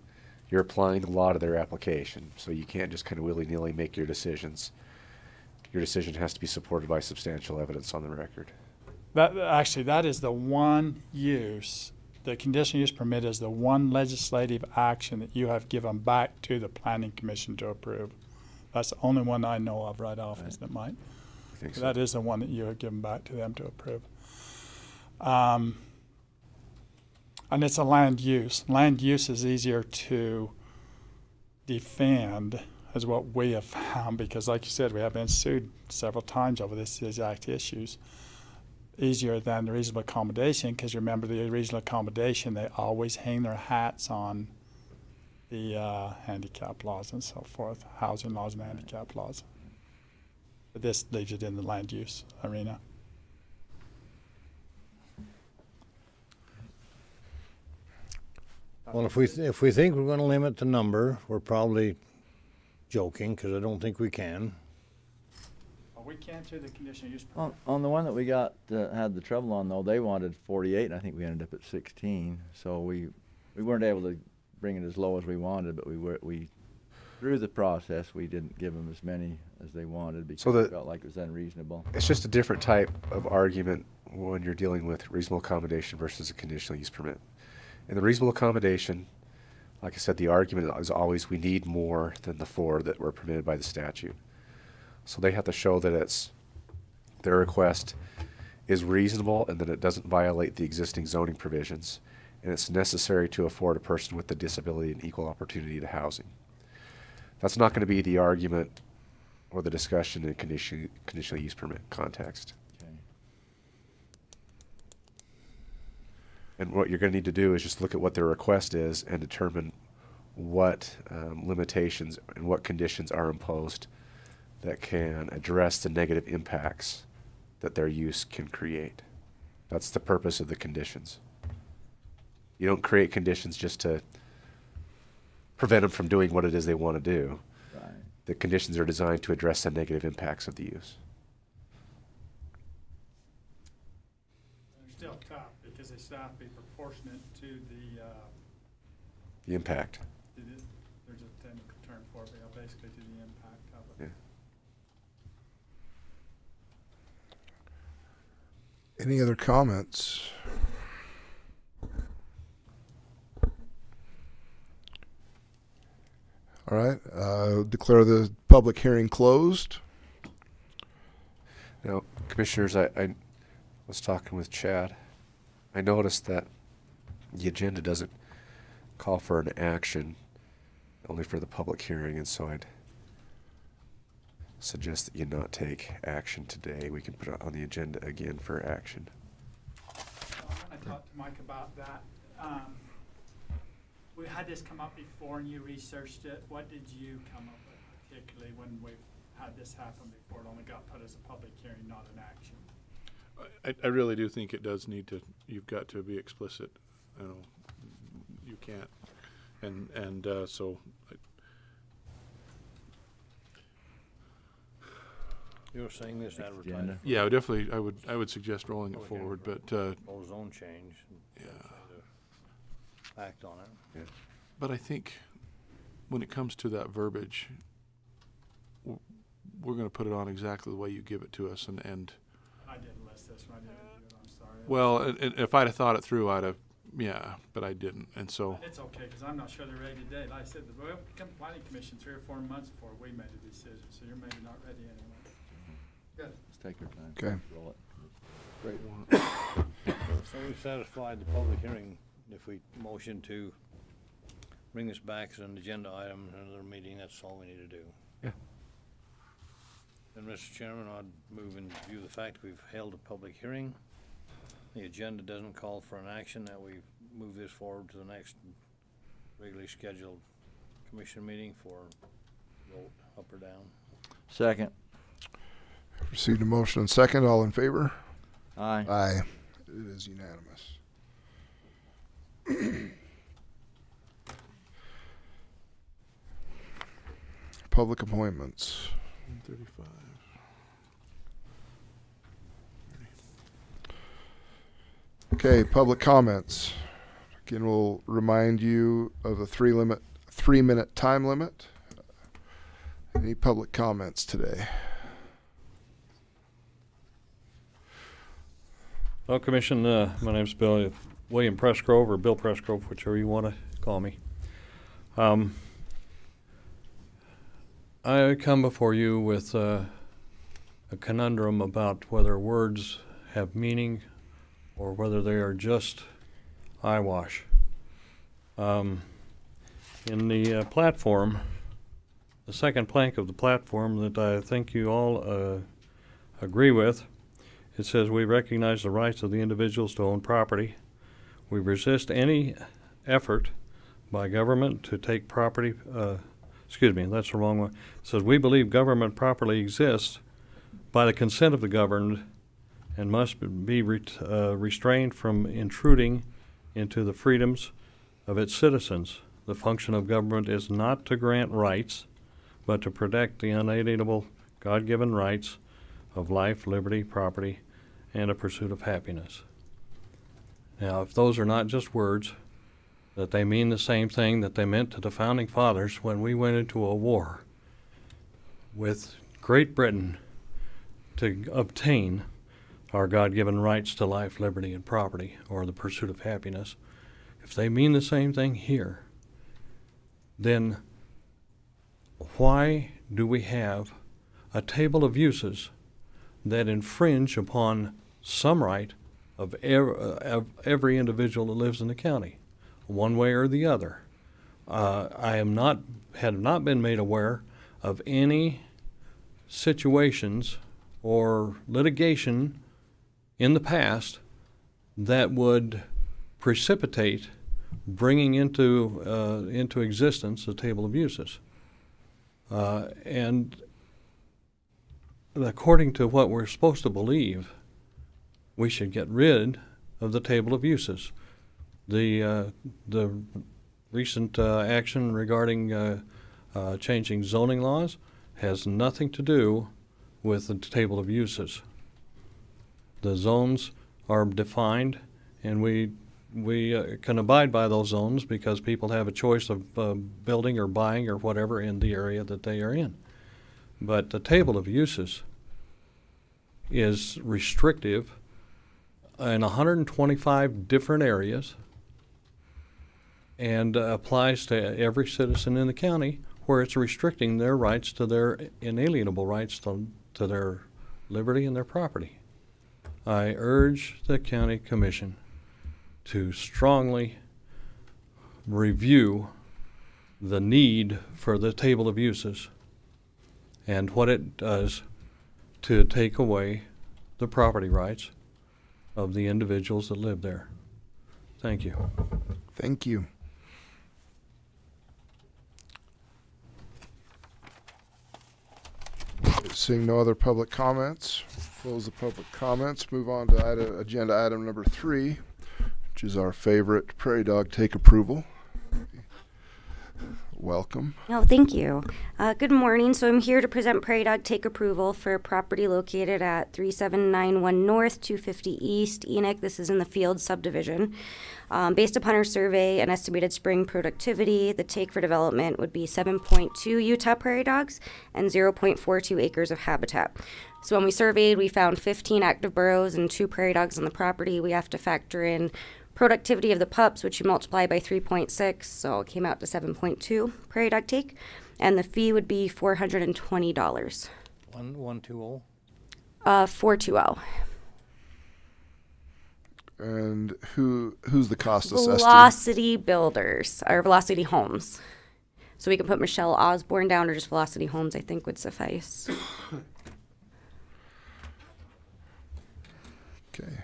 Speaker 7: You're applying the law to their application, so you can't just kind of willy-nilly make your decisions. Your decision has to be supported by substantial evidence on the record.
Speaker 11: That is the one use, the conditional use permit is the one legislative action that you have given back to the Planning Commission to approve. That's the only one I know of right off, isn't it, Mike?
Speaker 7: I think so.
Speaker 11: That is the one that you have given back to them to approve. And it's a land use. Land use is easier to defend, is what we have found, because like you said, we have been sued several times over this exact issues. Easier than the reasonable accommodation, because remember the reasonable accommodation, they always hang their hats on the handicap laws and so forth, housing laws and handicap laws. But this leaves it in the land use arena.
Speaker 4: Well, if we think we're going to limit the number, we're probably joking, because I don't think we can.
Speaker 11: Well, we can't do the conditional use permit.
Speaker 3: On the one that we got had the trouble on, though, they wanted 48, and I think we ended up at 16. So we we weren't able to bring it as low as we wanted, but we through the process, we didn't give them as many as they wanted because we felt like it was unreasonable.
Speaker 7: It's just a different type of argument when you're dealing with reasonable accommodation versus a conditional use permit. In the reasonable accommodation, like I said, the argument is always we need more than the 4 that were permitted by the statute. So they have to show that their request is reasonable and that it doesn't violate the existing zoning provisions, and it's necessary to afford a person with a disability an equal opportunity to housing. That's not going to be the argument or the discussion in a conditional use permit context.
Speaker 3: Okay.
Speaker 7: And what you're going to need to do is just look at what their request is and determine what limitations and what conditions are imposed that can address the negative impacts that their use can create. That's the purpose of the conditions. You don't create conditions just to prevent them from doing what it is they want to do.
Speaker 3: Right.
Speaker 7: The conditions are designed to address the negative impacts of the use.
Speaker 11: They're still tough because they still have to be proportionate to
Speaker 7: The impact.
Speaker 11: There's a technical term for it, but basically to the impact of it.
Speaker 1: Yeah. Any other comments? All right, declare the public hearing closed.
Speaker 7: Now, Commissioners, I was talking with Chad. I noticed that the agenda doesn't call for an action, only for the public hearing, and so I'd suggest that you not take action today. We can put it on the agenda again for action.
Speaker 11: I talked to Mike about that. We had this come up before and you researched it. What did you come up with, particularly when we've had this happen before? It only got put as a public hearing, not an action.
Speaker 2: I really do think it does need to, you've got to be explicit. You know, you can't. So
Speaker 4: You were saying this advertising.
Speaker 3: agenda.
Speaker 2: yeah, definitely, I would suggest rolling it forward, but,
Speaker 4: Whole zone change.
Speaker 2: yeah.
Speaker 4: Act on it.
Speaker 7: Yeah.
Speaker 2: But I think when it comes to that verbiage, we're going to put it on exactly the way you give it to us. And
Speaker 11: I didn't list this one. I didn't do it. I'm sorry.
Speaker 2: well, and if I'd have thought it through, I'd have, yeah, but I didn't. And so,
Speaker 11: It's okay, because I'm not sure they're ready today. Like I said, the planning commission 3 or 4 months before we made a decision, so you're maybe not ready anyway. Good.
Speaker 3: Let's take your time.
Speaker 1: Okay.
Speaker 3: Roll it.
Speaker 2: great one.
Speaker 4: So we've satisfied the public hearing if we motion to bring this back as an agenda item in another meeting. That's all we need to do.
Speaker 7: Yeah.
Speaker 4: Then, Mr. Chairman, I'd move in view of the fact we've held a public hearing. The agenda doesn't call for an action, that we move this forward to the next regularly scheduled commission meeting for vote up or down.
Speaker 3: Second.
Speaker 1: Received a motion and second. All in favor?
Speaker 3: Aye.
Speaker 1: Aye. It is unanimous. Public appointments.
Speaker 2: 35.
Speaker 1: Okay, public comments. Again, we'll remind you of the 3-minute time limit. Any public comments today?
Speaker 14: Well, Commission, my name's William Pressgrove, or Bill Pressgrove, whichever you want to call me. I come before you with a conundrum about whether words have meaning or whether they are just eyewash. In the platform, the second plank of the platform that I think you all agree with, it says we recognize the rights of the individuals to own property. We resist any effort by government to take property, excuse me, that's the wrong one. It says we believe government properly exists by the consent of the governed and must be restrained from intruding into the freedoms of its citizens. The function of government is not to grant rights, but to protect the unalienable God-given rights of life, liberty, property, and a pursuit of happiness. Now, if those are not just words, that they mean the same thing that they meant to the Founding Fathers when we went into a war with Great Britain to obtain our God-given rights to life, liberty, and property, or the pursuit of happiness. If they mean the same thing here, then why do we have a table of uses that infringe upon some right of every individual that lives in the county, one way or the other? I have not been made aware of any situations or litigation in the past that would precipitate bringing into existence a table of uses. And according to what we're supposed to believe, we should get rid of the table of uses. The recent action regarding changing zoning laws has nothing to do with the table of uses. The zones are defined, and we can abide by those zones because people have a choice of building or buying or whatever in the area that they are in. But the table of uses is restrictive in 125 different areas and applies to every citizen in the county, where it's restricting their rights to their inalienable rights to their liberty and their property. I urge the county commission to strongly review the need for the table of uses and what it does to take away the property rights of the individuals that live there. Thank you.
Speaker 1: Thank you. Seeing no other public comments, close the public comments. Move on to agenda item number 3, which is our favorite prairie dog take approval. Welcome.
Speaker 15: Oh, thank you. Good morning. So I'm here to present Prairie Dog Take Approval for property located at 3791 North, 250 East, Enoch. This is in the Field subdivision. Based upon our survey and estimated spring productivity, the take for development would be 7.2 Utah prairie dogs and 0.42 acres of habitat. So when we surveyed, we found 15 active burrows and 2 prairie dogs on the property. We have to factor in productivity of the pups, which you multiply by 3.6, so it came out to 7.2 prairie dog take, and the fee would be $420.
Speaker 4: 120.
Speaker 15: 420.
Speaker 1: And who's the cost assessor?
Speaker 15: Velocity Builders, or Velocity Homes. So we can put Michelle Osborne down, or just Velocity Homes, I think would suffice.
Speaker 1: Okay.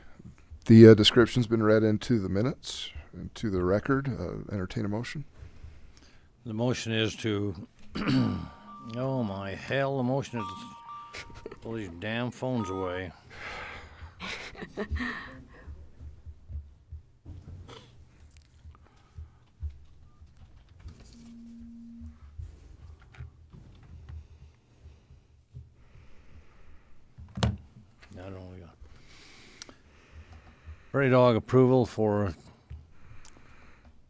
Speaker 1: The description's been read into the minutes, into the record. Entertain a motion.
Speaker 4: The motion is to, oh my hell, the motion is to pull these damn phones away. I don't know. Prairie dog approval for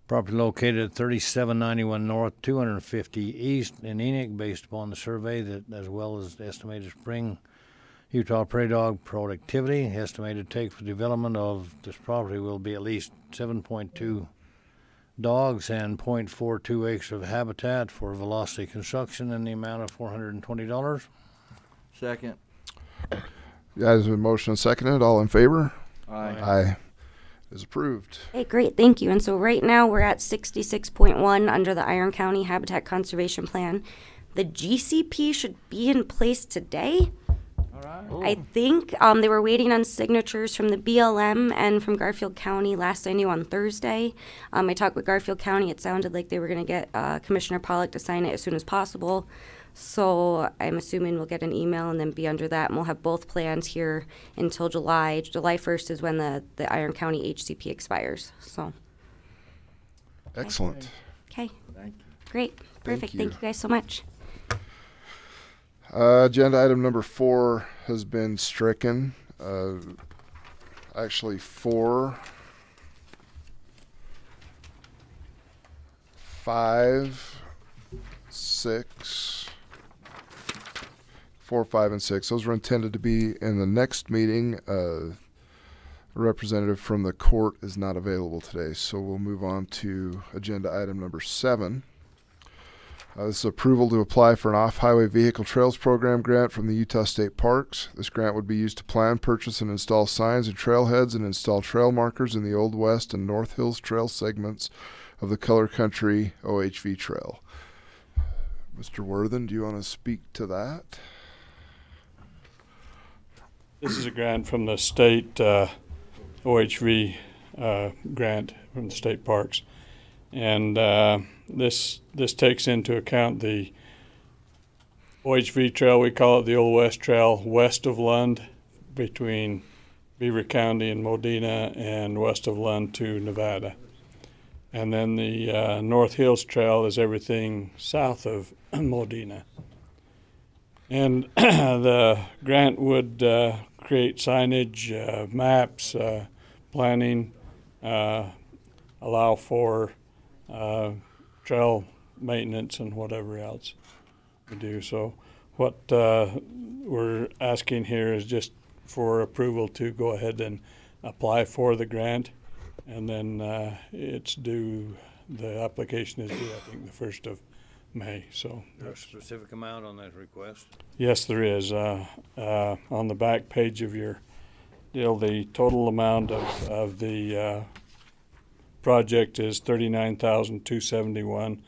Speaker 4: property located at 3791 North, 250 East in Enoch, based upon the survey that, as well as estimated spring Utah prairie dog productivity. Estimated take for development of this property will be at least 7.2 dogs and 0.42 acres of habitat for Velocity Construction in the amount of $420.
Speaker 3: Second.
Speaker 1: There's been motion and seconded. All in favor?
Speaker 3: Aye.
Speaker 1: Aye. Is approved.
Speaker 15: Okay, great, thank you. And so right now we're at 66.1 under the Iron County Habitat Conservation Plan. The GCP should be in place today.
Speaker 3: All right.
Speaker 15: I think they were waiting on signatures from the BLM and from Garfield County last I knew on Thursday. I talked with Garfield County. It sounded like they were going to get Commissioner Pollock to sign it as soon as possible. So I'm assuming we'll get an email and then be under that, and we'll have both plans here until July. July 1st is when the Iron County HCP expires. So.
Speaker 1: Excellent.
Speaker 15: Okay.
Speaker 3: Thank you.
Speaker 15: Great. Perfect. Thank you guys so much.
Speaker 1: Agenda item number 4 has been stricken. Actually 4. 5, 6, 4, 5, and 6. Those were intended to be in the next meeting. A representative from the court is not available today, so we'll move on to agenda item number 7. This is approval to apply for an off-highway vehicle trails program grant from the Utah State Parks. This grant would be used to plan, purchase, and install signs and trailheads and install trail markers in the Old West and North Hills Trail segments of the Color Country OHV Trail. Mr. Worthen, do you want to speak to that?
Speaker 14: This is a grant from the state OHV grant from the state parks. And this takes into account the OHV trail, we call it the Old West Trail, west of Lund, between Beaver County and Modena, and west of Lund to Nevada. And then the North Hills Trail is everything south of Modena. And the grant would create signage, maps, planning, allow for trail maintenance and whatever else we do. So what we're asking here is just for approval to go ahead and apply for the grant, and then it's due, the application is due, I think, the 1st of May. So
Speaker 4: There's a specific amount on that request?
Speaker 14: Yes, there is. On the back page of your deal, the total amount of the project is $39,271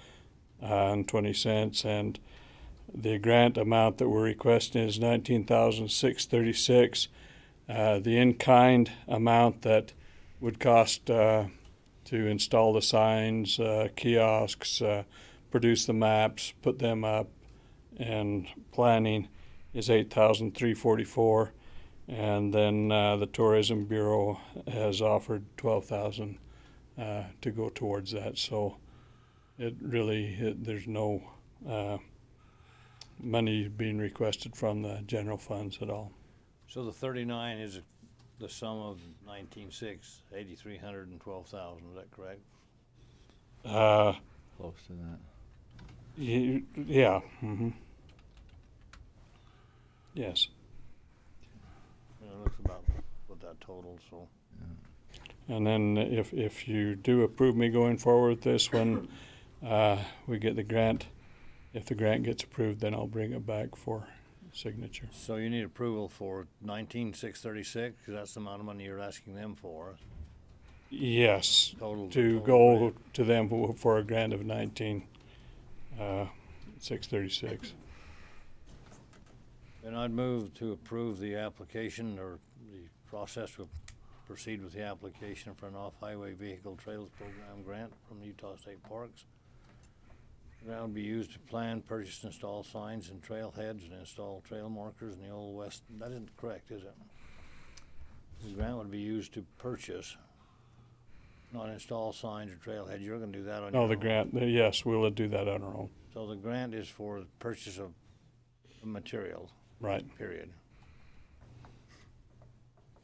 Speaker 14: and 20 cents, and the grant amount that we're requesting is $19,636. The in-kind amount that would cost to install the signs, kiosks, produce the maps, put them up, and planning is $8,344, and then the Tourism Bureau has offered $12,000 to go towards that. So it really, there's no money being requested from the general funds at all.
Speaker 4: So the 39 is the sum of 19,600, 8,300, and 12,000. Is that correct?
Speaker 3: Close to that.
Speaker 14: Yeah. Mm-hmm. Yes.
Speaker 4: It looks about what that total. So.
Speaker 14: And then if you do approve me going forward with this one, we get the grant. If the grant gets approved, then I'll bring it back for signature.
Speaker 4: So you need approval for 19,636, because that's the amount of money you're asking them for.
Speaker 14: Yes.
Speaker 4: Total
Speaker 14: Go
Speaker 4: grant.
Speaker 14: to them for a grant of 19,636.
Speaker 4: Then I'd move to approve the application, or the process to proceed with the application for an off-highway vehicle trails program grant from the Utah State Parks. The grant would be used to plan, purchase, install signs and trailheads and install trail markers in the Old West. That isn't correct, is it? The grant would be used to purchase, not install signs or trailheads. You're going to do that on your own.
Speaker 14: No, the grant, yes, we'll do that on our own.
Speaker 4: So the grant is for the purchase of material.
Speaker 14: Right.
Speaker 4: Period.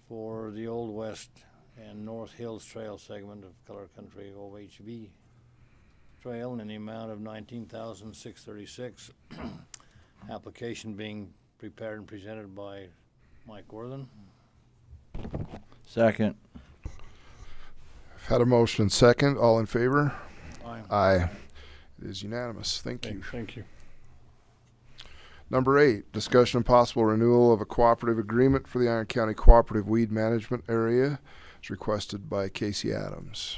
Speaker 4: For the Old West and North Hills Trail segment of Color Country OHV Trail in the amount of $19,636. Application being prepared and presented by Mike Worthen.
Speaker 3: Second.
Speaker 1: I've had a motion and second. All in favor?
Speaker 4: Aye.
Speaker 1: Aye. It is unanimous. Thank you.
Speaker 14: Thank you.
Speaker 1: Number 8, discussion and possible renewal of a cooperative agreement for the Iron County Cooperative Weed Management Area. It's requested by Casey Adams.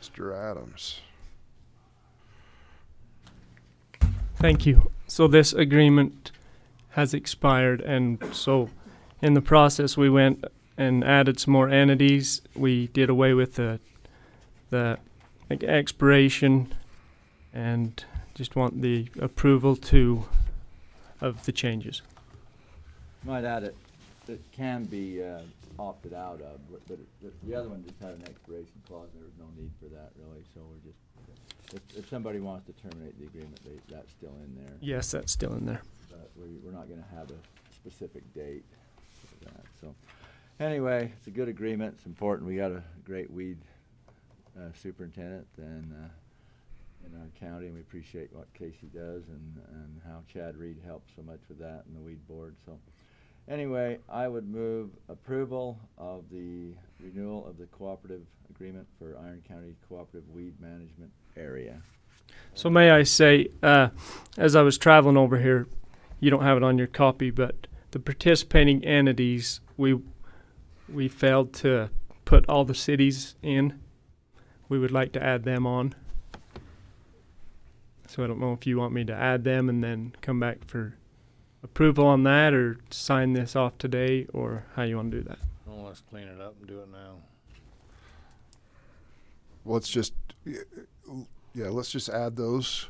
Speaker 1: Mr. Adams.
Speaker 16: Thank you. So this agreement has expired, and so in the process we went and added some more entities. We did away with the expiration and just want the approval of the changes.
Speaker 3: Might add it can be opted out of, but the other one just had an expiration clause. There was no need for that really, so we're just, if somebody wants to terminate the agreement, that's still in there.
Speaker 16: Yes, that's still in there.
Speaker 3: But we're not going to have a specific date for that. So anyway, it's a good agreement. It's important. We got a great weed superintendent, and in our county, and we appreciate what Casey does and how Chad Reed helps so much with that and the weed board. So anyway, I would move approval of the renewal of the cooperative agreement for Iron County Cooperative Weed Management Area.
Speaker 16: So may I say, as I was traveling over here, you don't have it on your copy, but the participating entities, we failed to put all the cities in. We would like to add them on. So I don't know if you want me to add them and then come back for approval on that, or sign this off today, or how you want to do that.
Speaker 4: Well, let's clean it up and do it now.
Speaker 1: Let's just, let's just add those.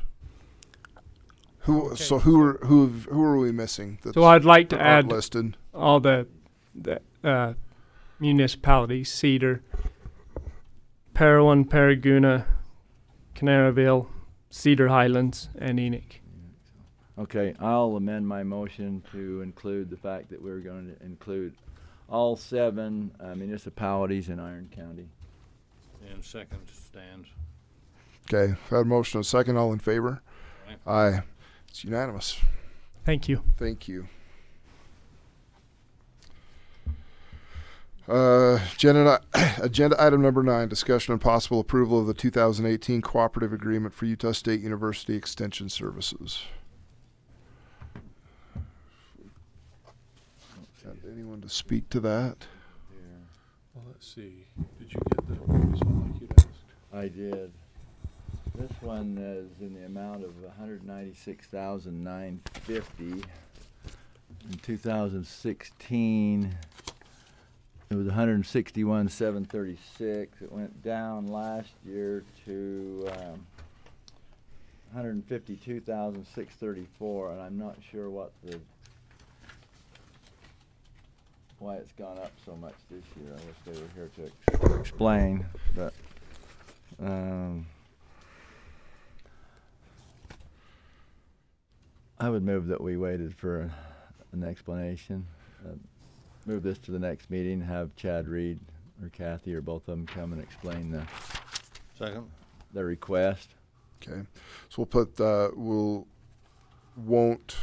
Speaker 1: Who?
Speaker 16: Okay.
Speaker 1: So who are we missing?
Speaker 16: So I'd like to add
Speaker 1: listed
Speaker 16: all the municipalities: Cedar, Parowan, Paraguna, Canaryville, Cedar Highlands, and Enoch.
Speaker 3: Okay, I'll amend my motion to include the fact that we're going to include all 7 municipalities in Iron County.
Speaker 4: And second stands.
Speaker 1: Okay, I've had a motion and a second. All in favor? Aye. It's unanimous.
Speaker 16: Thank you.
Speaker 1: Thank you. Agenda item number 9, discussion and possible approval of the 2018 cooperative agreement for Utah State University Extension Services. Got anyone to speak to that?
Speaker 2: Well, let's see. Did you get the previous one like you'd asked?
Speaker 3: I did. This one is in the amount of $196,950. In 2016, it was $161,736. It went down last year to $152,634, and I'm not sure why it's gone up so much this year. I wish they were here to explain, but I would move that we waited for an explanation. Move this to the next meeting, have Chad Reed or Kathy or both of them come and explain the request.
Speaker 1: Okay, so we'll put won't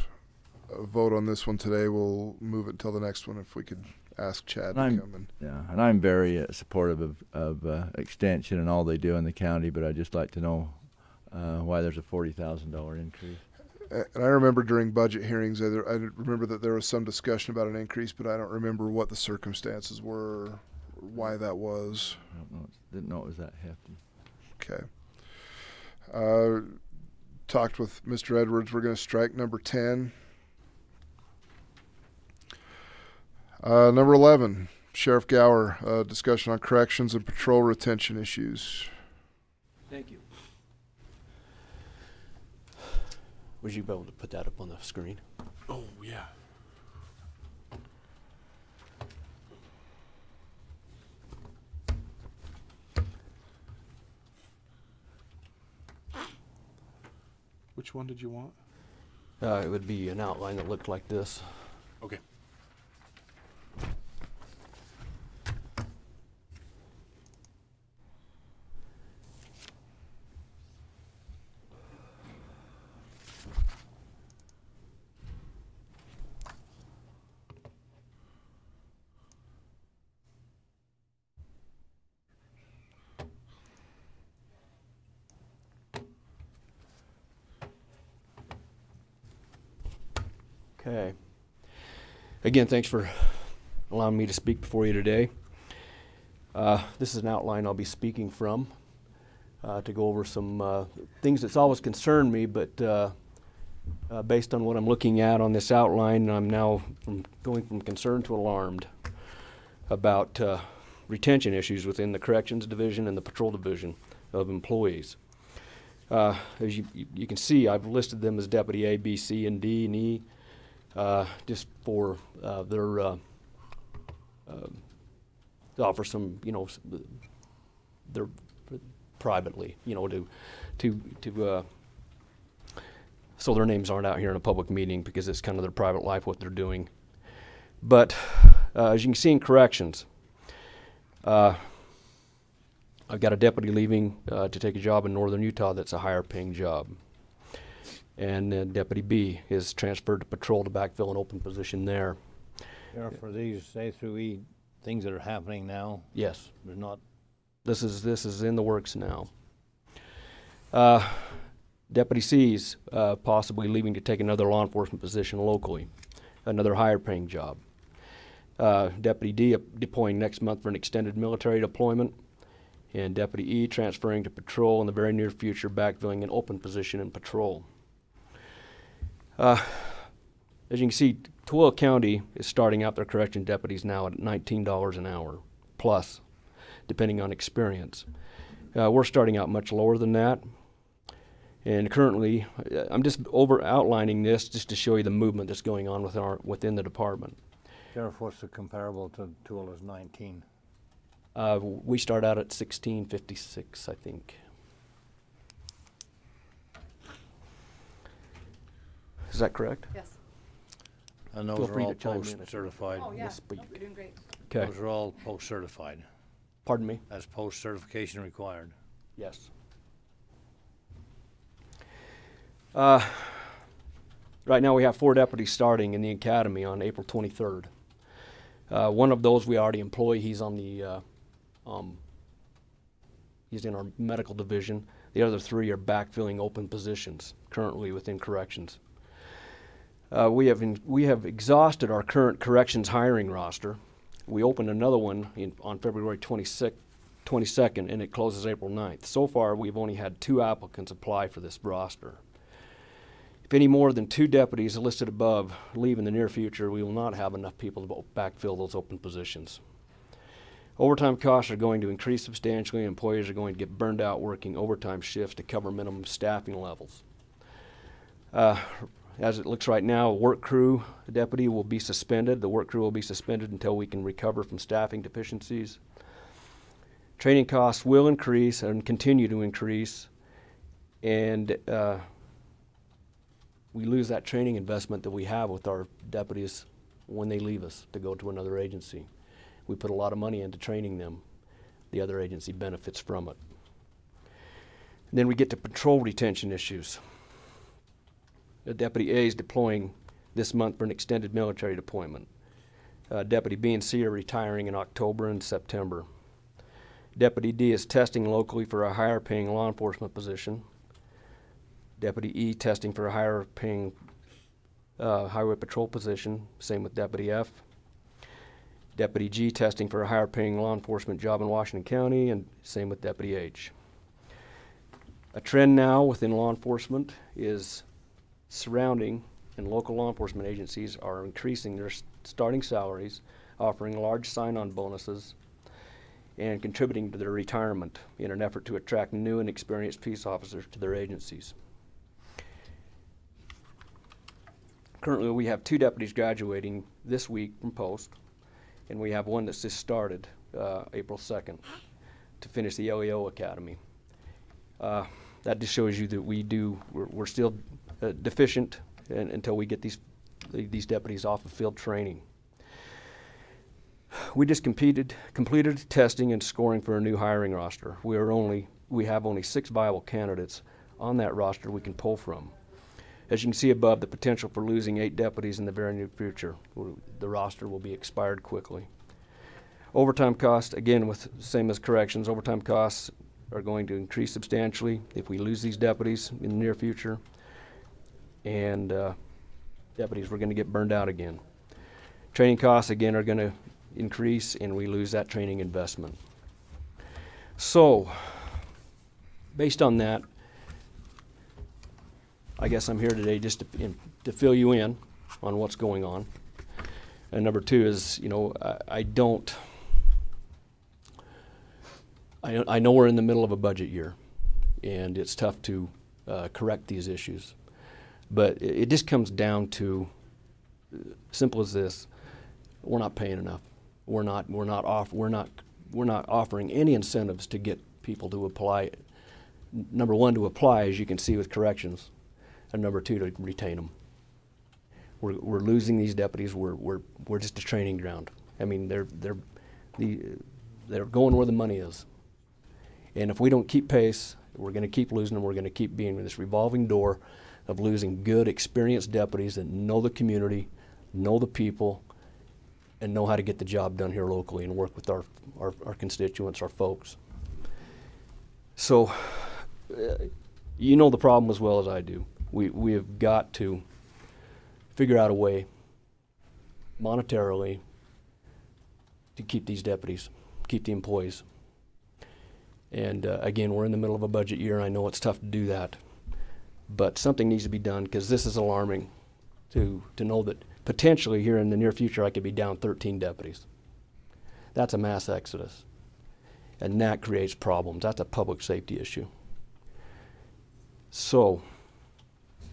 Speaker 1: vote on this one today. We'll move it until the next one if we could ask Chad to come in.
Speaker 3: Yeah, and I'm very supportive of extension and all they do in the county, but I'd just like to know why there's a $40,000 increase.
Speaker 1: And I remember during budget hearings, I remember that there was some discussion about an increase, but I don't remember what the circumstances were, or why that was.
Speaker 3: I don't know. Didn't know it was that hefty.
Speaker 1: Okay. Talked with Mr. Edwards. We're going to strike number 10. Number 11, Sheriff Gower, discussion on corrections and patrol retention issues.
Speaker 12: Thank you. Would you be able to put that up on the screen?
Speaker 2: Oh, yeah. Which one did you want?
Speaker 12: It would be an outline that looked like this.
Speaker 2: Okay.
Speaker 12: Okay. Again, thanks for allowing me to speak before you today. This is an outline I'll be speaking from to go over some things that's always concerned me, but based on what I'm looking at on this outline, I'm now going from concerned to alarmed about retention issues within the Corrections Division and the Patrol Division of employees. As you can see, I've listed them as Deputy A, B, C, and D, and E, just for their to offer some, their privately, to so their names aren't out here in a public meeting because it's kind of their private life what they're doing. But as you can see in corrections, I I've got a deputy leaving to take a job in northern Utah that's a higher paying job. And Deputy B is transferred to patrol to backfill an open position there.
Speaker 4: Sheriff, for these A-through-E things that are happening now?
Speaker 12: Yes.
Speaker 4: There's not.
Speaker 12: This is in the works now. Deputy C's possibly leaving to take another law enforcement position locally, another higher paying job. Deputy D deploying next month for an extended military deployment, and Deputy E transferring to patrol in the very near future, backfilling an open position in patrol. As you can see, Tooele County is starting out their correction deputies now at $19 an hour plus, depending on experience. We're starting out much lower than that. And currently, I'm just outlining this just to show you the movement that's going on within the department.
Speaker 4: Sheriff, what's the comparable to Tooele's 19?
Speaker 12: We start out at 1656, I think. Is that correct?
Speaker 10: Yes.
Speaker 4: And those are all post-certified?
Speaker 10: Oh, yeah. Nope, you're doing great.
Speaker 12: Okay.
Speaker 4: Those are all post-certified?
Speaker 12: Pardon me?
Speaker 4: As post-certification required?
Speaker 12: Yes. Right now we have 4 deputies starting in the academy on April 23rd. One of those we already employ. He's on the he's in our medical division. The other 3 are backfilling open positions currently within corrections. We have exhausted our current corrections hiring roster. We opened another one on February 22nd, and it closes April 9th. So far, we've only had 2 applicants apply for this roster. If any more than 2 deputies listed above leave in the near future, we will not have enough people to backfill those open positions. Overtime costs are going to increase substantially, and employees are going to get burned out working overtime shifts to cover minimum staffing levels. As it looks right now, work crew deputy will be suspended. The work crew will be suspended until we can recover from staffing deficiencies. Training costs will increase and continue to increase, and we lose that training investment that we have with our deputies when they leave us to go to another agency. We put a lot of money into training them. The other agency benefits from it. And then we get to patrol retention issues. Deputy A is deploying this month for an extended military deployment. Deputy B and C are retiring in October and September. Deputy D is testing locally for a higher paying law enforcement position. Deputy E testing for a higher paying highway patrol position, same with Deputy F. Deputy G testing for a higher paying law enforcement job in Washington County, and same with Deputy H. A trend now within law enforcement is surrounding and local law enforcement agencies are increasing their starting salaries, offering large sign-on bonuses, and contributing to their retirement in an effort to attract new and experienced peace officers to their agencies. Currently, we have 2 deputies graduating this week from post, and we have one that's just started April 2nd to finish the LEO Academy. That just shows you that we're still deficient until we get these deputies off of field training. We just completed testing and scoring for a new hiring roster. We have only 6 viable candidates on that roster we can pull from. As you can see above, the potential for losing 8 deputies in the very near future. The roster will be expired quickly. Overtime costs, again, same as corrections, overtime costs are going to increase substantially if we lose these deputies in the near future. And deputies, we're going to get burned out again. Training costs, again, are going to increase, and we lose that training investment. So, based on that, I guess I'm here today just to fill you in on what's going on. And number 2 is, I know we're in the middle of a budget year, and it's tough to correct these issues. But it just comes down to simple as this: we're not paying enough. We're not offering any incentives to get people to apply. Number 1, to apply, as you can see with corrections, and number 2, to retain them. We're losing these deputies. We're just a training ground. I mean, they're going where the money is, And if we don't keep pace, we're going to keep losing them. We're going to keep being in this revolving door of losing good, experienced deputies that know the community, know the people, and know how to get the job done here locally and work with our constituents, our folks. So, you know the problem as well as I do. We have got to figure out a way monetarily to keep these deputies, keep the employees. And again, we're in the middle of a budget year. I know it's tough to do that, but something needs to be done, because this is alarming to know that potentially here in the near future I could be down 13 deputies. That's a mass exodus, and that creates problems. That's a public safety issue. So,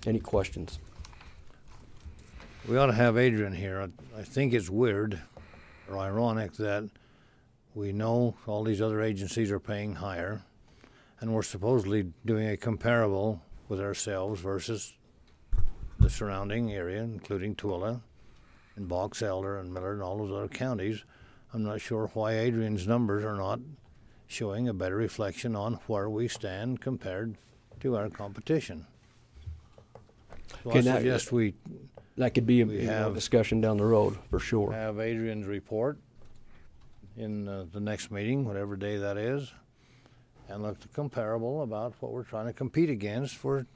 Speaker 12: any questions?
Speaker 4: We ought to have Adrian here. I think it's weird or ironic that we know all these other agencies are paying higher, and we're supposedly doing a comparable with ourselves versus the surrounding area, including Tooele and Box Elder and Millard and all those other counties. I'm not sure why Adrian's numbers are not showing a better reflection on where we stand compared to our competition. So I suggest
Speaker 12: that could be a discussion down the road for sure.
Speaker 4: Have Adrian's report in the next meeting, whatever day that is, and look comparable about what we're trying to compete against for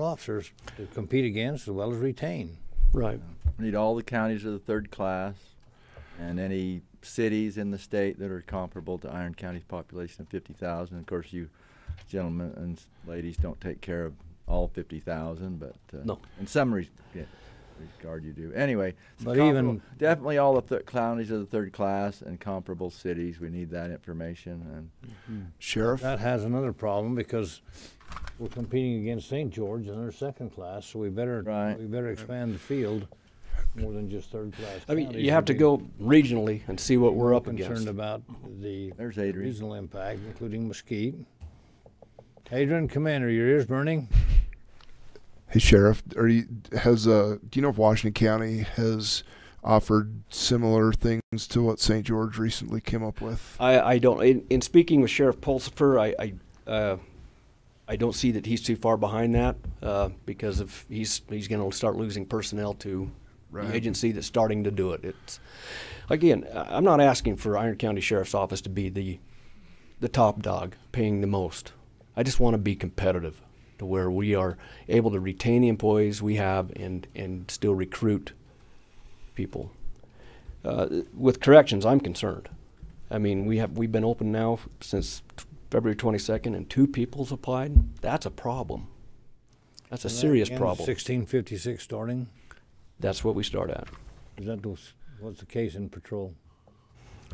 Speaker 4: officers to compete against as well as retain.
Speaker 12: Right.
Speaker 3: We need all the counties of the third class and any cities in the state that are comparable to Iron County's population of 50,000. Of course, you gentlemen and ladies don't take care of all 50,000, but
Speaker 12: no.
Speaker 3: In some regard you do. Anyway,
Speaker 4: but even
Speaker 3: definitely all the counties of the third class and comparable cities, we need that information. And
Speaker 1: Sheriff?
Speaker 4: That has another problem, because we're competing against St. George in their second class, so we better expand the field more than just third class.
Speaker 12: I mean, you have to go regionally and see what we're up against.
Speaker 4: Concerned about the
Speaker 3: There's Adrian.
Speaker 4: regional impact, including Mesquite. Adrian, Commander, your ears burning?
Speaker 1: Hey, Sheriff, do you know if Washington County has offered similar things to what St. George recently came up with?
Speaker 12: I don't. In speaking with Sheriff Pulsifer, I don't see that he's too far behind that, because of he's going to start losing personnel to the agency that's starting to do it. It's again, I'm not asking for Iron County Sheriff's Office to be the top dog paying the most. I just want to be competitive to where we are able to retain the employees we have and still recruit people. With corrections, I'm concerned. I mean, we've been open now since February 22nd, and 2 people's applied. That's a problem. That's a serious problem.
Speaker 4: 1656 starting?
Speaker 12: That's what we start at.
Speaker 4: Is that what's the case in patrol?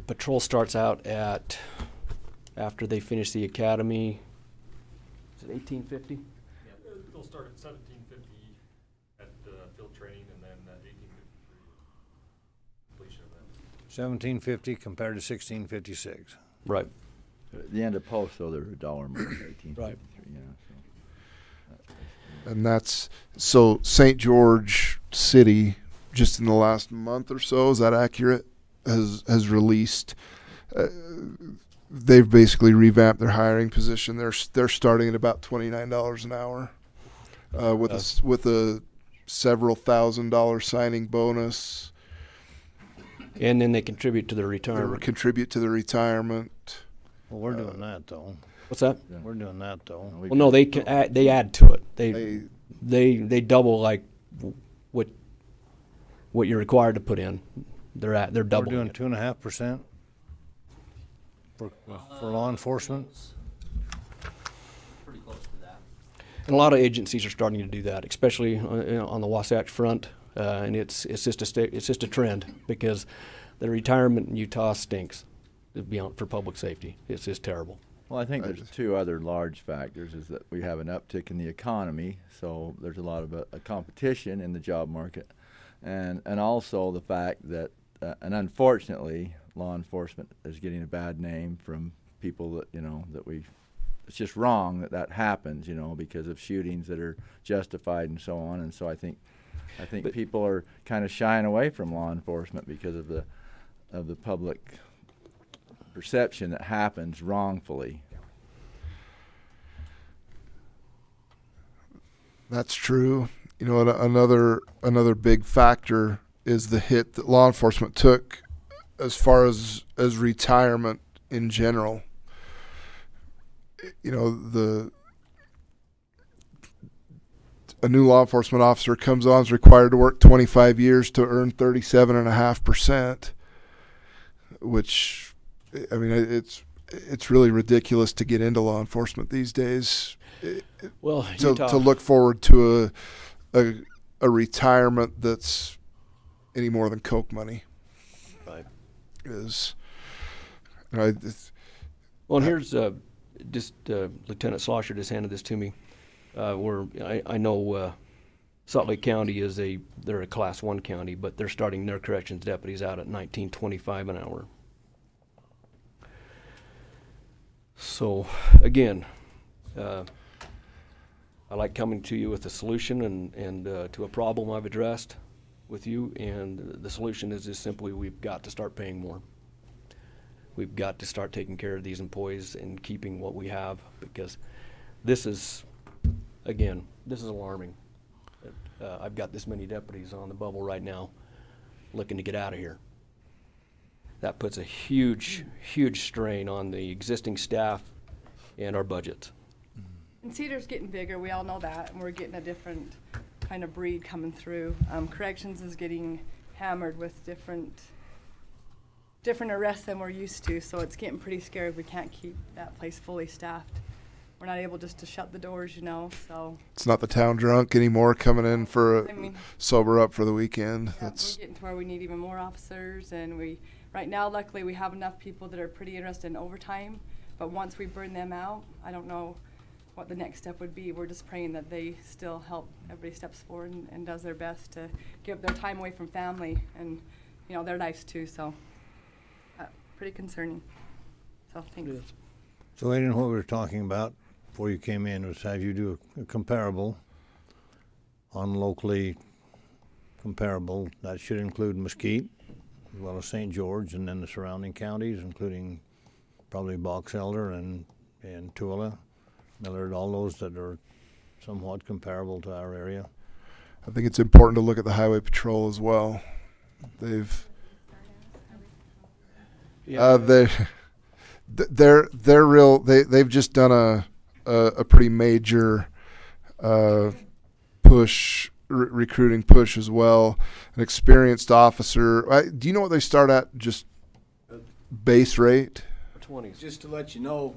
Speaker 12: Patrol starts out at, after they finish the academy, is it 1850?
Speaker 8: Yeah, they'll start at 1750 at field training, and then 1853 completion of that.
Speaker 4: 1750 compared to 1656.
Speaker 12: Right.
Speaker 3: At the end of post, though, they're $1 more than 18.
Speaker 12: Right.
Speaker 3: Yeah,
Speaker 1: And that's so St. George City, just in the last month or so, is that accurate? Has released. They've basically revamped their hiring position. They're starting at about $29 an hour, with a several $1,000 signing bonus.
Speaker 12: And then they contribute to their retirement.
Speaker 1: They contribute to the retirement.
Speaker 4: Well, we're doing that though.
Speaker 12: What's that?
Speaker 4: Yeah. We're doing that though.
Speaker 12: Well, no, they can they add to it. They double like what you're required to put in. They're doubling.
Speaker 4: We're doing 2.5% for law enforcement.
Speaker 9: Pretty close to that.
Speaker 12: And a lot of agencies are starting to do that, especially on the Wasatch Front, and it's just a trend, because the retirement in Utah stinks. Beyond for public safety, it's just terrible.
Speaker 3: Well, I think there's 2 other large factors. Is that we have an uptick in the economy, so there's a lot of competition in the job market, and also the fact that, and unfortunately, law enforcement is getting a bad name from people that it's just wrong that happens, because of shootings that are justified and so on. And so I think people are kind of shying away from law enforcement because of the public perception that happens wrongfully.
Speaker 1: That's true. You know, another big factor is the hit that law enforcement took as far as retirement in general. You know, a new law enforcement officer comes on, is required to work 25 years to earn 37.5%, which, I mean, it's really ridiculous to get into law enforcement these days.
Speaker 12: Well,
Speaker 1: to look forward to a retirement that's any more than Coke money,
Speaker 12: right?
Speaker 1: Is
Speaker 12: well, and here's Lieutenant Slosher just handed this to me. I know Salt Lake County they're a Class 1 county, but they're starting their corrections deputies out at $19.25 an hour. So again, I like coming to you with a solution and to a problem I've addressed with you, and the solution is just simply we've got to start paying more. We've got to start taking care of these employees and keeping what we have, because this is, again, this is alarming. I've got this many deputies on the bubble right now looking to get out of here. That puts a huge, huge strain on the existing staff and our budgets.
Speaker 17: And Cedar's getting bigger, we all know that, and we're getting a different kind of breed coming through. Corrections is getting hammered with different arrests than we're used to, so it's getting pretty scary. We can't keep that place fully staffed. We're not able just to shut the doors, you know, so.
Speaker 1: It's not the town drunk anymore coming in for sober up for the weekend.
Speaker 17: Yeah, we're getting to where we need even more officers, and right now, luckily, we have enough people that are pretty interested in overtime, but once we burn them out, I don't know what the next step would be. We're just praying that they still help, everybody steps forward and does their best to give their time away from family and, you know, their lives too, so pretty concerning. So thanks.
Speaker 4: So Aiden, what we were talking about before you came in was have you do a comparable on locally comparable. That should include Mesquite as well as St. George, and then the surrounding counties, including probably Box Elder and Tooele, Millard, all those that are somewhat comparable to our area.
Speaker 1: I think it's important to look at the Highway Patrol as well. They've they're real. They've just done a pretty major push, recruiting push as well. An experienced officer. Do you know what they start at? Just base rate?
Speaker 12: 20s.
Speaker 5: Just to let you know,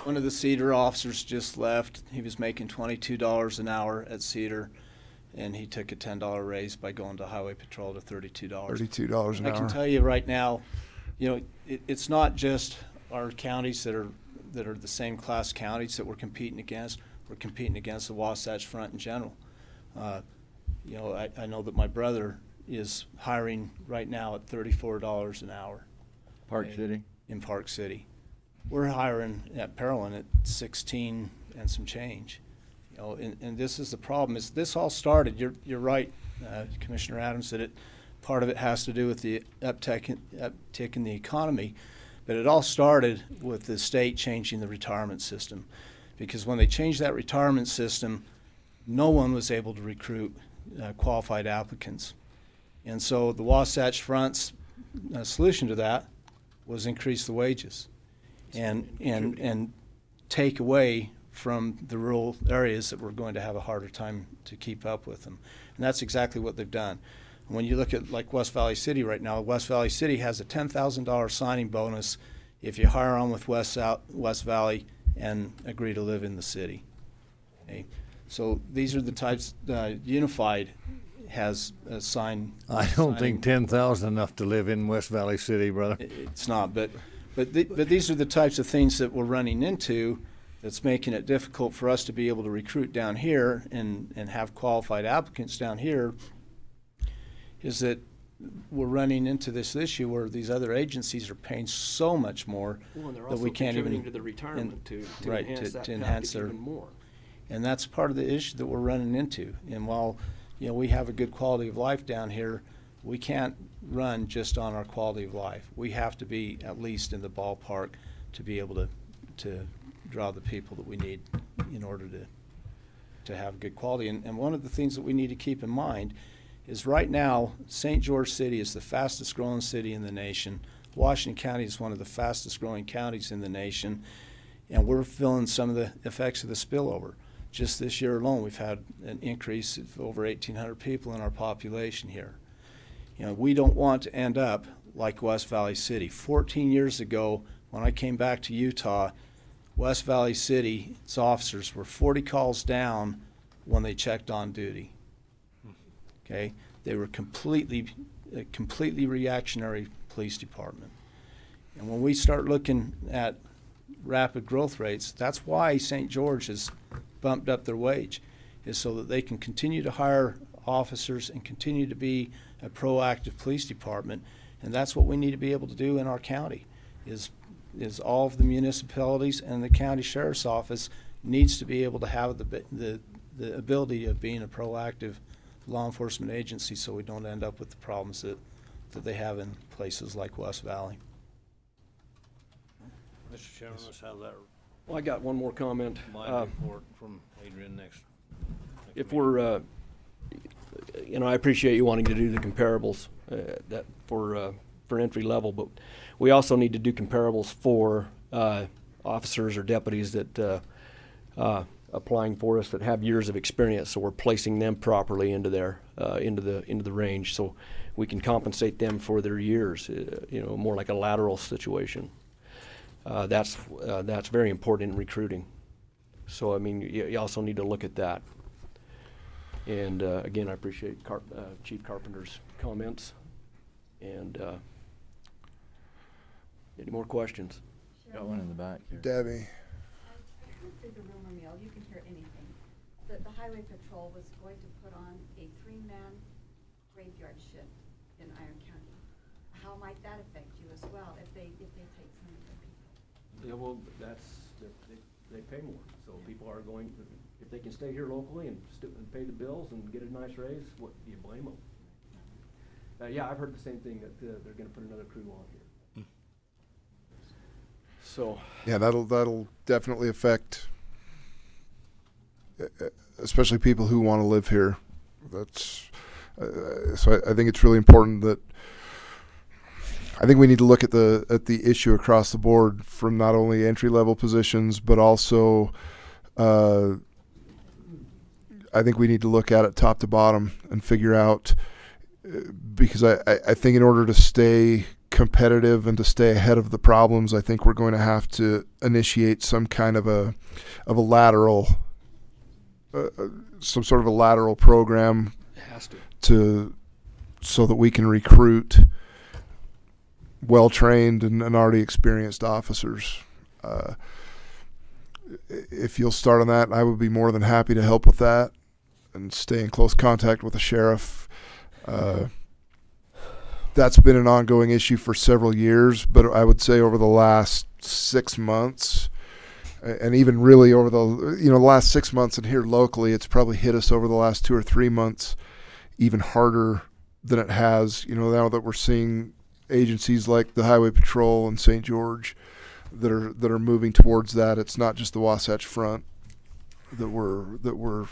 Speaker 5: one of the Cedar officers just left. He was making $22 an hour at Cedar, and he took a $10 raise by going to Highway Patrol to $32.
Speaker 1: $32 an hour.
Speaker 5: I can tell you right now, you know, it's not just our counties that are the same class counties that we're competing against. We're competing against the Wasatch Front in general. You know, I know that my brother is hiring right now at $34 an hour.
Speaker 3: Park City?
Speaker 5: In Park City. We're hiring at Pearland at 16 and some change. You know, and this is the problem. Is this all started? You're right, Commissioner Adams, that part of it has to do with the uptick in the economy, but it all started with the state changing the retirement system, because when they changed that retirement system, no one was able to recruit qualified applicants, and so the Wasatch Front's solution to that was increase the wages and take away from the rural areas that were going to have a harder time to keep up with them. And that's exactly what they've done. When you look at like West Valley City right now, West Valley City has a $10,000 signing bonus if you hire on with West Valley and agree to live in the city. Okay? So these are the types, Unified has a sign.
Speaker 4: I don't think 10,000 enough to live in West Valley City, brother.
Speaker 5: It's not, but these are the types of things that we're running into that's making it difficult for us to be able to recruit down here and have qualified applicants down here, is that we're running into this issue where these other agencies are paying so much more that we can't even
Speaker 12: to the retirement to
Speaker 5: enhance their
Speaker 12: even more.
Speaker 5: And that's part of the issue that we're running into. And while, you know, we have a good quality of life down here, we can't run just on our quality of life. We have to be at least in the ballpark to be able to draw the people that we need in order to have good quality. And one of the things that we need to keep in mind is right now, St. George City is the fastest growing city in the nation. Washington County is one of the fastest growing counties in the nation, and we're feeling some of the effects of the spillover. Just this year alone, we've had an increase of over 1,800 people in our population here. You know, we don't want to end up like West Valley City. 14 years ago, when I came back to Utah, West Valley City's officers were 40 calls down when they checked on duty. Okay, they were completely reactionary police department. And when we start looking at rapid growth rates, that's why St. George has bumped up their wage, is so that they can continue to hire officers and continue to be a proactive police department. And that's what we need to be able to do in our county, is all of the municipalities and the county sheriff's office needs to be able to have the ability of being a proactive law enforcement agency, so we don't end up with the problems that they have in places like West Valley.
Speaker 4: Mr. Chairman, let's have that.
Speaker 12: Well, I got one more comment.
Speaker 4: My report from Adrian next.
Speaker 12: If we're, you know, I appreciate you wanting to do the comparables that for entry level, but we also need to do comparables for officers or deputies that applying for us that have years of experience, so we're placing them properly into their into the range, so we can compensate them for their years. You know, more like a lateral situation. That's very important in recruiting. So I mean, you also need to look at that. And again, I appreciate Chief Carpenter's comments. And any more questions?
Speaker 3: Got one in the back here.
Speaker 1: Debbie.
Speaker 18: Through the rumor mill, you can hear anything. The Highway Patrol was going to put on a 3-man graveyard shift in Iron County. How might that affect you as well if they take some of the people?
Speaker 12: Yeah, well, they pay more, so people are going. If they can stay here locally and pay the bills and get a nice raise, what do you blame them? Yeah, I've heard the same thing, that they're going to put another crew on here. So
Speaker 1: yeah, that'll definitely affect, especially people who want to live here. That's so I think it's really important that I think we need to look at the issue across the board, from not only entry level positions but also I think we need to look at it top to bottom and figure out, because I think in order to stay competitive and to stay ahead of the problems, I think we're going to have to initiate some kind of a lateral, some sort of a lateral program.
Speaker 12: It has
Speaker 1: to so that we can recruit well-trained and already experienced officers. If you'll start on that, I would be more than happy to help with that and stay in close contact with the sheriff. That's been an ongoing issue for several years, but I would say over the last 6 months, and even really over the last 6 months, and here locally, it's probably hit us over the last 2 or 3 months even harder than it has. Now that we're seeing agencies like the Highway Patrol and St. George that are moving towards that. It's not just the Wasatch Front that we're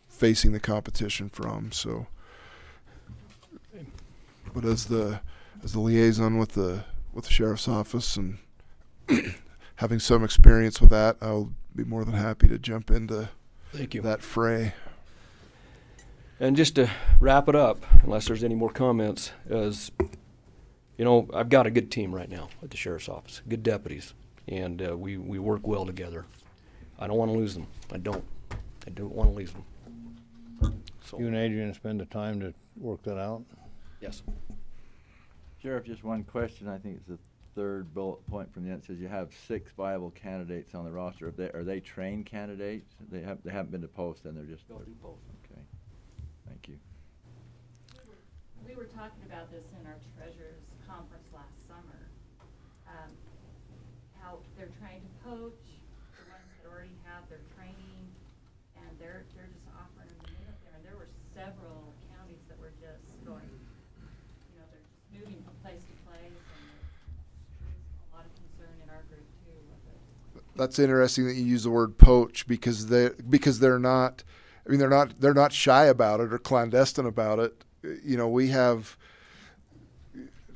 Speaker 1: facing the competition from. So, but as the liaison with the sheriff's office and having some experience with that, I'll be more than happy to jump into that fray.
Speaker 12: And just to wrap it up, unless there's any more comments, is, I've got a good team right now at the sheriff's office, good deputies, and we work well together. I don't want to lose them. I don't want to lose them. So.
Speaker 4: You and Adrian spend the time to work that out?
Speaker 12: Yes.
Speaker 3: Sheriff, just one question. I think it's the third bullet point from the end. It says you have 6 viable candidates on the roster. Are they trained candidates? They haven't been to post, and they're just
Speaker 12: post.
Speaker 3: Okay. Thank you.
Speaker 19: We were talking about this in our treasurers conference last summer. How they're trying to poach the ones that already have their training, and they're just offering them to move up there. And there were several counties that were just going, they're place to place, and there's a lot of concern in our group too with it.
Speaker 1: That's interesting that you use the word poach because they're not. I mean, they're not shy about it or clandestine about it. You know, we have,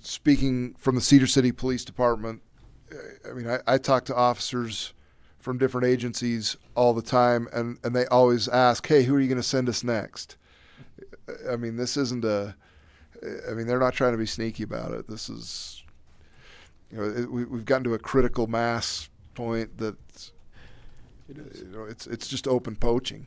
Speaker 1: speaking from the Cedar City Police Department, I mean, I talk to officers from different agencies all the time, and they always ask, hey, who are you going to send us next? I mean, this isn't they're not trying to be sneaky about it. This is, you know, we've gotten to a critical mass point that, you know, it's just open poaching.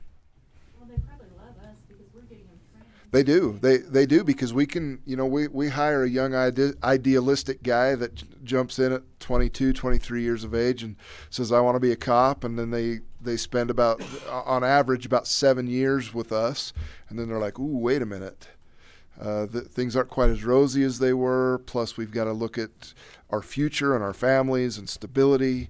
Speaker 19: Well, they probably love us because we're getting them trained.
Speaker 1: They do. They do because we can, you know, we hire a young idealistic guy that jumps in at 22, 23 years of age and says, I want to be a cop. And then they spend about, on average, about 7 years with us. And then they're like, ooh, wait a minute. Things aren't quite as rosy as they were. Plus, we've got to look at our future and our families and stability.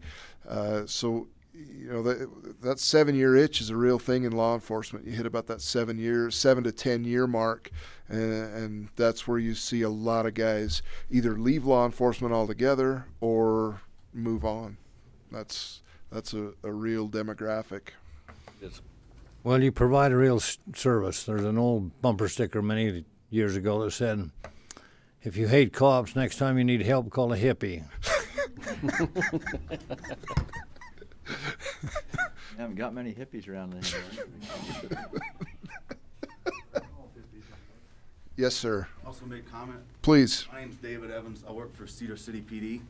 Speaker 1: So, you know, that 7-year itch is a real thing in law enforcement. You hit about that 7 to 10 year mark, and that's where you see a lot of guys either leave law enforcement altogether or move on. That's a real demographic.
Speaker 4: Well, you provide a real service. There's an old bumper sticker many years ago that said, if you hate cops, next time you need help, call a hippie.
Speaker 3: We haven't got many hippies around there.
Speaker 1: Yes, sir.
Speaker 20: Also make a comment.
Speaker 1: Please.
Speaker 20: My name's David Evans. I work for Cedar City PD.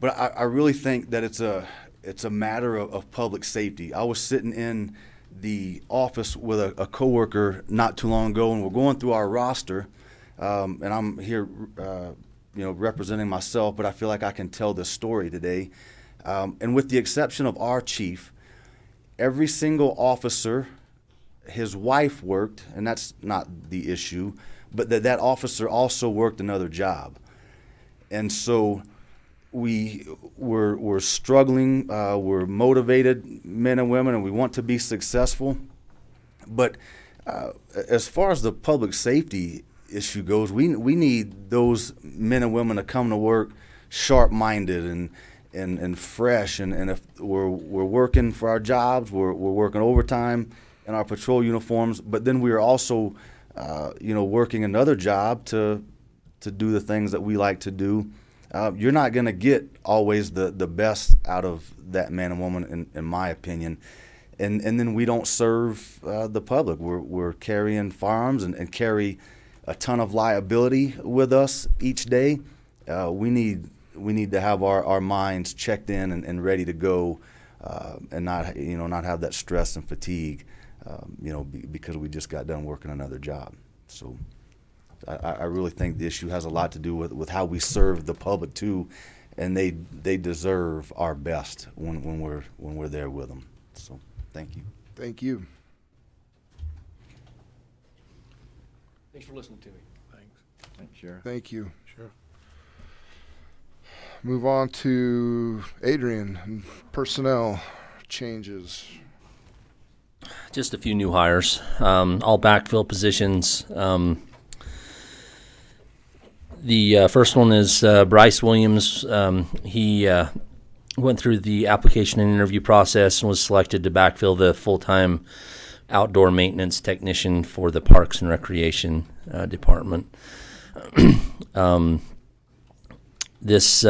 Speaker 20: But I really think that it's a matter of public safety. I was sitting in the office with a coworker not too long ago, and we're going through our roster, and I'm here, you know, representing myself, but I feel like I can tell this story today. And with the exception of our chief, every single officer, his wife worked, and that's not the issue, but that officer also worked another job. And so we're struggling, we're motivated men and women, and we want to be successful. But as far as the public safety issue goes, we need those men and women to come to work sharp-minded and fresh, and if we're working for our jobs, we're working overtime in our patrol uniforms, but then we are also you know, working another job to do the things that we like to do. You're not going to get always the best out of that man and woman, in my opinion, and then we don't serve the public. We're carrying firearms and carry a ton of liability with us each day. We need to have our minds checked in and ready to go, and not have that stress and fatigue, you know, because we just got done working another job. So I really think the issue has a lot to do with how we serve the public too, and they deserve our best when we're there with them. So thank you.
Speaker 1: Thank you.
Speaker 12: Thanks for listening to me.
Speaker 3: Thanks, Sheriff.
Speaker 1: Thank you. Sure. Move on to Adrian and personnel changes.
Speaker 21: Just a few new hires, all backfill positions. The first one is Bryce Williams. He went through the application and interview process and was selected to backfill the full-time outdoor maintenance technician for the Parks and Recreation Department. This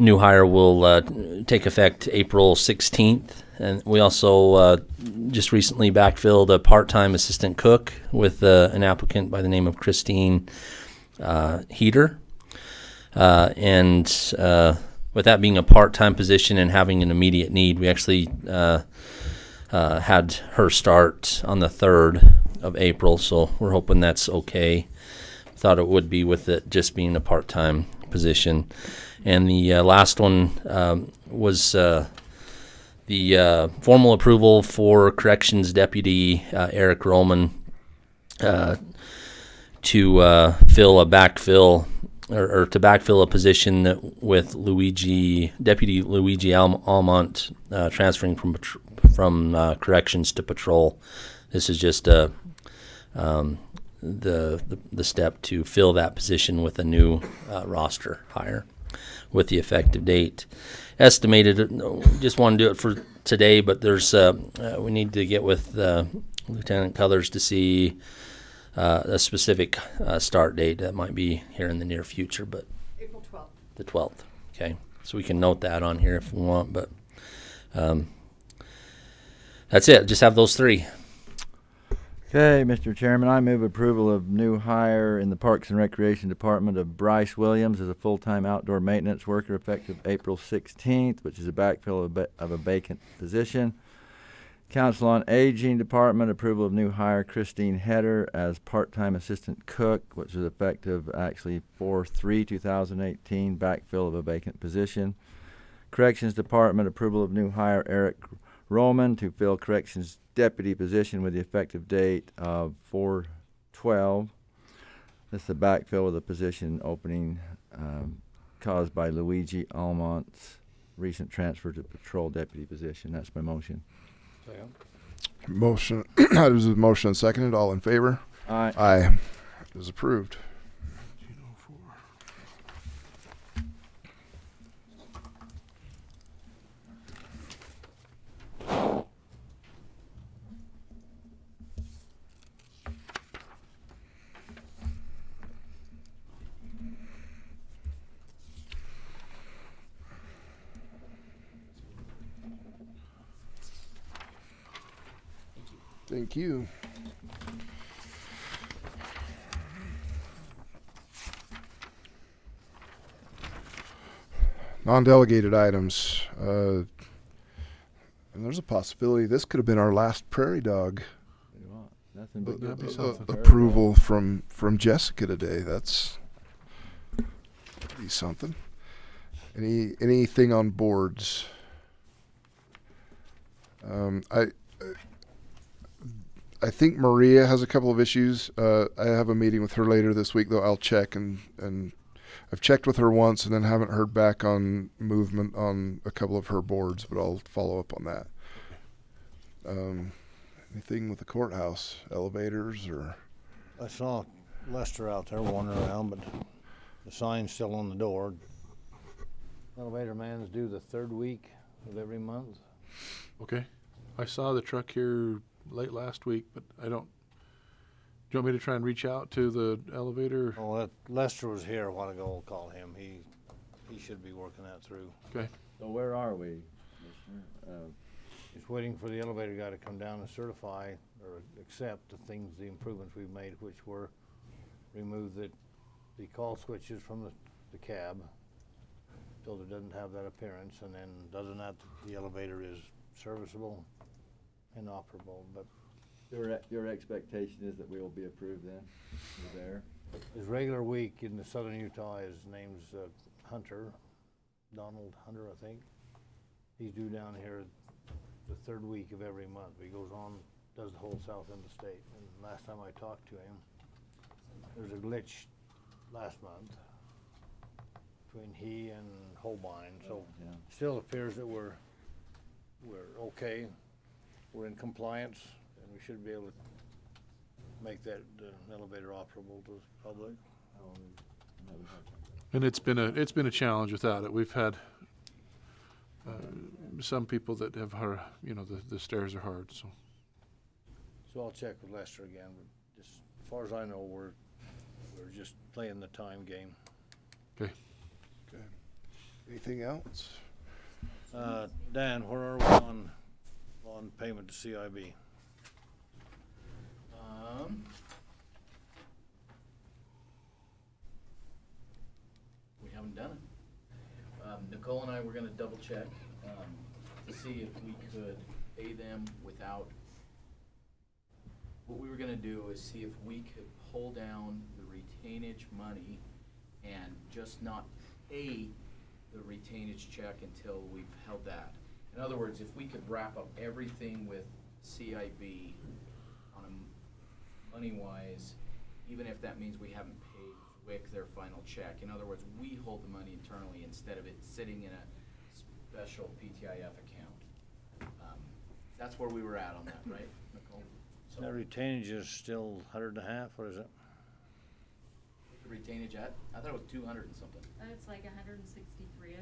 Speaker 21: new hire will take effect April 16th. And we also just recently backfilled a part-time assistant cook with an applicant by the name of Christine Heater. And with that being a part-time position and having an immediate need, we actually had her start on the 3rd of April, so we're hoping that's okay. Thought it would be with it just being a part-time position. And the last one was the formal approval for Corrections Deputy Eric Roman to fill a backfill or to backfill a position with Deputy Luigi Almont transferring from corrections to patrol. This is just a the step to fill that position with a new roster hire with the effective date estimated. Just want to do it for today, but there's we need to get with Lieutenant Colors to see a specific start date that might be here in the near future, but
Speaker 18: April 12th.
Speaker 21: the 12th. Okay, so we can note that on here if we want, but that's it. Just have those three.
Speaker 3: Okay, Mr. Chairman, I move approval of new hire in the Parks and Recreation Department of Bryce Williams as a full-time outdoor maintenance worker effective April 16th, which is a backfill of a vacant position. Council on Aging Department, approval of new hire Christine Heder as part-time assistant cook, which is effective actually 4/3/2018, backfill of a vacant position. Corrections Department, approval of new hire Eric Roman to fill corrections deputy position with the effective date of 4/12. This is a backfill of the position opening caused by Luigi Almont's recent transfer to patrol deputy position. That's my motion.
Speaker 1: Motion. There's a motion and seconded. All in favor?
Speaker 3: Aye.
Speaker 1: Aye. It is approved. Thank you. Non-delegated items. And there's a possibility this could have been our last prairie dog
Speaker 3: Nothing but
Speaker 2: That'd be something.
Speaker 1: approval from Jessica today. That'd be something. Anything on boards? I think Maria has a couple of issues. I have a meeting with her later this week, though. I'll check, and I've checked with her once and then haven't heard back on movement on a couple of her boards, but I'll follow up on that. Anything with the courthouse, elevators, or?
Speaker 4: I saw Lester out there wandering around, but the sign's still on the door. Elevator man's due the 3rd week of every month.
Speaker 2: Okay. I saw the truck here late last week, but I don't. Do you want me to try and reach out to the elevator?
Speaker 4: Oh, Lester was here a while ago. We'll call him. He should be working that through.
Speaker 2: Okay.
Speaker 3: So where are we?
Speaker 4: Just waiting for the elevator guy to come down and certify or accept the improvements we've made, which were remove the call switches from the cab so that it doesn't have that appearance, and then the elevator is serviceable and operable. But
Speaker 3: your expectation is that we will be approved then? You're there?
Speaker 4: his regular week in the southern Utah, his name's Hunter, Donald Hunter, I think. He's due down here the 3rd week of every month. He goes on, does the whole south end of the state. And last time I talked to him, there was a glitch last month between he and Holbein. So still appears that we're okay. We're in compliance, and we should be able to make that elevator operable to the public.
Speaker 2: And it's been a challenge without it. We've had some people that have hard, the stairs are hard. So
Speaker 4: I'll check with Lester again. But just as far as I know, we're just playing the time game.
Speaker 2: Okay.
Speaker 1: Okay. Anything else?
Speaker 4: Dan, where are we on payment to CIB?
Speaker 9: We haven't done it. Nicole and I were going to double check to see if we could pay them without. What we were going to do is see if we could pull down the retainage money and just not pay the retainage check until we've held that. In other words, if we could wrap up everything with CIB on a money-wise, even if that means we haven't paid WIC their final check. In other words, we hold the money internally instead of it sitting in a special PTIF account. That's where we were at on that, right, Nicole?
Speaker 21: So
Speaker 4: That retainage is still 100.5, what is it?
Speaker 21: the retainage at, I thought it was 200 and something.
Speaker 19: It's like 163-ish.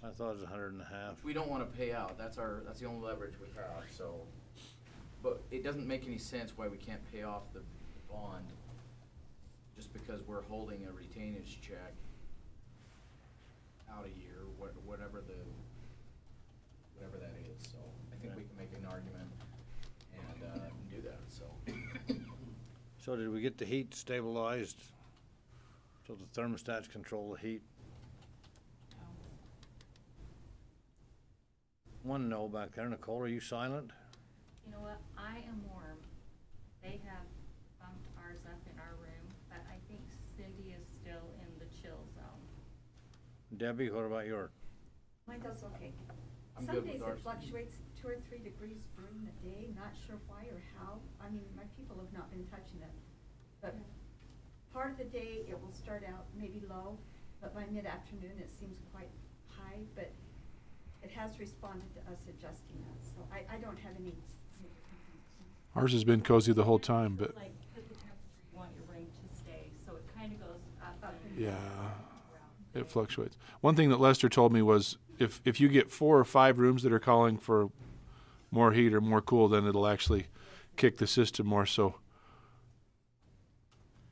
Speaker 4: I thought it was 100.5.
Speaker 21: We don't want to pay out. That's the only leverage we have. So, but it doesn't make any sense why we can't pay off the bond just because we're holding a retainage check out a year, whatever that is. So I think we can make an argument and do that. So.
Speaker 4: So did we get the heat stabilized so the thermostats control the heat? One no back there. Nicole, are you silent?
Speaker 19: You know what, I am warm. They have bumped ours up in our room, but I think Cindy is still in the chill zone.
Speaker 4: Debbie, what about yours?
Speaker 18: Mine does okay.
Speaker 21: I'm
Speaker 18: Some
Speaker 21: good
Speaker 18: days
Speaker 21: with ours.
Speaker 18: it fluctuates 2 or 3 degrees during the day, not sure why or how. I mean, my people have not been touching it. But part of the day, it will start out maybe low, but by mid-afternoon, it seems quite high, but it has responded to us adjusting that, so I don't have any.
Speaker 2: Ours has been cozy the whole time, but
Speaker 19: Like, put the temperature you want your room to stay, so it kind of goes up and
Speaker 2: yeah,
Speaker 19: down.
Speaker 2: it fluctuates. One thing that Lester told me was if you get 4 or 5 rooms that are calling for more heat or more cool, then it'll actually kick the system more. So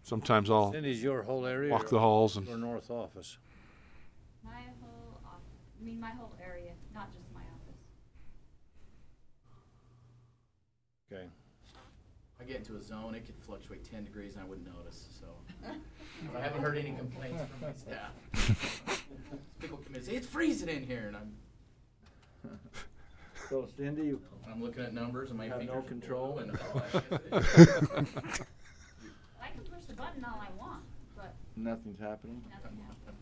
Speaker 2: sometimes I'll
Speaker 4: Cindy's your whole area?
Speaker 2: walk the halls and
Speaker 4: Or north office?
Speaker 19: My whole my whole area, not just my office.
Speaker 4: Okay.
Speaker 21: I get into a zone, it could fluctuate 10 degrees and I wouldn't notice, so. But I haven't heard any complaints from my staff. People come in and say, it's freezing in here, and
Speaker 3: So Cindy,
Speaker 21: I'm looking at numbers and my
Speaker 3: have
Speaker 21: fingers
Speaker 3: no
Speaker 21: are
Speaker 3: control?
Speaker 21: blue and
Speaker 19: I can push the button all I want, but
Speaker 3: Nothing's happening?
Speaker 19: nothing happens.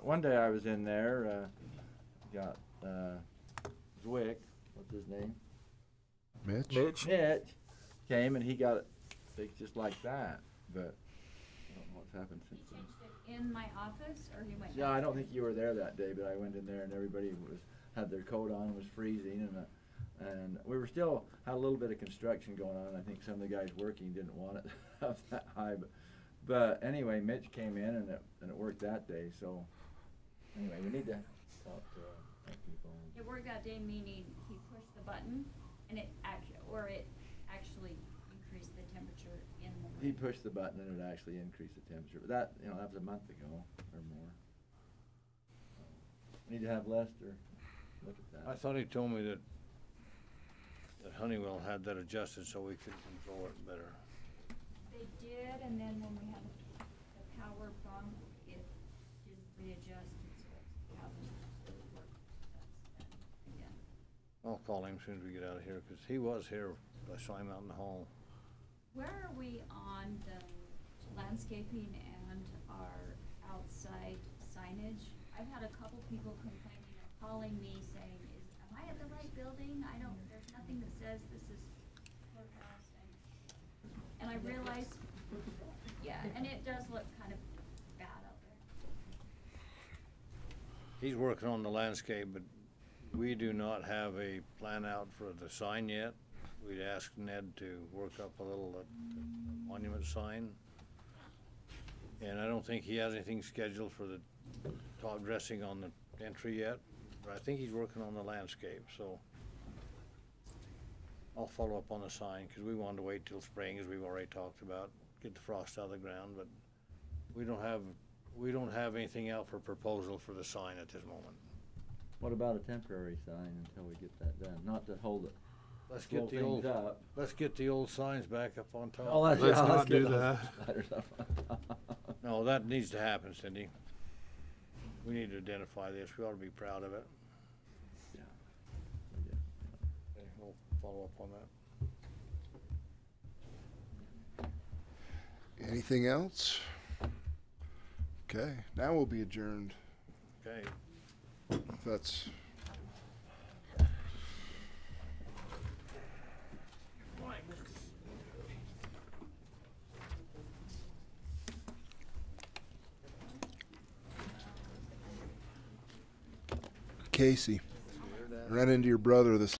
Speaker 3: One day I was in there, got Zwick, what's his name?
Speaker 1: Mitch?
Speaker 3: Mitch came and he got it fixed just like that, but I don't know what's happened since then.
Speaker 19: Changed it in my office, or he went?
Speaker 3: Yeah, I don't
Speaker 19: downstairs?
Speaker 3: think you were there that day, but I went in there and everybody had their coat on, was freezing, and we were still had a little bit of construction going on. I think some of the guys working didn't want it up that high, but anyway, Mitch came in and it worked that day. So anyway, we need to talk to people.
Speaker 19: It worked that day, meaning he pushed the button, and it actually increased the temperature in the room.
Speaker 3: He pushed the button and it actually increased the temperature, but that that was a month ago or more. Need to have Lester look at that.
Speaker 4: I thought he told me that Honeywell had that adjusted so we could control it better.
Speaker 19: They did, and then when we had the power bump, it didn't readjust, and so it hasn't really worked since then again.
Speaker 4: I'll call him as soon as we get out of here, because he was here. I saw him out in the hall.
Speaker 19: Where are we on the landscaping and our outside signage? I've had a couple people complaining or calling me saying, am I at the right building? There's nothing that says this is courthouse, and I realize, yeah, and it does look kind of bad out there.
Speaker 4: He's working on the landscape, but we do not have a plan out for the sign yet. We'd asked Ned to work up a little monument sign. And I don't think he has anything scheduled for the top dressing on the entry yet, but I think he's working on the landscape, so I'll follow up on the sign, because we wanted to wait till spring, as we've already talked about, get the frost out of the ground, but we don't have anything out for proposal for the sign at this moment.
Speaker 3: What about a temporary sign until we get that done? Not to hold it.
Speaker 4: Let's
Speaker 3: slow
Speaker 4: get the
Speaker 3: things
Speaker 4: old
Speaker 3: up.
Speaker 4: Let's get the old signs back up on top.
Speaker 3: Oh, let's
Speaker 2: not
Speaker 3: get
Speaker 2: do
Speaker 3: those
Speaker 2: that.
Speaker 3: letters up on top.
Speaker 4: No, that needs to happen, Cindy. We need to identify this. We ought to be proud of it.
Speaker 3: Yeah.
Speaker 4: Okay, we'll follow up on that.
Speaker 1: Anything else? Okay, now we'll be adjourned.
Speaker 4: Okay.
Speaker 1: If that's. Casey, ran into your brother this